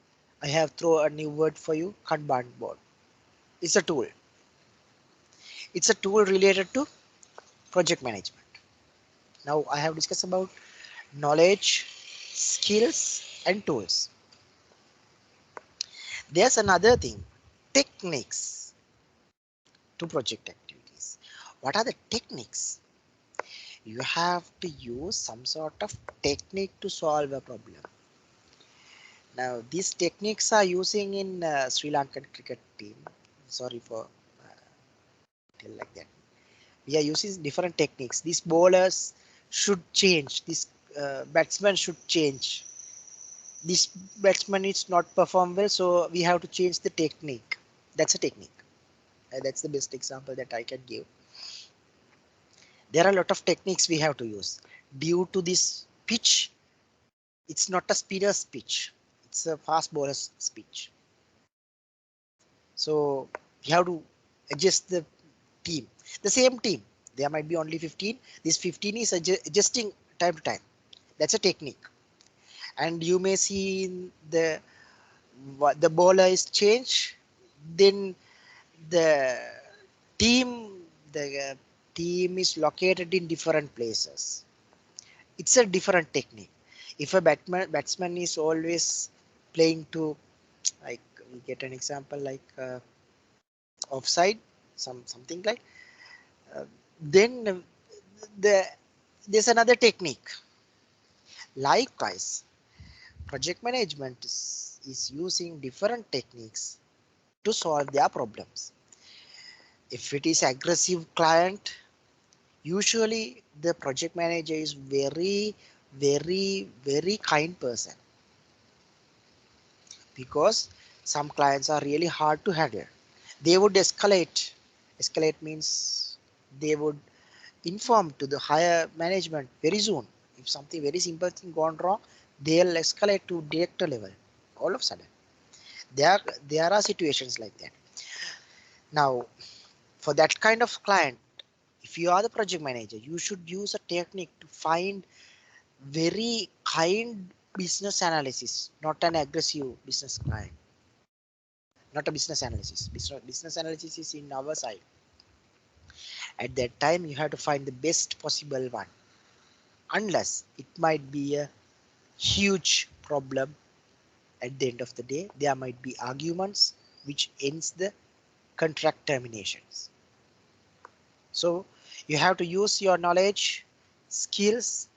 I have throw a new word for you. Kanban board. It's a tool. It's a tool related to project management. Now I have discussed about knowledge, skills, and tools. There's another thing, techniques to project activities. What are the techniques? You have to use some sort of technique to solve a problem. Now, these techniques are using in Sri Lankan cricket team. Sorry for tell like that. We are using different techniques. These bowlers should change. This batsman should change. This batsman is not perform well, so we have to change the technique. That's a technique. That's the best example that I can give. There are a lot of techniques we have to use. Due to this pitch, it's not a speeder's pitch. It's a fast bowler's pitch. So we have to adjust the team. The same team. There might be only 15. This 15 is adjusting time to time. That's a technique. And you may see in the bowler is changed. Then the team the team is located in different places. It's a different technique. If a batsman is always playing to, like, we get an example like offside, something like, then the there's another technique. Likewise, project management is using different techniques to solve their problems. If it is aggressive client, usually the project manager is very kind person, because some clients are really hard to handle. They would escalate means they would inform to the higher management very soon. If something very simple thing gone wrong, they'll escalate to director level all of a sudden. There are situations like that. Now, for that kind of client, if you are the project manager, you should use a technique to find very kind business analysis, not an aggressive business client, not a business analysis. Business analysis is in our side. At that time, you have to find the best possible one, unless it might be a huge problem. At the end of the day, there might be arguments which ends the contract terminations. So you have to use your knowledge, skills,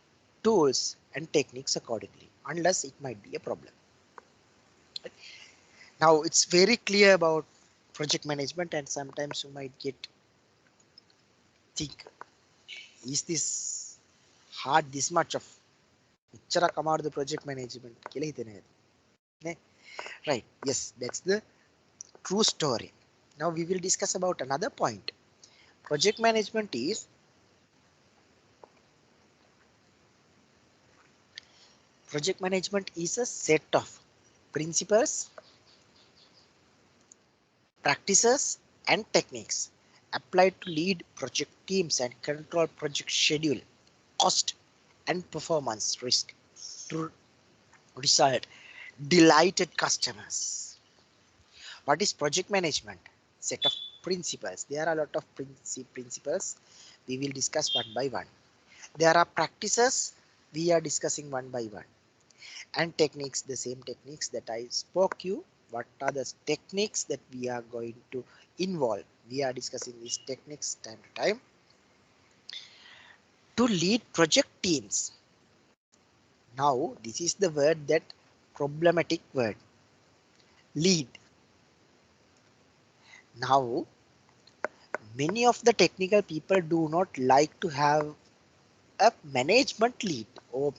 tools, and techniques accordingly, unless it might be a problem. Now it's very clear about project management, and sometimes you might think, is this hard this much of the project management? Right, yes, that's the true story. Now we will discuss about another point. Project management is a set of principles, practices, and techniques applied to lead project teams and control project schedule, cost, and performance risk to result delighted customers. What is project management? Set of principles. There are a lot of principles. We will discuss one by one. There are practices. We are discussing one by one. And techniques, the same techniques that I spoke you. What are the techniques that we are going to involve? We are discussing these techniques time to time. To lead project teams. Now, this is the word, that problematic word. Lead. Now, many of the technical people do not like to have a management lead or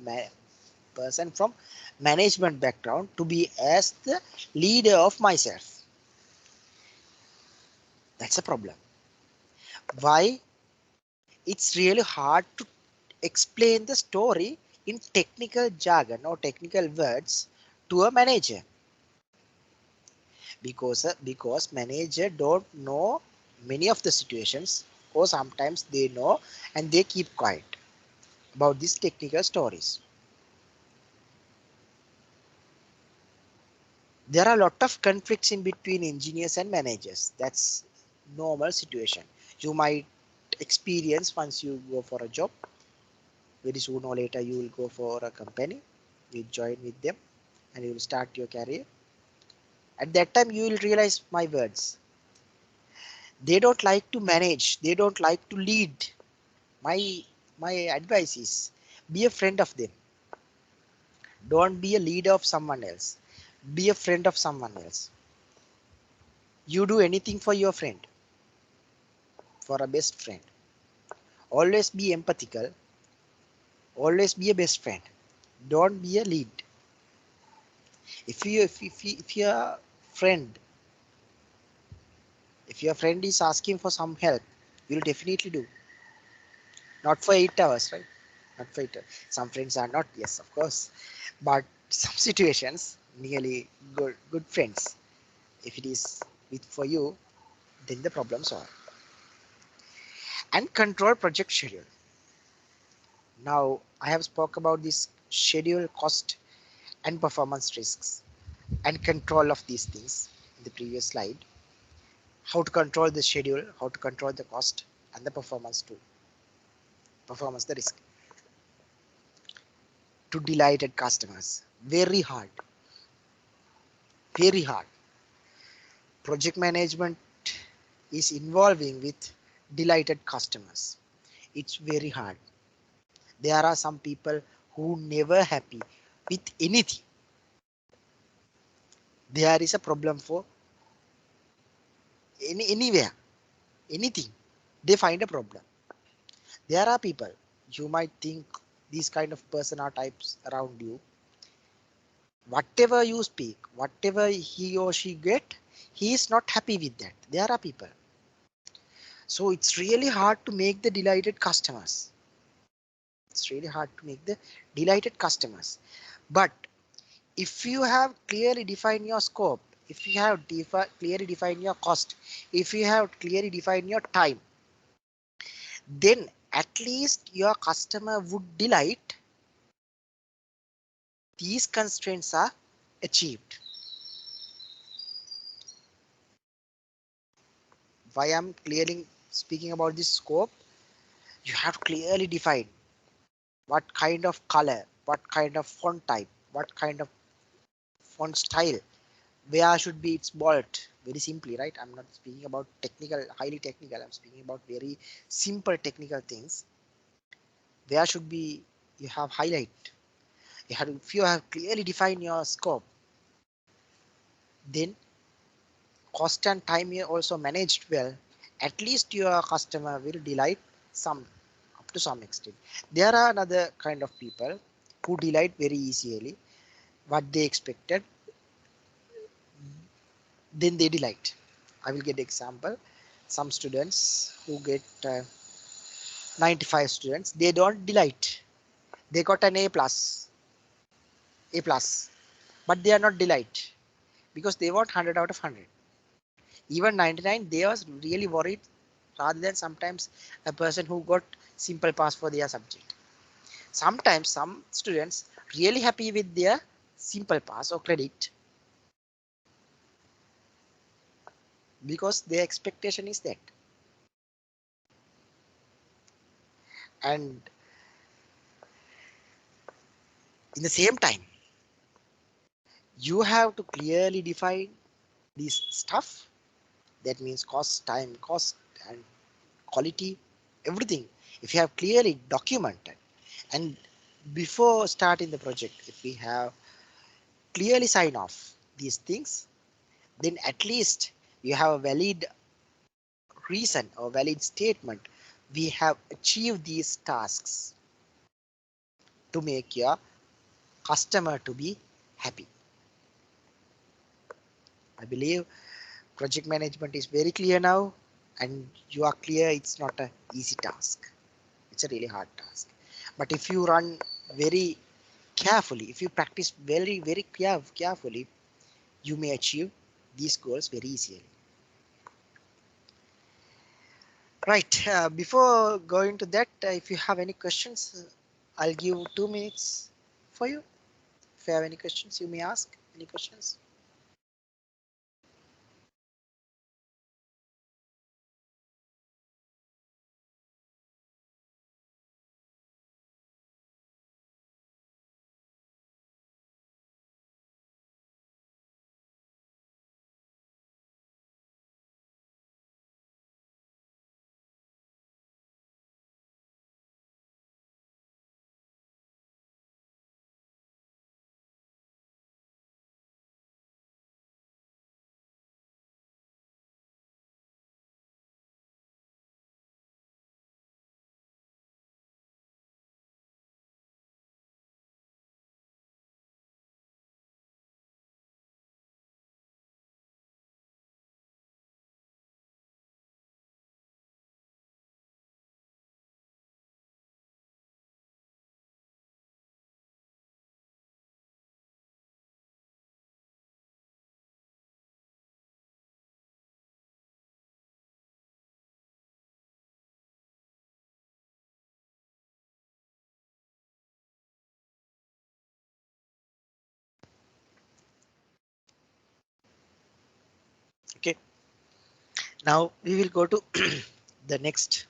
person from management background to be as the leader of myself. That's a problem. Why? It's really hard to explain the story in technical jargon or technical words to a manager, because manager don't know many of the situations, or sometimes they know and they keep quiet about these technical stories. There are a lot of conflicts in between engineers and managers. That's normal situation. You might experience once you go for a job. Very soon or later you will go for a company, you join with them and you will start your career. At that time you will realize my words. They don't like to manage, they don't like to lead. My my advice is, be a friend of them. Don't be a leader of someone else, be a friend of someone else. You do anything for your friend, for a best friend. Always be empathical, always be a best friend. Don't be a lead. If your friend, if your friend is asking for some help, you'll definitely do. Not for 8 hours, right? Not for 8 hours. Some friends are not, yes, of course, but some situations, nearly good friends. If it is with for you, then the problems are. And control project schedule. Now I have spoke about this schedule, cost, and performance risks, and control of these things in the previous slide. How to control the schedule, how to control the cost, and the performance too. Performance, the risk. To delighted customers. Very hard. Very hard. Project management is involving with delighted customers. It's very hard. There are some people who never happy with anything. There is a problem for anywhere, anything. They find a problem. There are people, you might think these kind of person are types around you. Whatever you speak, whatever he or she get, he is not happy with that. There are people. So it's really hard to make the delighted customers. It's really hard to make the delighted customers. But if you have clearly defined your scope, if you have clearly defined your cost, if you have clearly defined your time, then at least your customer would delight. These constraints are achieved. Why I'm clearly speaking about this scope, you have clearly defined what kind of color, what kind of font type, what kind of font style, where should be its bold. Very simply, right? I'm not speaking about technical, highly technical. I'm speaking about very simple technical things. Where should be, you have highlight. You have, if you have clearly defined your scope, then cost and time you also managed well. At least your customer will delight some, up to some extent. There are another kind of people who delight very easily. What they expected, then they delight. I will get example. Some students who get 95 students, they don't delight. They got an A plus, but they are not delight because they want 100 out of 100. Even 99, they was really worried rather than sometimes a person who got simple pass for their subject. Sometimes some students really happy with their simple pass or credit because their expectation is that. And in the same time, you have to clearly define this stuff. That means cost, time, cost, and quality, everything. If you have clearly documented, and before starting the project, if we have clearly sign off these things, then at least you have a valid reason or valid statement. We have achieved these tasks to make your customer to be happy. I believe project management is very clear now. and you are clear it's not a easy task. It's a really hard task. But if you run very carefully, if you practice very carefully, you may achieve these goals very easily. Right. Before going to that, if you have any questions, I'll give 2 minutes for you. If you have any questions, you may ask. Any questions? Okay. Now we will go to the next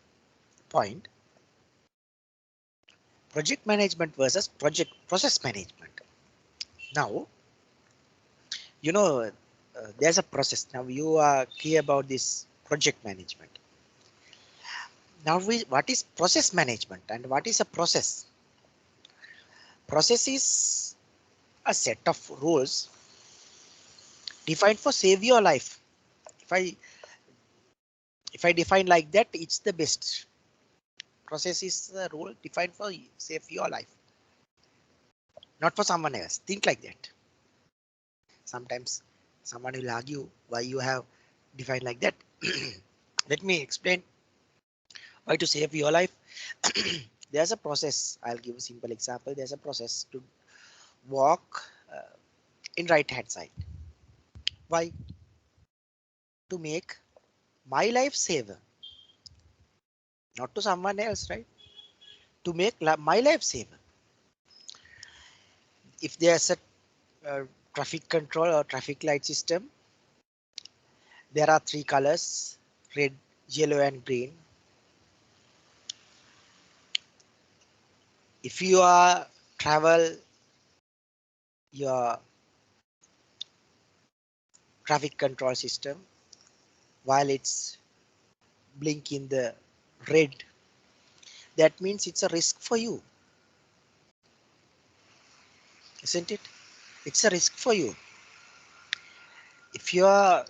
point. Project management versus project process management. Now, there's a process. Now you are clear about this project management. Now, what is process management and what is a process? Process is a set of rules defined for save your life. If I if I define like that, it's the best. Process is a rule defined for save your life, not for someone else. Think like that. Sometimes someone will argue why you have defined like that. Let me explain why to save your life. There's a process. I'll give a simple example. There's a process to walk in right hand side. Why? To make my life saver, not to someone else, right? To make my life saver. If there's a traffic control or traffic light system, there are three colors: red, yellow, and green. If you are travel your traffic control system while it's blink in the red, that means it's a risk for you, isn't it? It's a risk for you. If your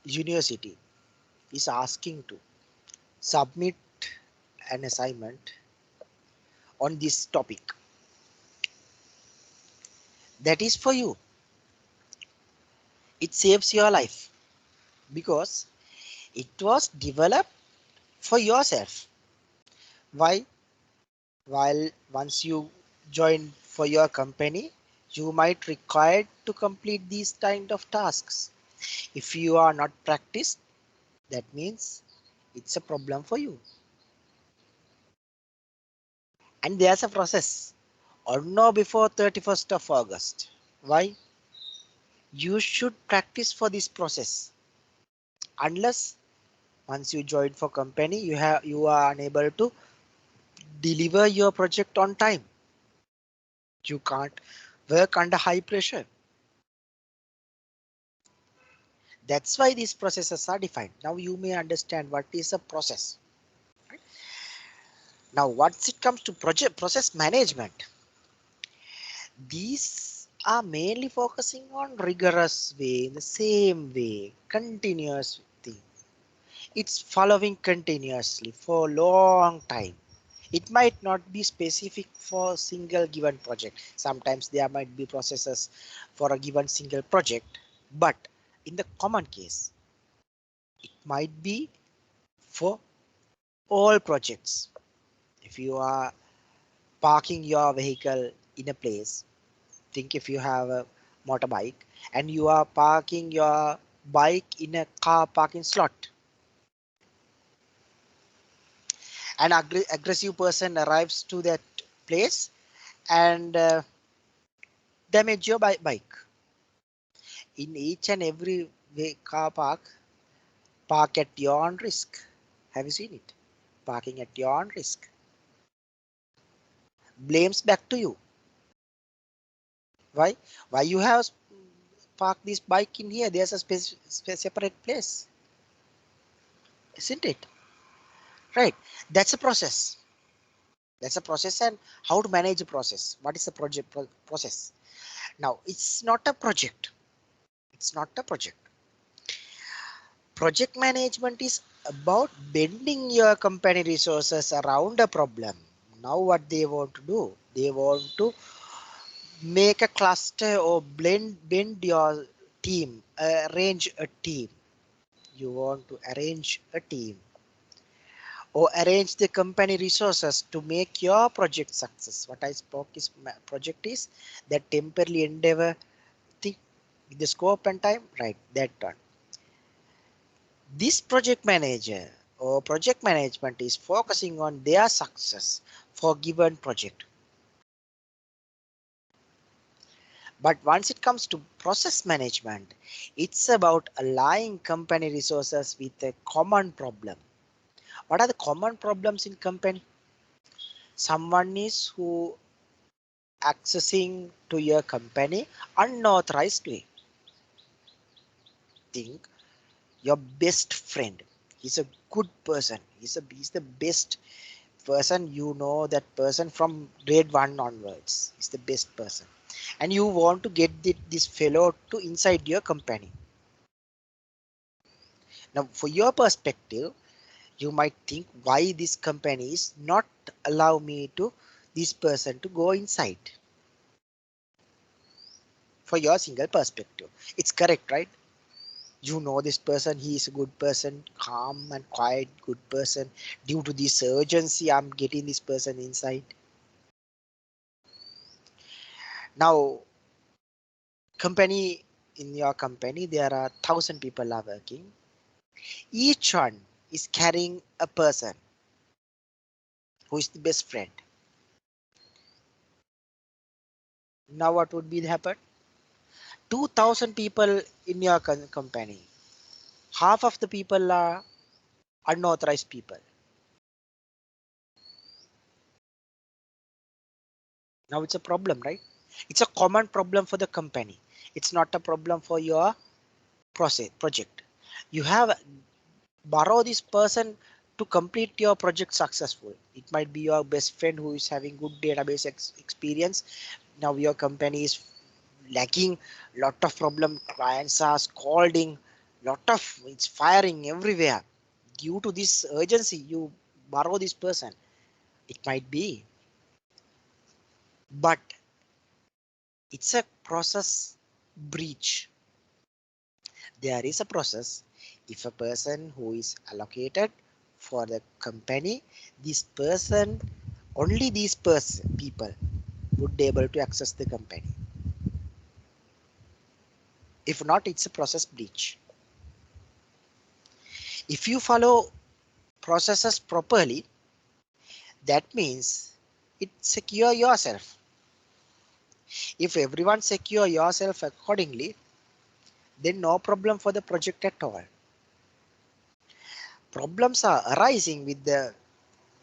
university is asking to submit an assignment on this topic, that is for you. It saves your life because it was developed for yourself. Why? While once you join for your company, you might require to complete these kind of tasks. If you are not practiced, that means it's a problem for you. And there's a process or no before 31st of August. Why? You should practice for this process. Unless once you join for company, you are unable to deliver your project on time. You can't work under high pressure. That's why these processes are defined. Now you may understand what is a process. Right? Now, once it comes to project process management, these are mainly focusing on rigorous way, in the same way, continuous thing. It's following continuously for a long time. It might not be specific for a single given project. Sometimes there might be processes for a given single project, but in the common case, it might be for all projects. If you are parking your vehicle in a place, think if you have a motorbike and you are parking your bike in a car parking slot. An aggressive person arrives to that place and damage your bike. In each and every car park at your own risk. Have you seen it? Parking at your own risk. Blames back to you. Why? Why you have parked this bike in here? There's a separate place, isn't it? Right. That's a process. That's a process, and how to manage a process. What is the process? Now, it's not a project. It's not a project. Project management is about bending your company resources around a problem. Now, what they want to do? They want to make a cluster or bend your team, arrange a team. You want to arrange a team or arrange the company resources to make your project success. What I spoke is project is that temporary endeavor thing with the scope and time, right? That one. This project manager or project management is focusing on their success for given project. But once it comes to process management, it's about aligning company resources with a common problem. What are the common problems in company? Someone is who accessing to your company unauthorized way. Think your best friend. He's a good person. He's the best person. You know that person from grade 1 onwards. He's the best person. And you want to get this fellow to inside your company. Now, for your perspective, you might think why this company is not allow me to this person to go inside. For your single perspective, it's correct, right? You know this person, he is a good person, calm and quiet, good person. Due to this urgency, I'm getting this person inside. Now, company in your company, there are 1,000 people are working. Each one is carrying a person who is the best friend. Now, what would be happen? 2,000 people in your company. Half of the people are unauthorized people. Now it's a problem, right? It's a common problem for the company. It's not a problem for your project. You have borrow this person to complete your project successful. It might be your best friend who is having good database experience. Now your company is lacking lot of problem. Clients are scolding, lot of it's firing everywhere. Due to this urgency, you borrow this person. It might be, but it's a process breach. There is a process. If a person who is allocated for the company, this person, only these people would be able to access the company. If not, it's a process breach. If you follow processes properly, that means it secure yourself. If everyone secure yourself accordingly, then no problem for the project at all. Problems are arising with the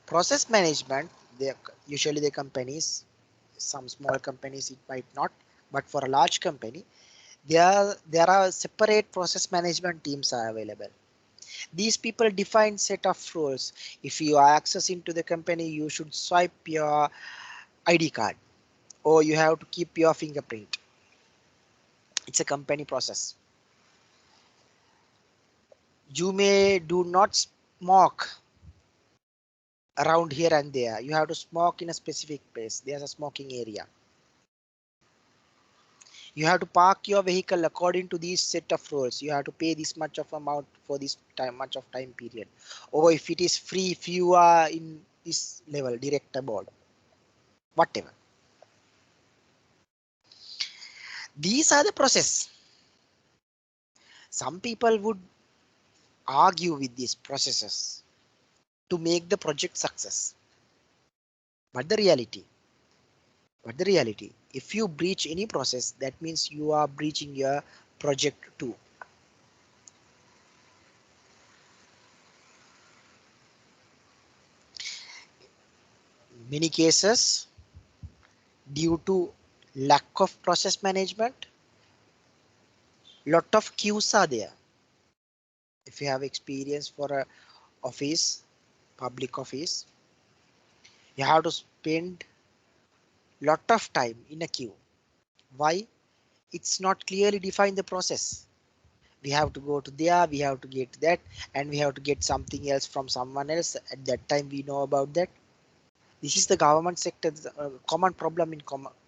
process management. They usually the companies, some small companies it might not, but for a large company, there are separate process management teams are available. These people define set of rules. If you are accessing to the company, you should swipe your ID card or you have to keep your fingerprint. It's a company process. You may do not smoke around here and there. You have to smoke in a specific place. There's a smoking area. You have to park your vehicle according to these set of rules. You have to pay this much of amount for this time, much of time period. Or if it is free, if you are in this level, director board, whatever. These are the process. Some people would argue with these processes to make the project success. But the reality, if you breach any process, that means you are breaching your project too. Many cases, due to lack of process management, lot of queues are there. If you have experience for a office, public office, you have to spend lot of time in a queue. Why? It's not clearly defined the process. We have to go to there, we have to get that, and we have to get something else from someone else. At that time, we know about that. This is the government sector, common problem in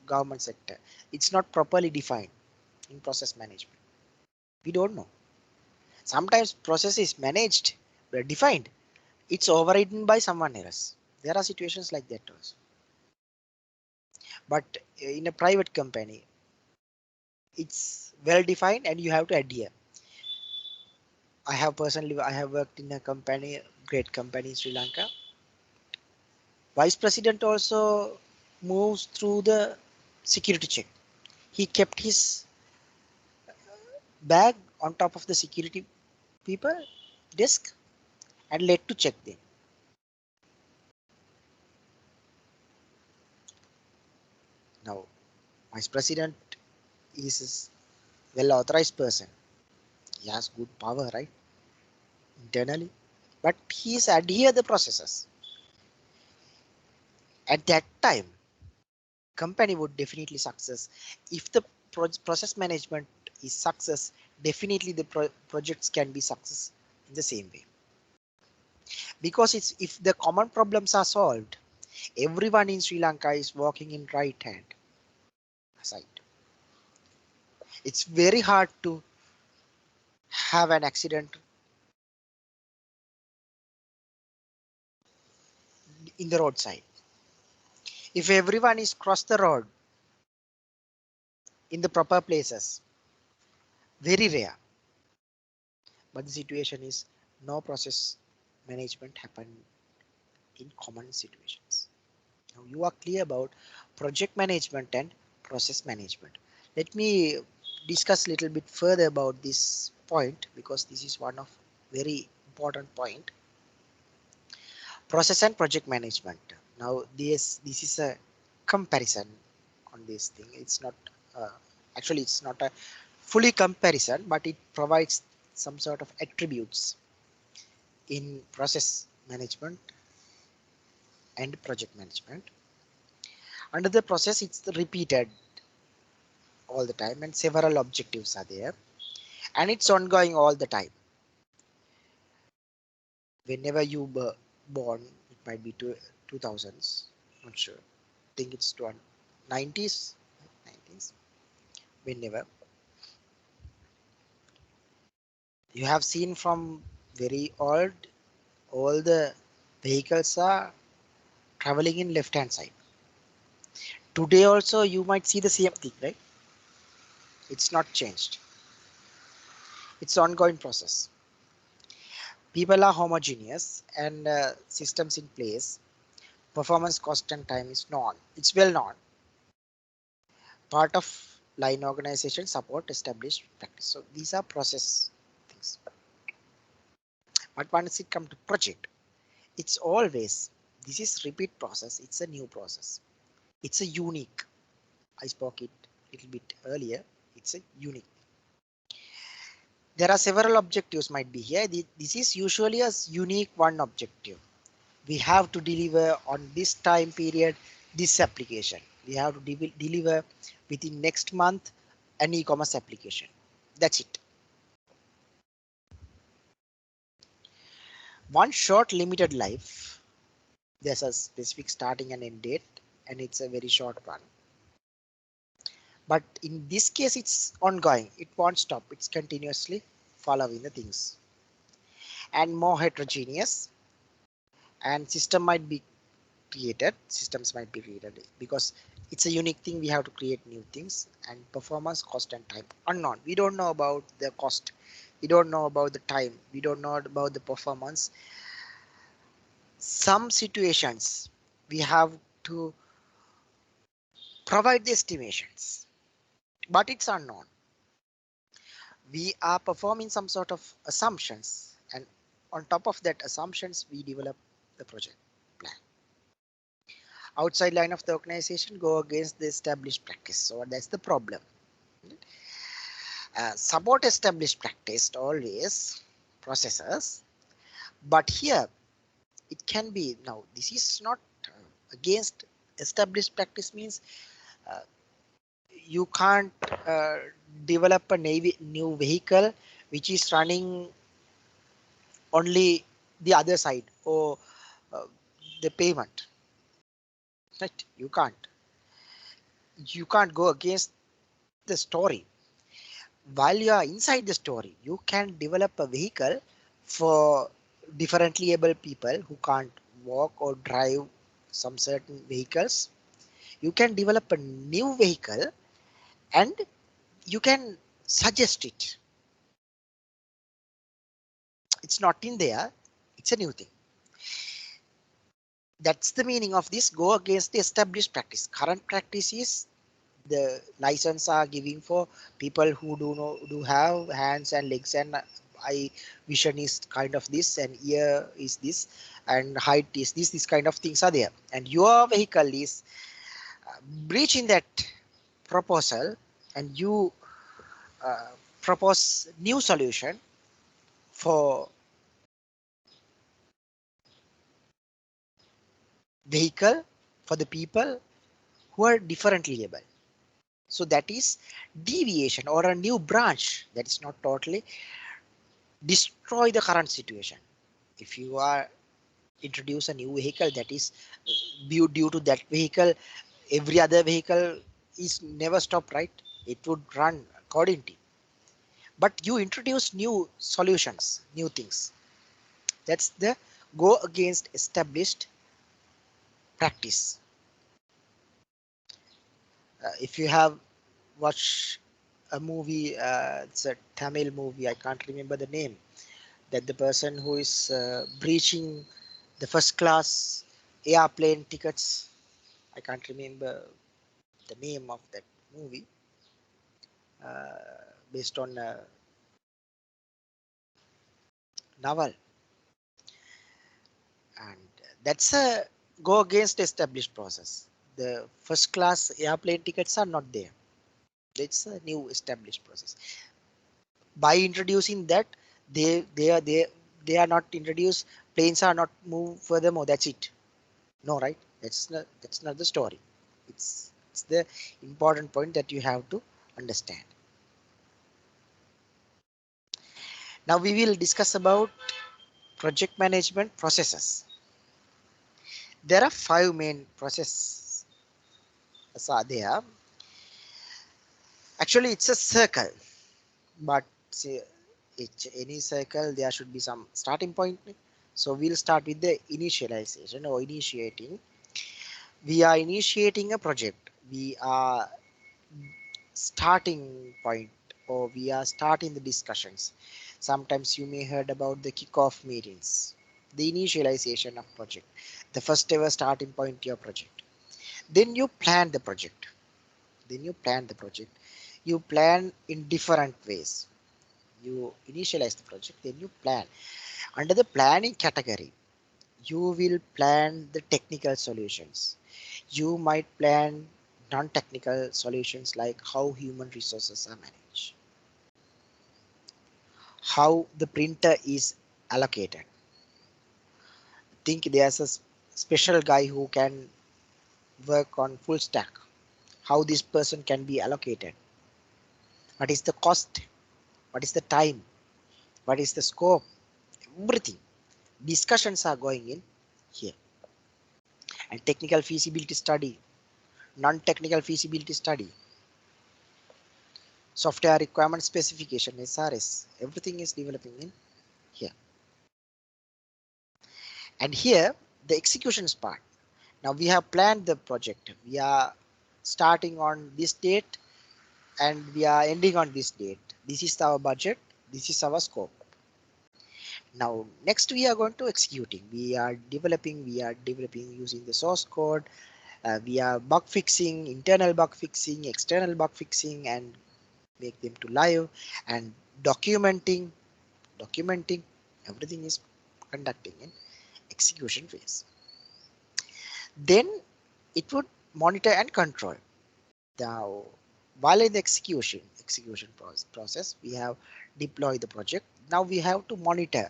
government sector. It's not properly defined in process management. We don't know. Sometimes process is managed, defined. It's overridden by someone else. There are situations like that also. But in a private company, it's well defined and you have to adhere. I have worked in a company, great company in Sri Lanka. Vice President also moves through the security check. He kept his bag on top of the security people desk and let to check them. Now, Vice President is a well authorized person. He has good power, right? Internally. But he is adhere the processes. At that time, company would definitely success. If the process management is success, definitely the projects can be success in the same way. Because it's if the common problems are solved, everyone in Sri Lanka is walking in right hand side. It's very hard to have an accident in the roadside. If everyone is cross the road in the proper places, very rare. But the situation is no process management happen in common situations. Now you are clear about project management and process management. Let me discuss a little bit further about this point because this is one of very important point. Process and project management. Now this is a comparison on this thing. It's not actually it's not a fully comparison, but it provides some sort of attributes in process management and project management. Under the process, it's repeated all the time and several objectives are there and it's ongoing all the time. Whenever you were born, it might be 2000s, not sure. I think it's 90s, whenever. You have seen from very old, all the vehicles are traveling in left hand side. Today also you might see the same thing, right? It's not changed. It's ongoing process. People are homogeneous and systems in place. Performance, cost and time is known. It's well known. Part of line organization support established practice. So these are process things. But once it comes to project, it's always, this is repeat process. It's a new process. It's a unique. I spoke it a little bit earlier. It's a unique. There are several objectives might be here. This is usually a unique one objective. We have to deliver on this time period, this application. We have to deliver within next month an e-commerce application. That's it. One short limited life. There's a specific starting and end date, and it's a very short one. But in this case, it's ongoing. It won't stop. It's continuously following the things, and more heterogeneous. And system might be created. Systems might be created because it's a unique thing. We have to create new things, and performance, cost, and time unknown. We don't know about the cost. We don't know about the time. We don't know about the performance. Some situations we have to provide the estimations, but it's unknown. We are performing some sort of assumptions, and on top of that assumptions we develop the project plan. Outside line of the organization go against the established practice, so that's the problem. Support established practice always processes, but here it can be, now this is not against established practice means uh, you can't develop a new vehicle which is running only the other side, or uh, the pavement, right? You can't go against the story. While you are inside the story, you can develop a vehicle for differently able people who can't walk or drive some certain vehicles. You can develop a new vehicle, and you can suggest it. It's not in there, it's a new thing. That's the meaning of this go against the established practice. Current practice is the license are giving for people who do have hands and legs, and eye vision is kind of this, and ear is this, and height is this kind of things are there, and your vehicle is breaching that proposal, and you uh, propose new solution for vehicle for the people who are differently able. So that is deviation or a new branch that is not totally destroy the current situation. If you are introduce a new vehicle that is due to that vehicle, every other vehicle is never stop, right? It would run accordingly. But you introduce new solutions, new things. That's the go against established practice. If you have watched a movie, it's a Tamil movie, I can't remember the name, that the person who is breaching the first class airplane tickets, I can't remember the name of that movie, based on a novel, and that's a go against established process. The first class airplane tickets are not there. It's a new established process. By introducing that, they are not introduced. Planes are not moved furthermore. That's it. No, right? That's not the story. It's the important point that you have to understand. Now we will discuss about project management processes. There are 5 main processes are there. Actually, it's a circle, but see, any circle there should be some starting point. So we'll start with the initialization or initiating. We are initiating a project. We are starting point, or we are starting the discussions. Sometimes you may heard about the kickoff meetings, the initialization of project, the first ever starting point to your project. Then you plan the project. Then you plan the project. You plan in different ways. You initialize the project, then you plan. Under the planning category, you will plan the technical solutions. You might plan non-technical solutions like how human resources are managed, how the printer is allocated. Think there's a special guy who can work on full stack. How this person can be allocated? What is the cost? What is the time? What is the scope? Everything. Discussions are going in here. And technical feasibility study, non-technical feasibility study. software requirement specification, SRS, everything is developing in here. And here the executions part. Now we have planned the project. We are starting on this date and we are ending on this date. This is our budget. This is our scope. Now next we are going to executing. We are developing using the source code. We are bug fixing, internal bug fixing, external bug fixing, and make them to live, and documenting. Everything is conducting in execution phase. Then it would monitor and control. Now while in the execution process, we have deployed the project. Now we have to monitor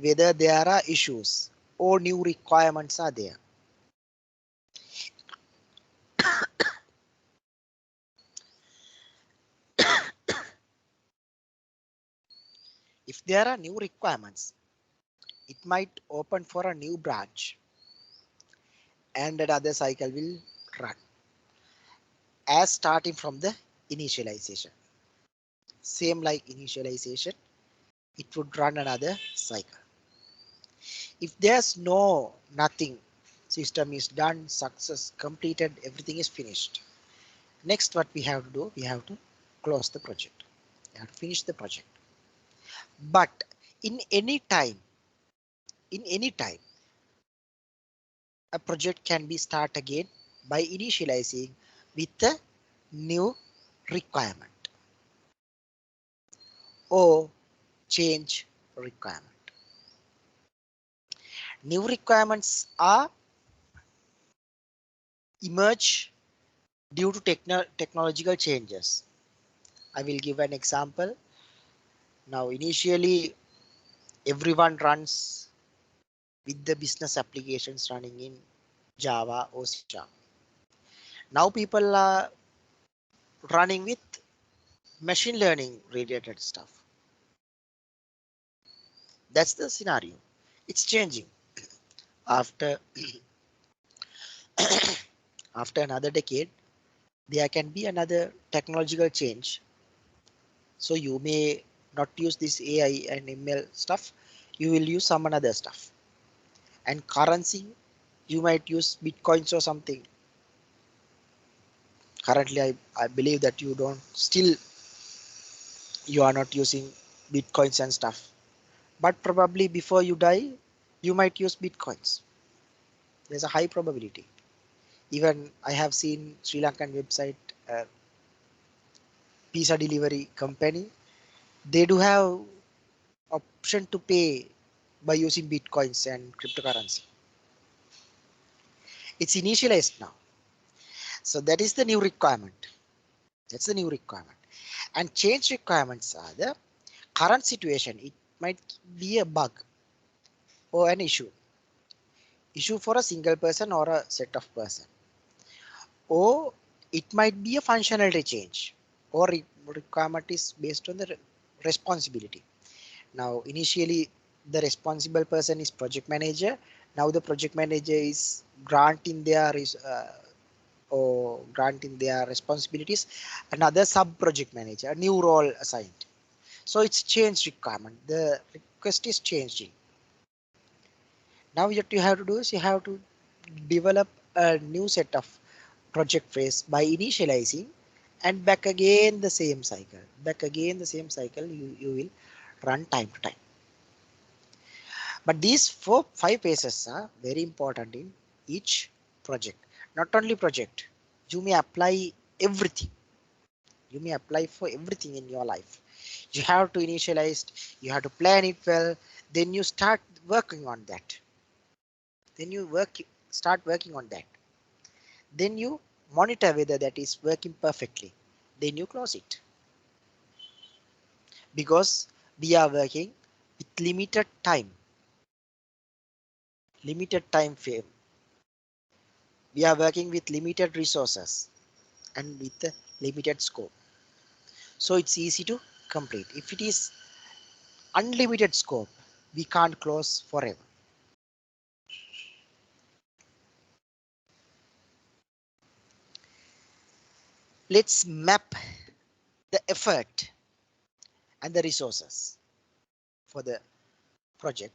whether there are issues or new requirements are there. If there are new requirements, it might open for a new branch and another cycle will run as starting from the initialization. Same like initialization, it would run another cycle. If there's nothing, system is done, success completed, everything is finished. Next, what we have to do, we have to close the project. We have to finish the project. But in any time, a project can be start again by initializing with a new requirement or change requirement. New requirements are emerge due to technological changes. I will give an example. Now initially everyone runs with the business applications running in Java or C#. Now people are running with machine learning related stuff. That's the scenario. It's changing. After after another decade, there can be another technological change. So you may not use this AI and ML stuff. You will use some another stuff. And currency, you might use Bitcoins or something. Currently, I believe that you are not using Bitcoins and stuff. But probably before you die, you might use Bitcoins. There's a high probability. Even I have seen Sri Lankan website, pizza delivery company. They do have option to pay by using Bitcoins and cryptocurrency. It's initialized now. So that is the new requirement. That's the new requirement. And change requirements are the current situation. It might be a bug or an issue. Issue for a single person or a set of person. Or it might be a functionality change or requirement is based on the responsibility. Now initially the responsible person is project manager. Now the project manager is granting their responsibilities another sub project manager, a new role assigned. So it's change requirement. The request is changing. Now what you have to do is you have to develop a new set of project phase by initializing and back again the same cycle. You will run time to time. But these 5 phases are very important in each project. Not only project, you may apply everything. You may apply for everything in your life. You have to initialize, you have to plan it well, then you start working on that. Start working on that. Then you monitor whether that is working perfectly. Then you close it. Because we are working with limited time frame. We are working with limited resources and with a limited scope. So it's easy to complete. If it is unlimited scope, we can't close forever. Let's map the effort and the resources for the project.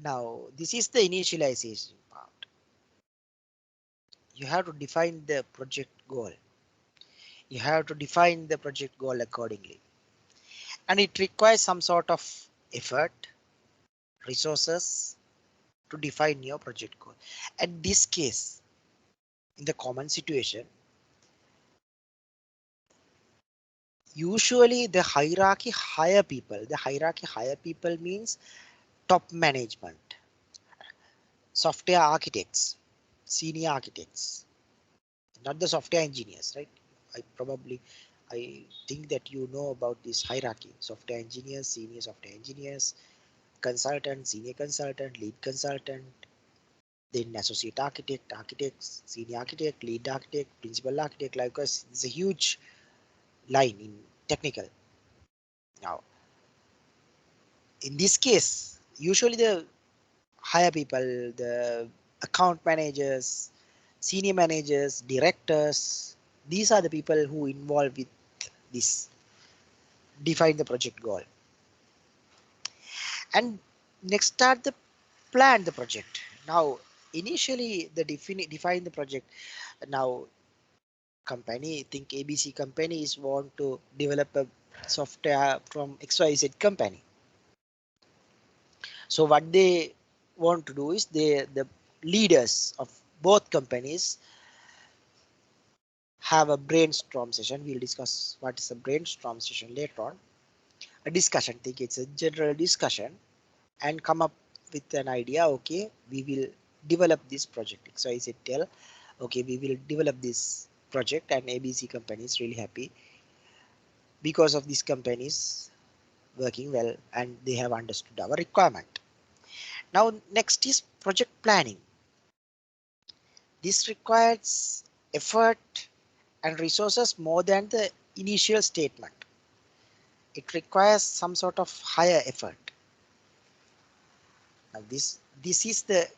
Now, this is the initialization part. You have to define the project goal. You have to define the project goal accordingly. And it requires some sort of effort, resources to define your project goal. At this case, in the common situation, usually the hierarchy hire people. The hierarchy hire people means top management, software architects, senior architects, not the software engineers, right? I think that you know about this hierarchy: software engineers, senior software engineers, consultant, senior consultant, lead consultant, then associate architect, architects, senior architect, lead architect, principal architect. Likewise, it's a huge line in technical. Now, in this case, usually the higher people, the account managers, senior managers, directors, these are the people who involved with this, define the project goal. And next start the plan the project. Now, initially the define the project. Now, company, think ABC company is want to develop a software from XYZ company. So what they want to do is the leaders of both companies have a brainstorm session. We'll discuss what is a brainstorm session later on. A discussion, think it's a general discussion, and come up with an idea. Okay, we will develop this project. So I said tell, okay, we will develop this project, and ABC company is really happy because of these companies working well and they have understood our requirement. Now next is project planning. This requires effort and resources more than the initial statement. It requires some sort of higher effort. Now this is the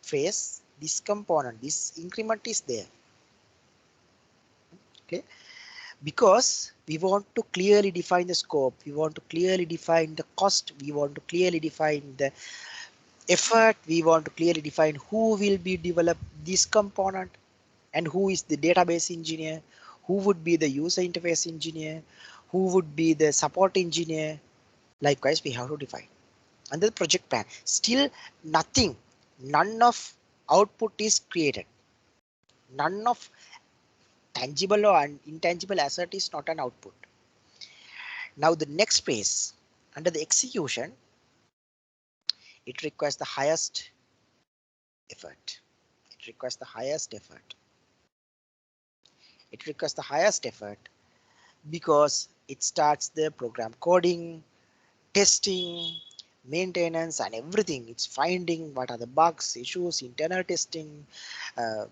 phase, this component, this increment is there. Okay, because we want to clearly define the scope, we want to clearly define the cost, we want to clearly define the effort, we want to clearly define who will be develop this component and who is the database engineer, who would be the user interface engineer, who would be the support engineer. Likewise, we have to define under the project plan. Still nothing, none of output is created. None of tangible or intangible asset is not an output. Now the next phase, under the execution, it requires the highest effort. It requires the highest effort. It requires the highest effort because it starts the program coding, testing, maintenance, and everything. It's finding what are the bugs, issues, internal testing. Uh,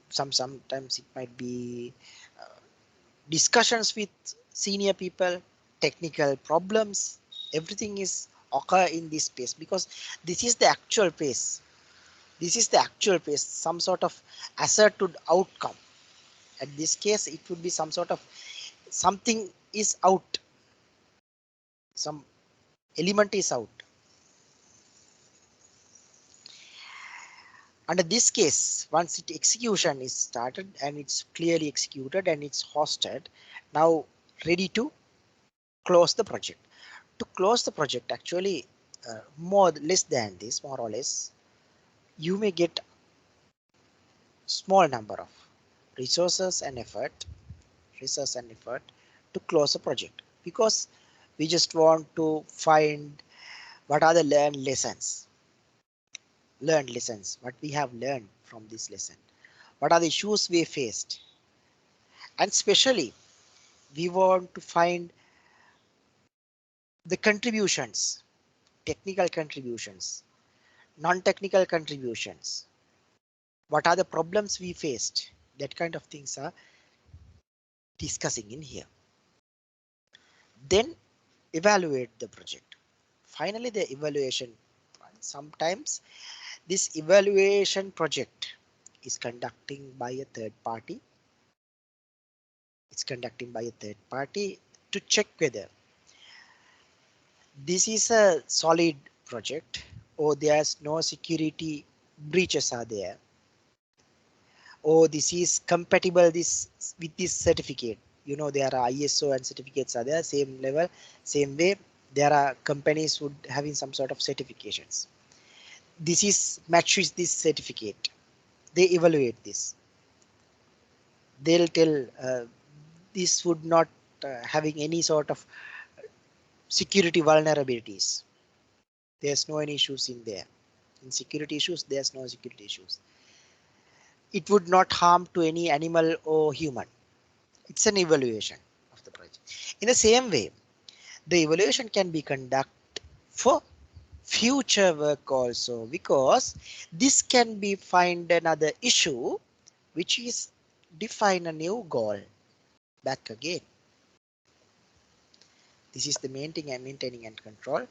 sometimes it might be discussions with senior people, technical problems. Everything is occur in this space because this is the actual pace. This is the actual pace. Some sort of asserted outcome. At this case, it would be some sort of something is out. Some element is out. Under this case, once it execution is started and it's clearly executed and it's hosted, now ready to close the project. To close the project, actually, more less than this, more or less, you may get small number of resources and effort, to close a project because we just want to find what are the learned lessons, what we have learned from this lesson, what are the issues we faced, and especially we want to find the contributions, technical contributions, non-technical contributions, what are the problems we faced, that kind of things are discussing in here. Then evaluate the project. Finally, the evaluation. Sometimes this evaluation project is conducting by a third party It's conducted by a third party to check whether this is a solid project or there's no security breaches are there, or this is compatible this with this certificate. You know, there are ISO and certificates are there, same level, same way. There are companies would having some sort of certifications. This is matches this certificate. They evaluate this. They'll tell this would not having any sort of security vulnerabilities. There's no any issues in there. In security issues, there's no security issues. It would not harm to any animal or human. It's an evaluation of the project. In the same way, the evaluation can be conducted for future work also, because this can be find another issue which is define a new goal back again. This is the maintaining and control,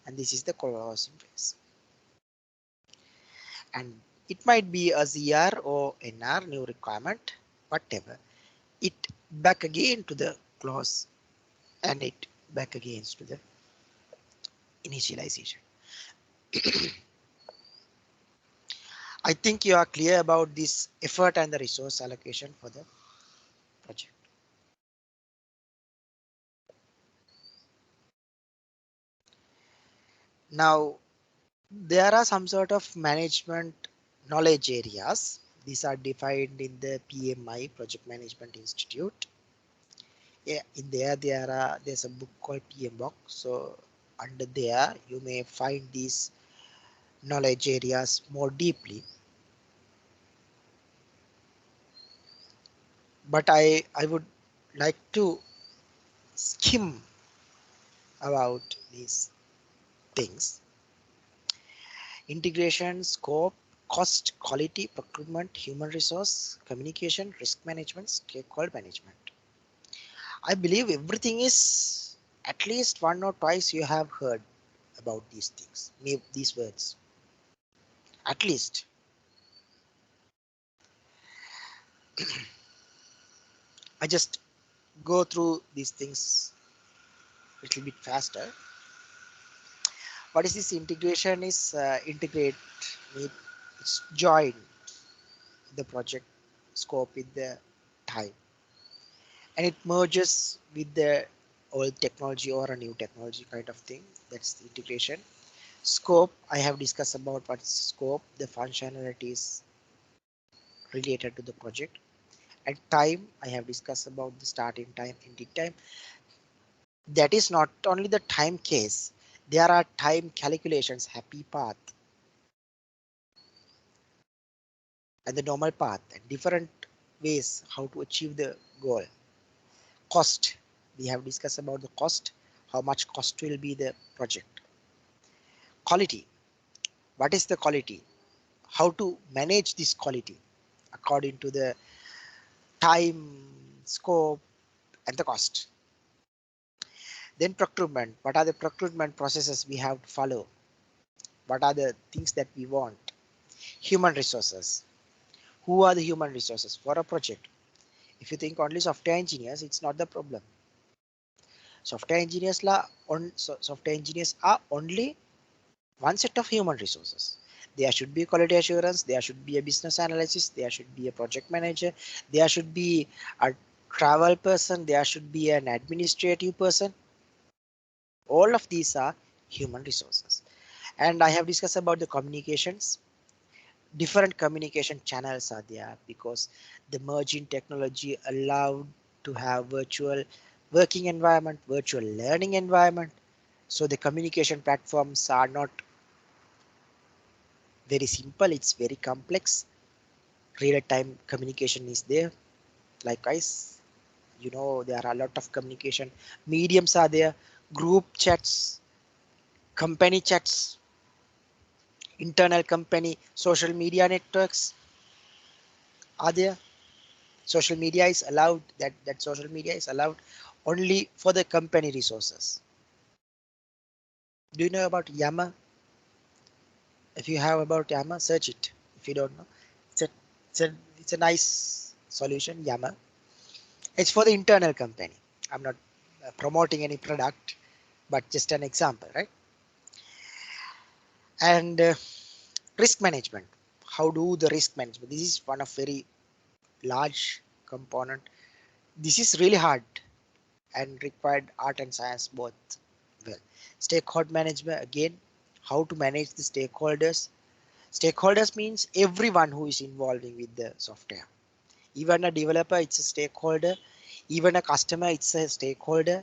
and this is the closing phase. And it might be a ZR or NR new requirement, whatever. It back again to the clause and it back again to the initialization. I think you are clear about this effort and the resource allocation for the project. Now, there are some sort of management knowledge areas. These are defined in the PMI, Project Management Institute. Yeah, in there's a book called PM Box. So under there, you may find these knowledge areas more deeply. But I would like to skim about these things. Integration, scope, cost, quality, procurement, human resource, communication, risk management, stakeholder management. I believe everything is at least one or twice you have heard about these things, these words. At least. I just go through these things a little bit faster. What is this integration? Is integrate, it's join the project scope with the time, and it merges with the old technology or a new technology kind of thing. That's the integration. Scope, I have discussed about what's scope, the functionalities related to the project. And time, I have discussed about the starting time, ending time. That is not only the time case, there are time calculations, happy path and the normal path, and different ways how to achieve the goal. Cost, we have discussed about the cost, how much cost will be the project. Quality, what is the quality, how to manage this quality according to the time, scope and the cost. Then procurement, what are the procurement processes we have to follow, what are the things that we want. Human resources, who are the human resources for a project? If you think only software engineers, it's not the problem. Software engineers are only one set of human resources. There should be quality assurance, there should be a business analysis, there should be a project manager, there should be a travel person, there should be an administrative person. All of these are human resources. And I have discussed about the communications. Different communication channels are there because the merging technology allowed to have virtual working environment, virtual learning environment. So the communication platforms are not very simple, it's very complex. Real-time communication is there. Likewise, you know, there are a lot of communication mediums are there, group chats, company chats, internal company, social media networks are there. Social media is allowed, that social media is allowed only for the company resources. Do you know about Yammer? If you have about Yammer, search it. If you don't know, it's a it's a nice solution, Yammer. It's for the internal company. I'm not promoting any product, but just an example, right? And risk management. How do the risk management? This is one of very large component. This is really hard and required art and science both. Well, stakeholder management again. How to manage the stakeholders? Stakeholders means everyone who is involving with the software. Even a developer, it's a stakeholder. Even a customer, it's a stakeholder.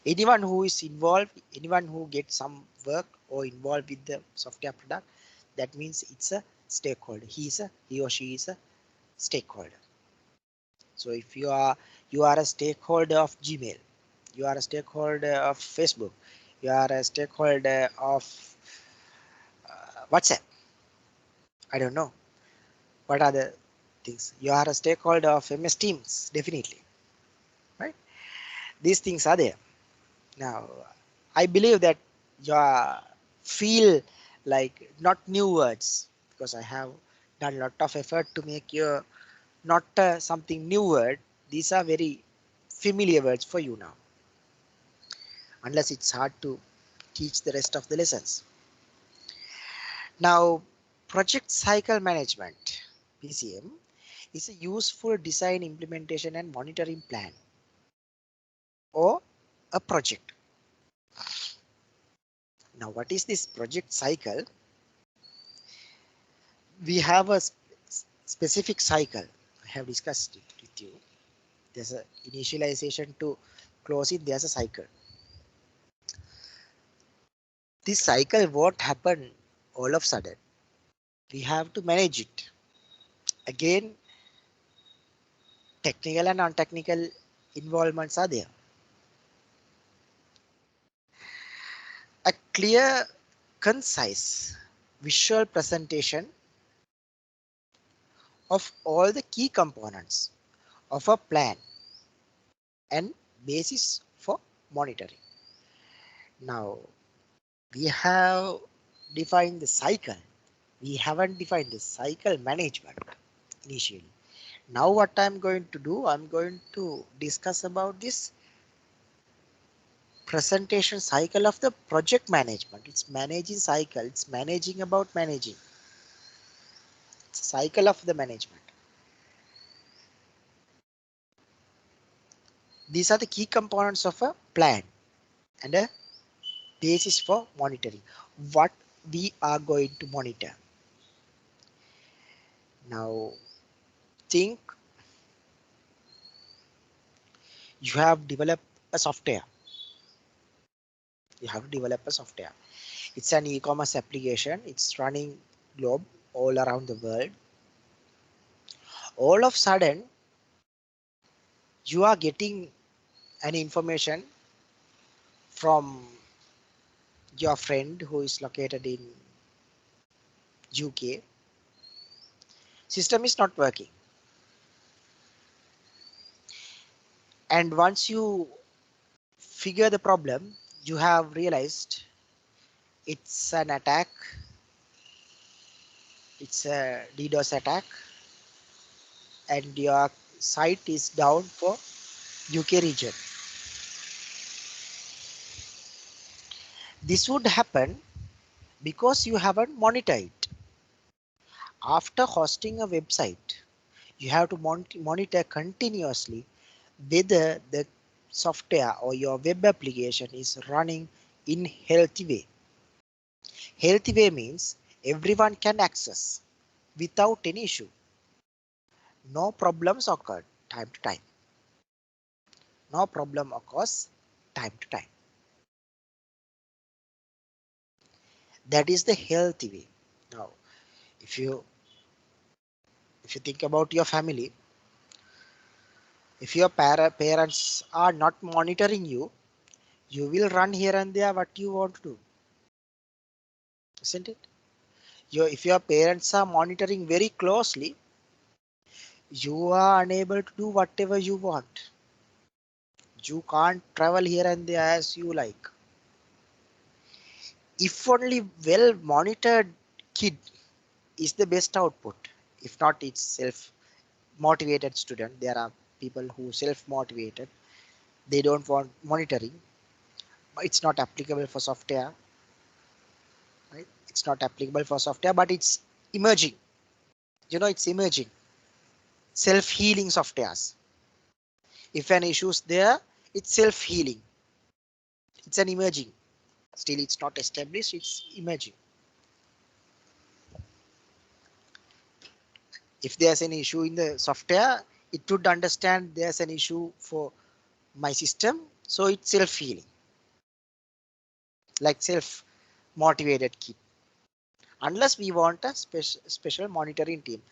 Anyone who is involved, anyone who gets some work or involved with the software product, that means it's a stakeholder. He or she is a stakeholder. So if you are a stakeholder of Gmail, you are a stakeholder of Facebook, you are a stakeholder of WhatsApp. I don't know what are the things. You are a stakeholder of MS Teams, definitely, right? These things are there. Now, I believe that you feel like not new words because I have done a lot of effort to make you not something new word. These are very familiar words for you now, unless it's hard to teach the rest of the lessons. Now, project cycle management (PCM) is a useful design, implementation, and monitoring plan or a project. Now, what is this project cycle? We have a specific cycle. I have discussed it with you. There's a initialization to close it. There's a cycle. This cycle won't happen all of a sudden. We have to manage it. Again, technical and non-technical involvements are there. A clear, concise visual presentation of all the key components of a plan and basis for monitoring. Now, we have defined the cycle. We haven't defined the cycle management initially. Now what I'm going to do, I'm going to discuss about this presentation cycle of the project management. It's managing cycle. It's managing about managing. It's a cycle of the management. These are the key components of a plan and a basis for monitoring. What we are going to monitor. Now think you have developed a software. You have to develop a software. It's an e-commerce application. It's running globe all around the world. All of a sudden, you are getting an information from your friend who is located in UK. System is not working. And once you figure the problem, you have realized it's an attack. It's a DDoS attack. And your site is down for UK region. This would happen because you haven't monitored it. After hosting a website, you have to monitor continuously whether the software or your web application is running in healthy way. Healthy way means everyone can access without any issue. No problems occur time to time. No problem occurs time to time. That is the healthy way. Now, if you think about your family, if your parents are not monitoring you, you will run here and there what you want to do, isn't it? If your parents are monitoring very closely, you are unable to do whatever you want. You can't travel here and there as you like. If only well monitored kid is the best output. If not, it's self motivated student. There are people who self-motivated, they don't want monitoring. It's not applicable for software, right? It's not applicable for software, but it's emerging. It's emerging. Self-healing softwares. If an issue's there, it's self-healing. It's an emerging. Still, it's not established. It's emerging. If there's an issue in the software, it would understand there's an issue for my system, so it's self-healing, like self-motivated kit. Unless we want a special monitoring team,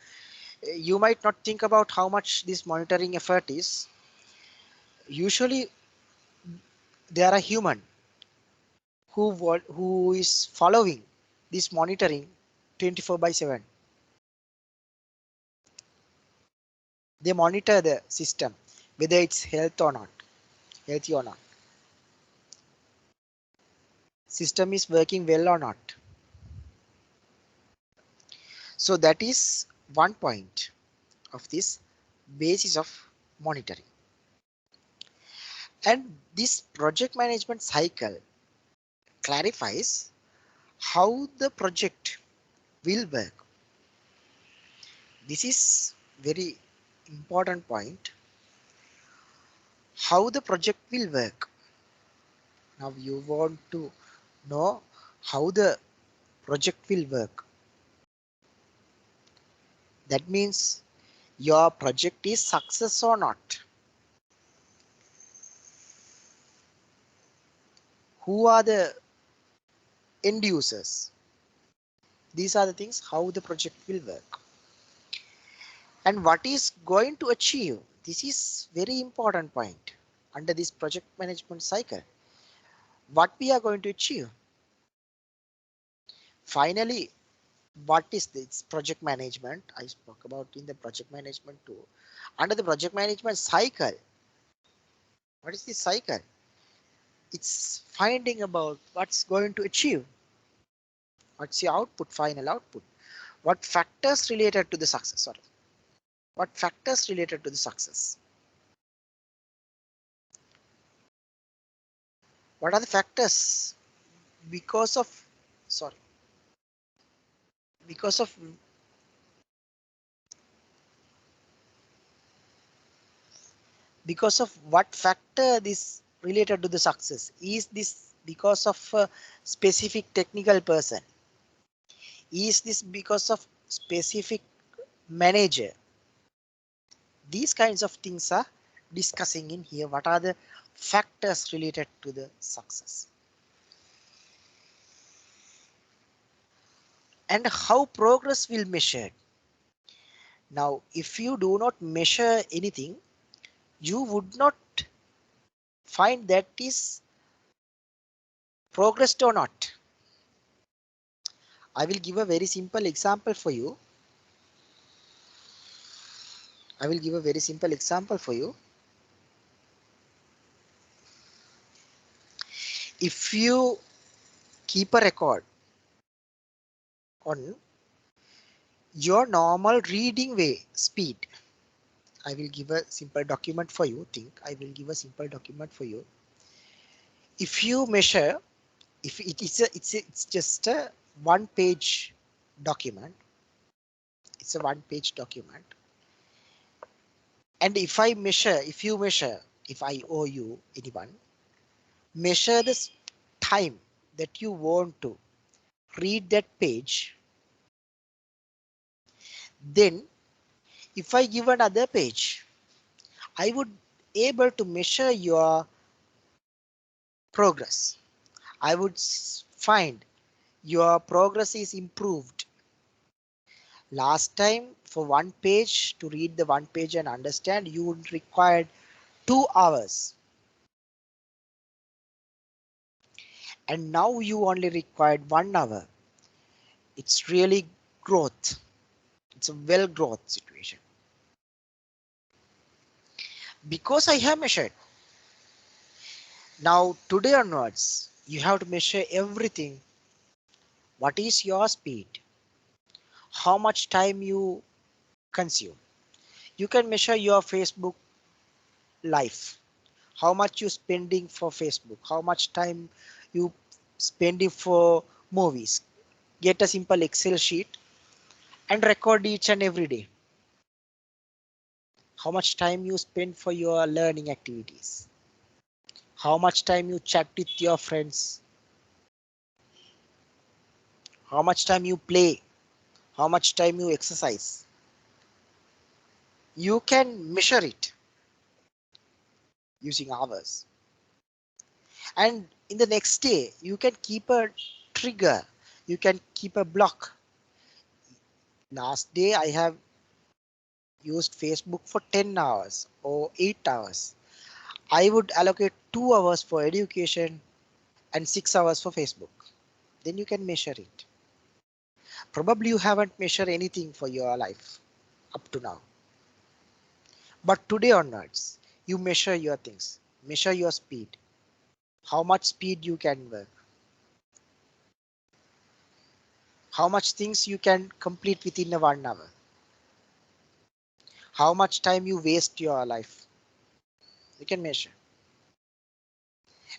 you might not think about how much this monitoring effort is. Usually, there are human who is following this monitoring 24/7. They monitor the system, whether it's healthy or not, system is working well or not. So that is one point of this basis of monitoring. And this project management cycle clarifies how the project will work. This is very important point. How the project will work. Now you want to know how the project will work. That means your project is success or not. Who are the end users? These are the things how the project will work. And what is going to achieve. This is very important point under this project management cycle. What we are going to achieve. Finally, what is this project management? I spoke about in the project management too. Under the project management cycle, what is this cycle? It's finding about what's going to achieve. What's your output, final output? What factors related to the success? Sorry. What factors related to the success? What are the factors because of, sorry, because of what factor this related to the success? Is this because of a specific technical person? Is this because of specific manager? These kinds of things are discussing in here. What are the factors related to the success? And how progress will measure. Now, if you do not measure anything, you would not find that is progressed or not. I will give a very simple example for you. If you keep a record on your normal reading way speed, I will give a simple document for you. If you measure, if it is it's just a one page document, and if I owe you anyone, measure this time that you want to read that page. Then if I give another page, I would able to measure your progress. I would find your progress is improved. Last time for one page, to read the one page and understand, you would require 2 hours. And now you only required 1 hour. It's really growth. It's a well growth situation. Because I have measured. Now today onwards, you have to measure everything. What is your speed? How much time you consume? You can measure your Facebook life. How much you spending for Facebook? How much time you spending for movies? Get a simple Excel sheet and record each and every day. How much time you spend for your learning activities? How much time you chat with your friends? How much time you play? How much time you exercise? You can measure it using hours. And in the next day, you can keep a trigger. You can keep a block. Last day, I have used Facebook for 10 hours or 8 hours. I would allocate 2 hours for education and 6 hours for Facebook. Then you can measure it. Probably you haven't measured anything for your life up to now. But today onwards, you measure your things, measure your speed, how much speed you can work, how much things you can complete within a 1 hour, how much time you waste your life. You can measure.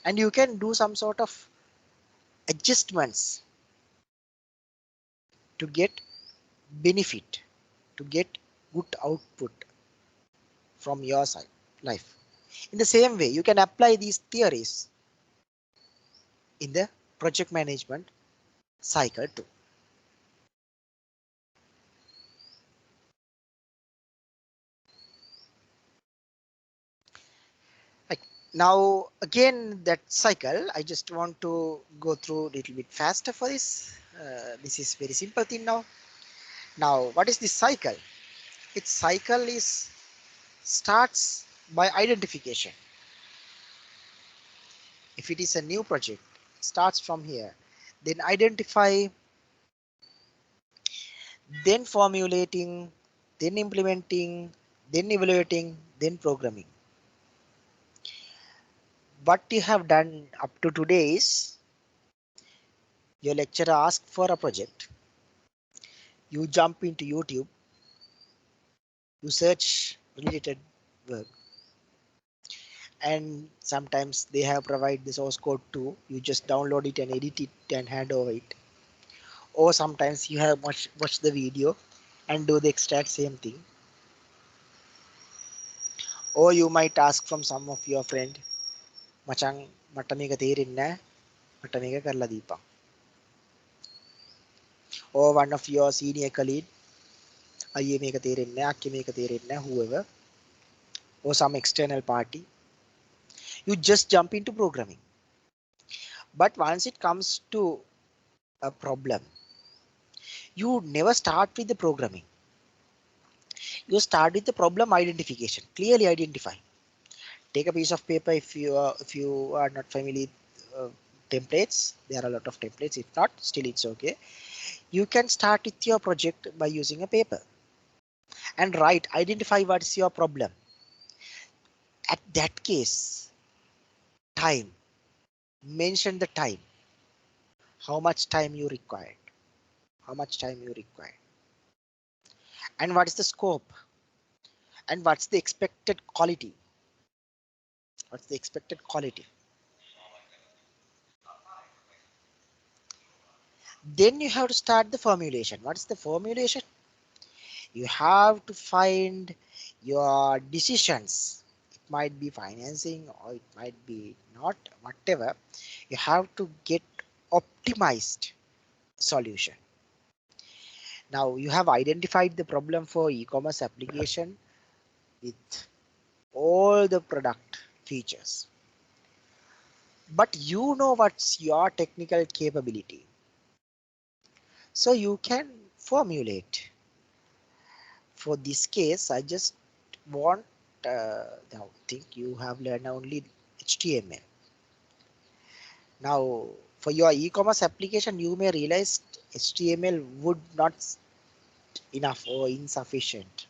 And you can do some sort of adjustments to get benefit, to get good output from your side life. In the same way, you can apply these theories in the project management cycle too. Right. Now again that cycle, I just want to go through a little bit faster for this. This is very simple thing now. Now what is this cycle? Its cycle is starts by identification. If it is a new project, starts from here, then identify, then formulating, then implementing, then evaluating, then programming. What you have done up to today is your lecturer asked for a project. You jump into YouTube, you search related work, and sometimes they have provided the source code too. You just download it and edit it and hand over it. Or sometimes you have watch the video and do the exact same thing. Or you might ask from some of your friend, "Machang, මට මේක තේරෙන්නේ නැහැ. මට මේක කරලා දීපන්." Or one of your senior colleague, "අයියේ මේක තේරෙන්නේ නැහැ. අක්කේ මේක තේරෙන්නේ නැහැ." Whoever. Or some external party. You just jump into programming. But once it comes to a problem, you never start with the programming. You start with the problem identification. Clearly identify. Take a piece of paper if you are not familiar templates. There are a lot of templates. If not, still it's okay. You can start with your project by using a paper and write. Identify what's your problem. At that case, time. Mention the time. How much time you require. How much time you require. And what is the scope? And what's the expected quality? What's the expected quality? Then you have to start the formulation. What is the formulation? You have to find your decisions. It might be financing or it might be not, whatever. You have to get optimized solution. Now you have identified the problem for e-commerce application with all the product features. But you know what's your technical capability. So you can formulate. For this case, I just want, I think you have learned only HTML. Now, for your e-commerce application, you may realize HTML would not enough or insufficient.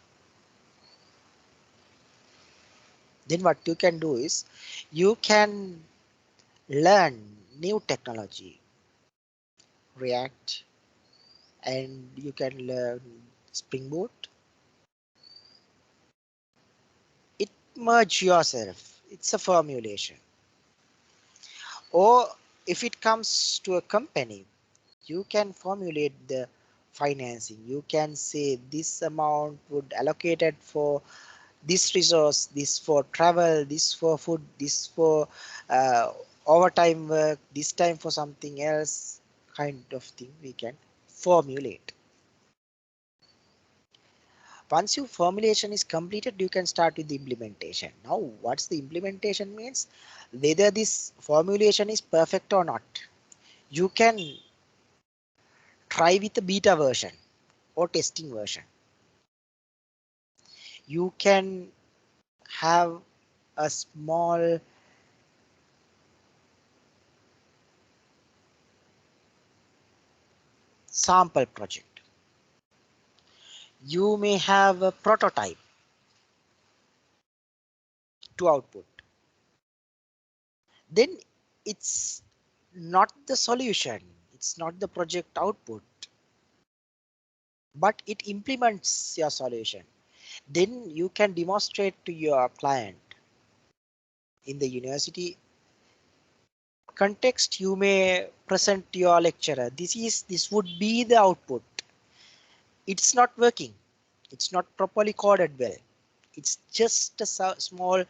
Then what you can do is you can learn new technology, React, and you can learn Spring Boot. It merge yourself. It's a formulation. Or if it comes to a company, you can formulate the financing. You can say this amount would allocated for this resource, this for travel, this for food, this for uh, overtime work, this time for something else, kind of thing we can formulate. Once your formulation is completed, you can start with the implementation. Now what's the implementation means? Whether this formulation is perfect or not, you can try with the beta version or testing version. You can have a small sample project. You may have a prototype to output. Then it's not the solution, it's not the project output, but it implements your solution. Then you can demonstrate to your client. In the university context, you may present to your lecturer, this would be the output. It's not working, it's not properly coded well, it's just a small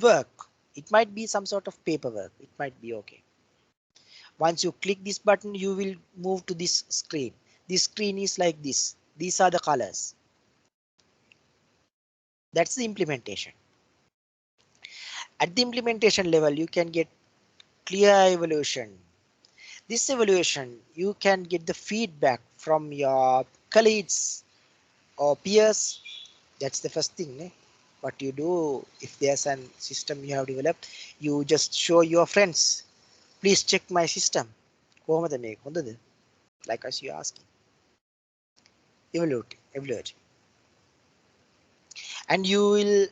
work. It might be some sort of paperwork, it might be okay. Once you click this button, you will move to this screen. This screen is like this. These are the colors. That's the implementation. At the implementation level, you can get clear evaluation. This evaluation, you can get the feedback from your colleagues or peers. That's the first thing. What you do, if there's a system you have developed, you just show your friends. Please check my system. කොහොමද මේක හොඳද? Like as you asking. Evaluate. And you will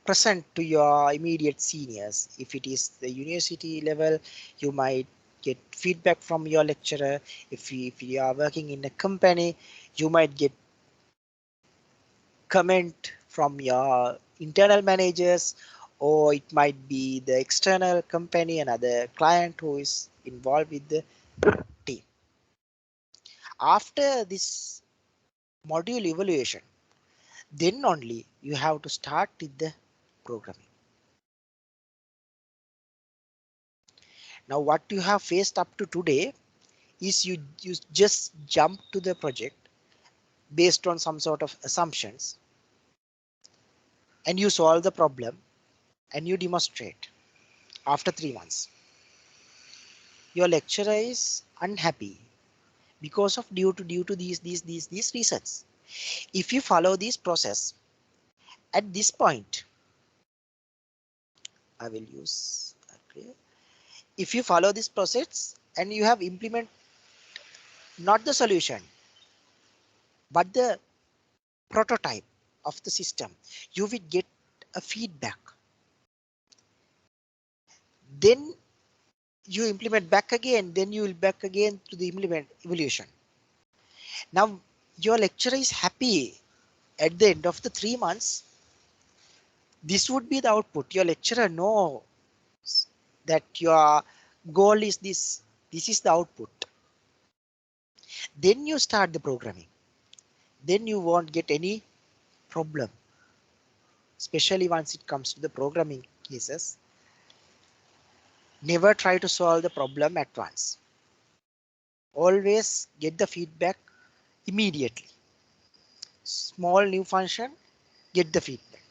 present to your immediate seniors. If it is the university level, you might get feedback from your lecturer. If you are working in a company, you might get comment from your internal managers, or it might be the external company, another client who is involved with the team. After this module evaluation, then only you have to start with the programming. Now what you have faced up to today is you just jump to the project based on some sort of assumptions, and you solve the problem and you demonstrate. After 3 months, your lecturer is unhappy because of due to these reasons. If you follow this process at this point, I will use if you follow this process and you have implement not the solution but the prototype of the system, you will get a feedback. Then you implement back again, then you will back again to the implement evolution. Now your lecturer is happy at the end of the 3 months. This would be the output. Your lecturer knows that your goal is this. This is the output. Then you start the programming. Then you won't get any problem. Especially once it comes to the programming cases. Never try to solve the problem at once. Always get the feedback immediately. Small new function, get the feedback.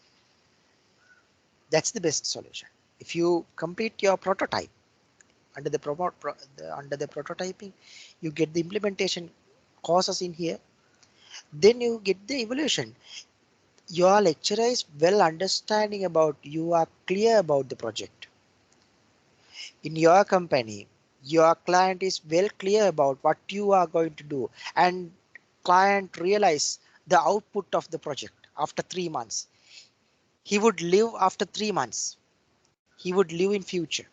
That's the best solution. If you complete your prototype under the prototyping, you get the implementation courses in here. Then you get the evaluation. Your lecturer is well understanding about, you are clear about the project. In your company, your client is well clear about what you are going to do, and client realize the output of the project after 3 months. He would live after 3 months. He would live in future.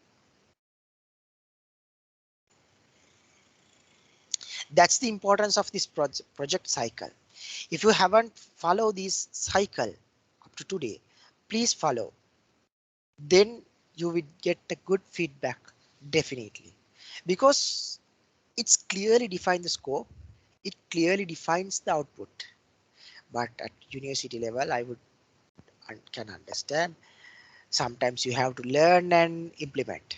That's the importance of this project cycle. If you haven't followed this cycle up to today, please follow. Then you will get a good feedback, definitely, because it's clearly defined the scope, it clearly defines the output. But at university level, I would can understand sometimes you have to learn and implement.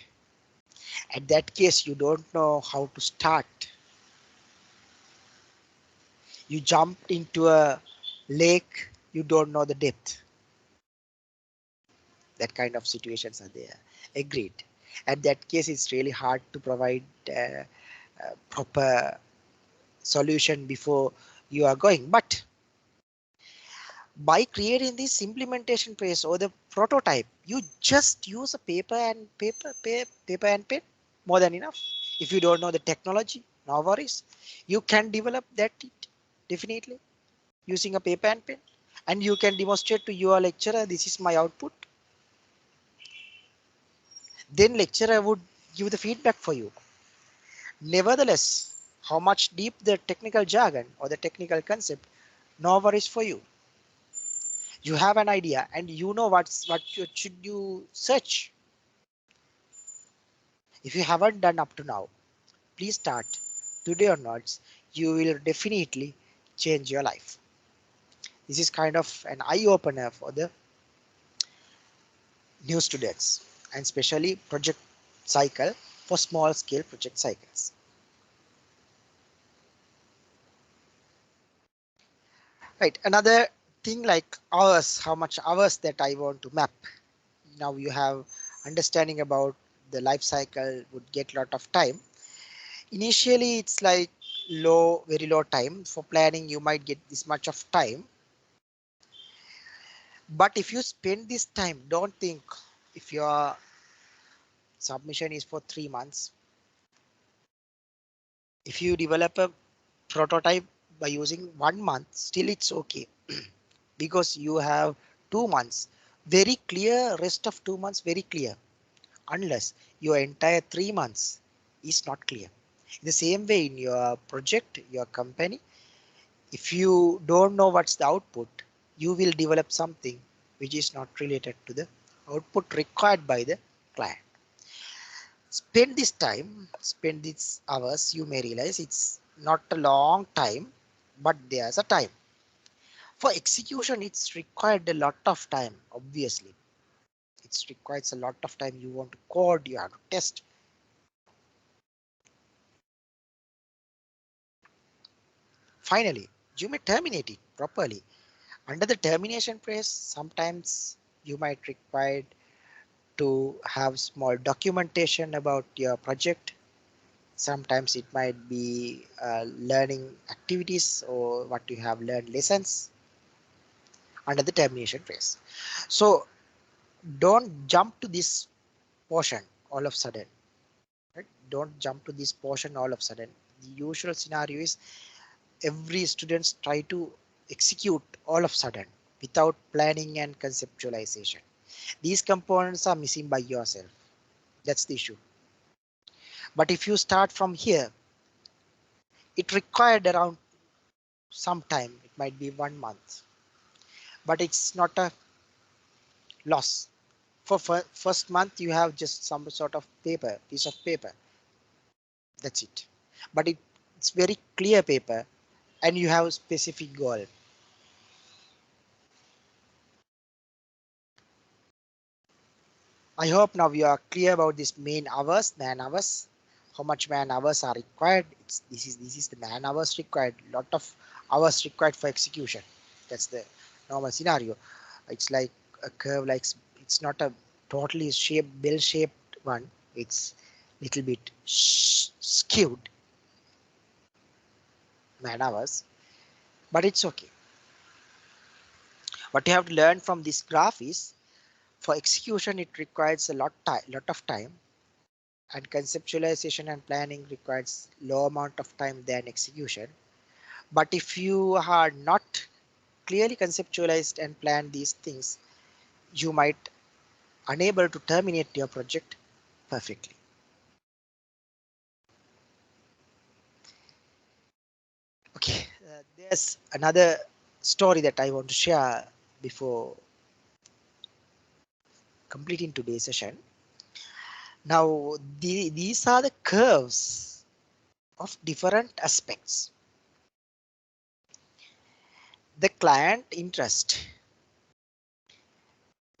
At that case, you don't know how to start. You jumped into a lake, you don't know the depth. That kind of situations are there. Agreed. At that case, it's really hard to provide proper solution before you are going. But by creating this implementation phase or the prototype, you just use a paper and pen, more than enough. If you don't know the technology, no worries. You can develop that definitely using a paper and pen, and you can demonstrate to your lecturer, this is my output. Then lecturer would give the feedback for you. Nevertheless, how much deep the technical jargon or the technical concept, no worries for you. You have an idea and you know what should you search. If you haven't done up to now, please start today or not. You will definitely change your life. This is kind of an eye opener for the new students, and especially project cycle for small scale project cycles. Right. Another thing like hours, how much hours that I want to map. Now you have understanding about the life cycle would get lot of time. Initially, it's like low, very low time for planning. You might get this much of time, but if you spend this time, don't think if your submission is for 3 months. If you develop a prototype by using 1 month, still it's okay because you have 2 months very clear, rest of 2 months very clear, unless your entire 3 months is not clear. In the same way, in your project, your company, if you don't know what's the output, you will develop something which is not related to the output required by the client. Spend this time, spend these hours, you may realize it's not a long time, but there's a time. For execution, it's required a lot of time, obviously. It requires a lot of time. You want to code, you have to test. Finally, you may terminate it properly. Under the termination phase, sometimes you might require to have small documentation about your project. Sometimes it might be learning activities or what you have learned lessons under the termination phase. So don't jump to this portion all of a sudden. Right? Don't jump to this portion all of a sudden. The usual scenario is every students try to execute all of a sudden without planning and conceptualization. These components are missing by yourself. That's the issue. But if you start from here, it required around some time. It might be 1 month, but it's not a loss. For first month, you have just some sort of piece of paper. That's it. But it's very clear paper and you have a specific goal. I hope now you are clear about this man hours, how much man hours are required. This is the man hours required, lot of hours required for execution. That's the normal scenario. It's like a curve, like it's not a totally shaped, bell shaped one. It's little bit skewed man hours, but it's okay. What you have to learn from this graph is for execution, it requires a lot of time, and conceptualization and planning requires low amount of time than execution. But if you are not clearly conceptualized and plan these things, you might unable to terminate your project perfectly. Okay, there's another story that I want to share before completing today's session. Now, these are the curves of different aspects. The client interest.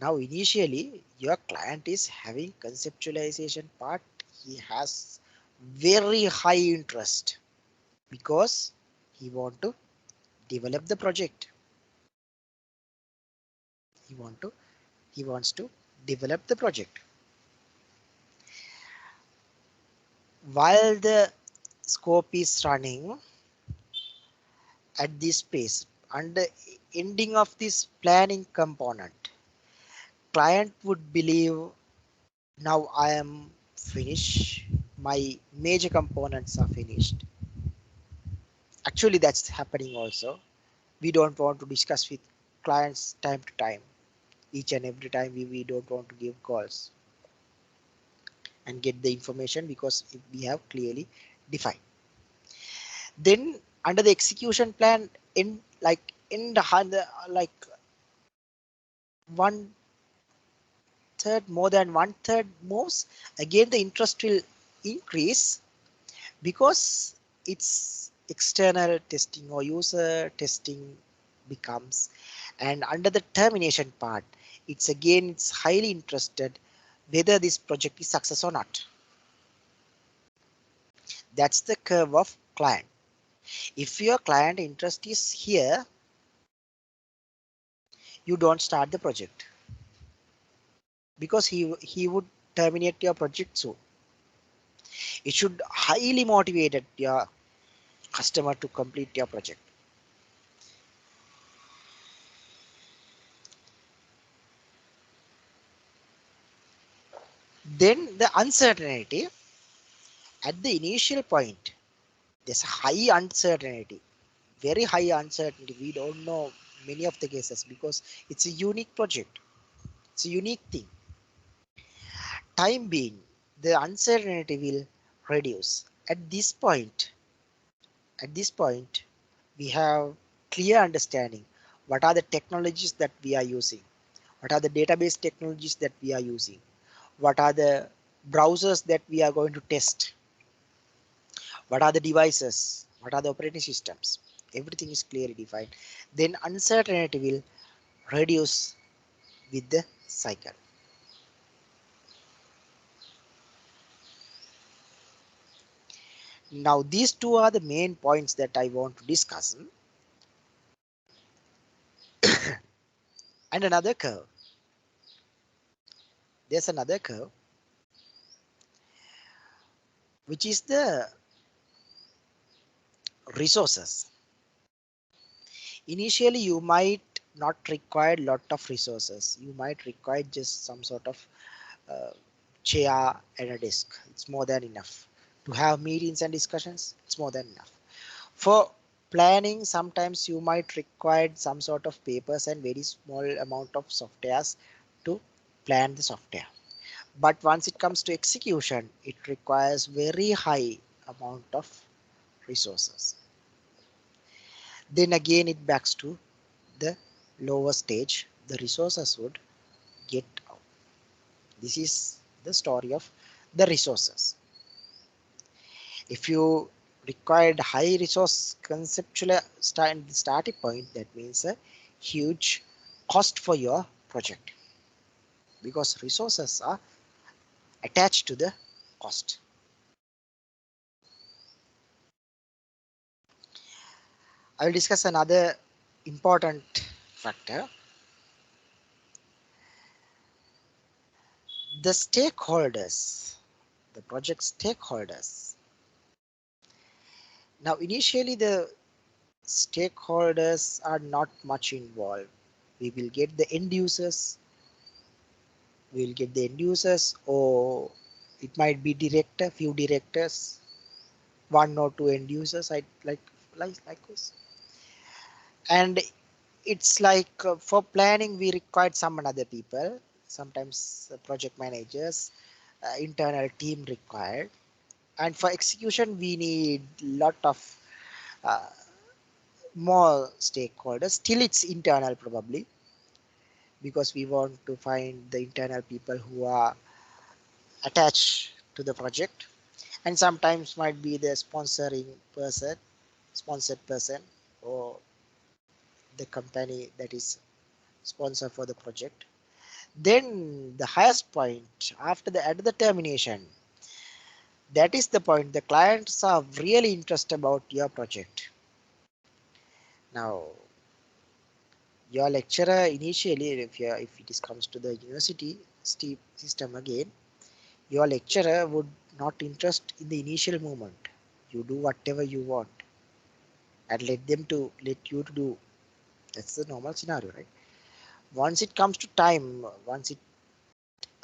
Now, initially, your client is having conceptualization part. He has very high interest because he want to develop the project. He wants to develop the project. While the scope is running at this pace, and the ending of this planning component, client would believe, now I am finished, my major components are finished. Actually, that's happening also. We don't want to discuss with clients time to time. Each and every time we don't want to give calls and get the information because we have clearly defined. Then under the execution plan, in the like one third, more than one third moves, again the interest will increase because it's external testing or user testing becomes, and under the termination part, it's highly interested whether this project is success or not. That's the curve of client. If your client interest is here, you don't start the project because he would terminate your project soon. It should highly motivate your customer to complete your project. Then the uncertainty at the initial point, there's a high uncertainty, very high uncertainty. We don't know many of the cases because it's a unique project. It's a unique thing. Time being, the uncertainty will reduce. At this point, we have clear understanding. What are the technologies that we are using? What are the database technologies that we are using? What are the browsers that we are going to test? What are the devices? What are the operating systems? Everything is clearly defined. Then uncertainty will reduce with the cycle. Now, these two are the main points that I want to discuss. And another curve. There's another curve, which is the resources. Initially, you might not require lot of resources. You might require just some sort of uh, chair and a desk. It's more than enough. To have meetings and discussions, it's more than enough. For planning, sometimes you might require some sort of papers and very small amount of softwares to plan the software. But once it comes to execution, it requires very high amount of resources. Then again, it backs to the lower stage. The resources would get out. This is the story of the resources. If you required high resource conceptual starting point, that means a huge cost for your project because resources are attached to the cost. I will discuss another important factor. The stakeholders, the project stakeholders. Now, initially, the stakeholders are not much involved. We will get the end users. Or it might be director, few directors, one or two end users. I like this. And it's like for planning, we required some other people. Sometimes project managers, internal team required. And for execution, we need lot of uh, more stakeholders. Still, it's internal probably. because we want to find the internal people who are attached to the project, and sometimes might be the sponsored person, or the company that is sponsor for the project. Then the highest point after the at the termination, that is the point the clients are really interested about your project. Now your lecturer initially, if it is comes to the university system again, your lecturer would not interest in the initial moment. You do whatever you want and let you to do. That's the normal scenario, right? Once it comes to time, once it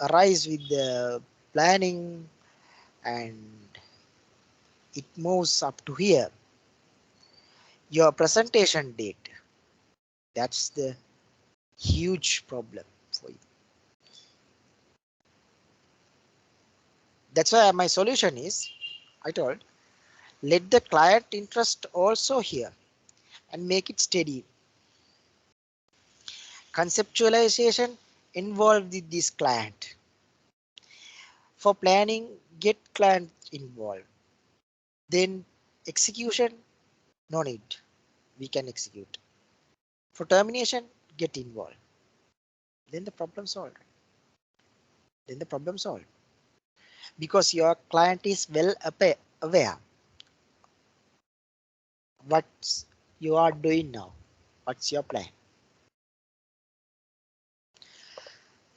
arrives with the planning and it moves up to here, your presentation date, that's the huge problem for you. That's why my solution is, I told, let the client interest also here and make it steady. Conceptualization involved with this client. For planning, get client involved. Then execution, no need. We can execute. For termination, get involved. Then the problem solved. Then the problem solved. Because your client is well aware what you are doing now. What's your plan?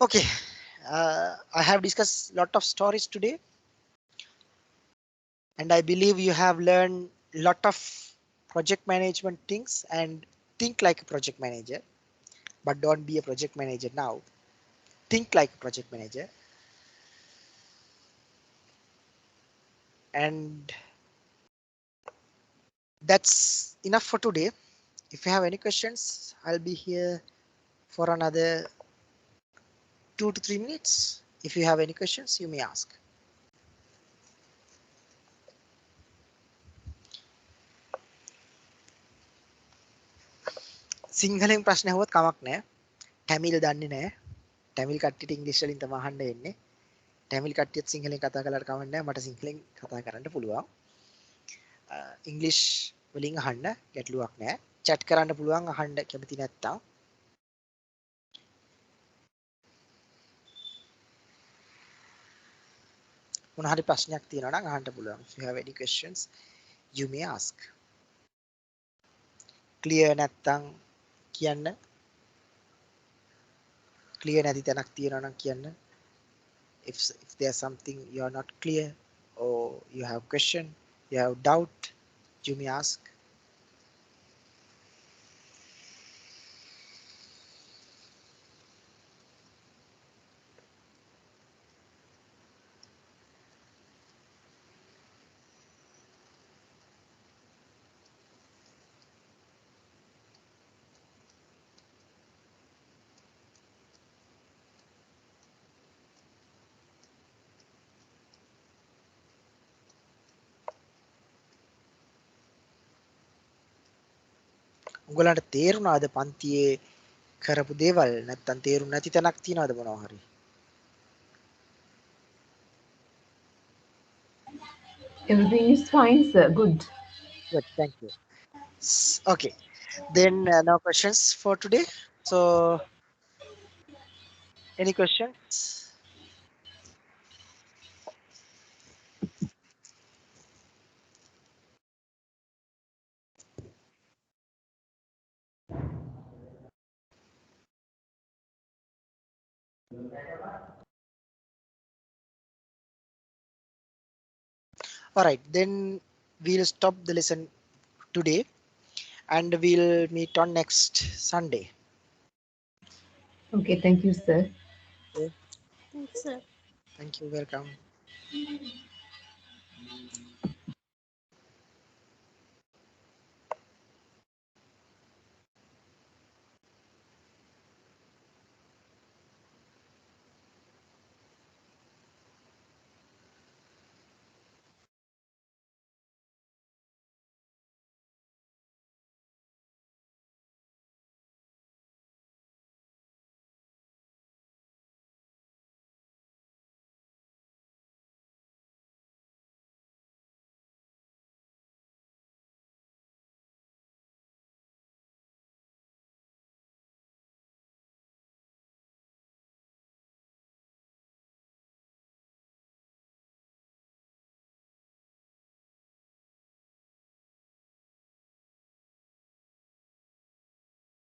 Okay, I have discussed a lot of stories today, and I believe you have learned a lot of project management things and think like a project manager, but don't be a project manager now. Think like a project manager. And that's enough for today. If you have any questions, I'll be here for another 2 to 3 minutes. If you have any questions, you may ask. සිංහලෙන් ප්‍රශ්න ඇහුවොත් කමක් නැහැ. ටැමිල් දන්නේ නැහැ. ටැමිල් කට්ටියට ඉංග්‍රීසි වලින් තමයි අහන්න එන්නේ. ටැමිල් කට්ටියත් සිංහලෙන් කතා කළාට කමක් නැහැ. මට සිංහලෙන් කතා කරන්න පුළුවන්. ඉංග්‍රීසි වලින් අහන්න ගැටලුවක් නැහැ. chat කරන්න පුළුවන් අහන්න කැමති නැත්තම්. මොන හරි ප්‍රශ්නයක් තියෙනවා නම් අහන්න පුළුවන්. If you have any questions, you may ask. Clear නැත්තම් කියන්න. Clear නැති තැනක් තියෙනවා නම් කියන්න. If there's something you are not clear or you have question, you have doubt, you may ask. උගලන්ට තේරුණාද පන්තියේ කරපු දේවල් නැත්තම් තේරුම් නැති තැනක් තියනවද මොනවා හරි? Everything is fine, sir. Good. Good, thank you. Okay, then no questions for today. So any questions? All right, then we'll stop the lesson today and we'll meet on next Sunday. Okay, thank you, sir. Okay, Thanks, sir. thank you, welcome.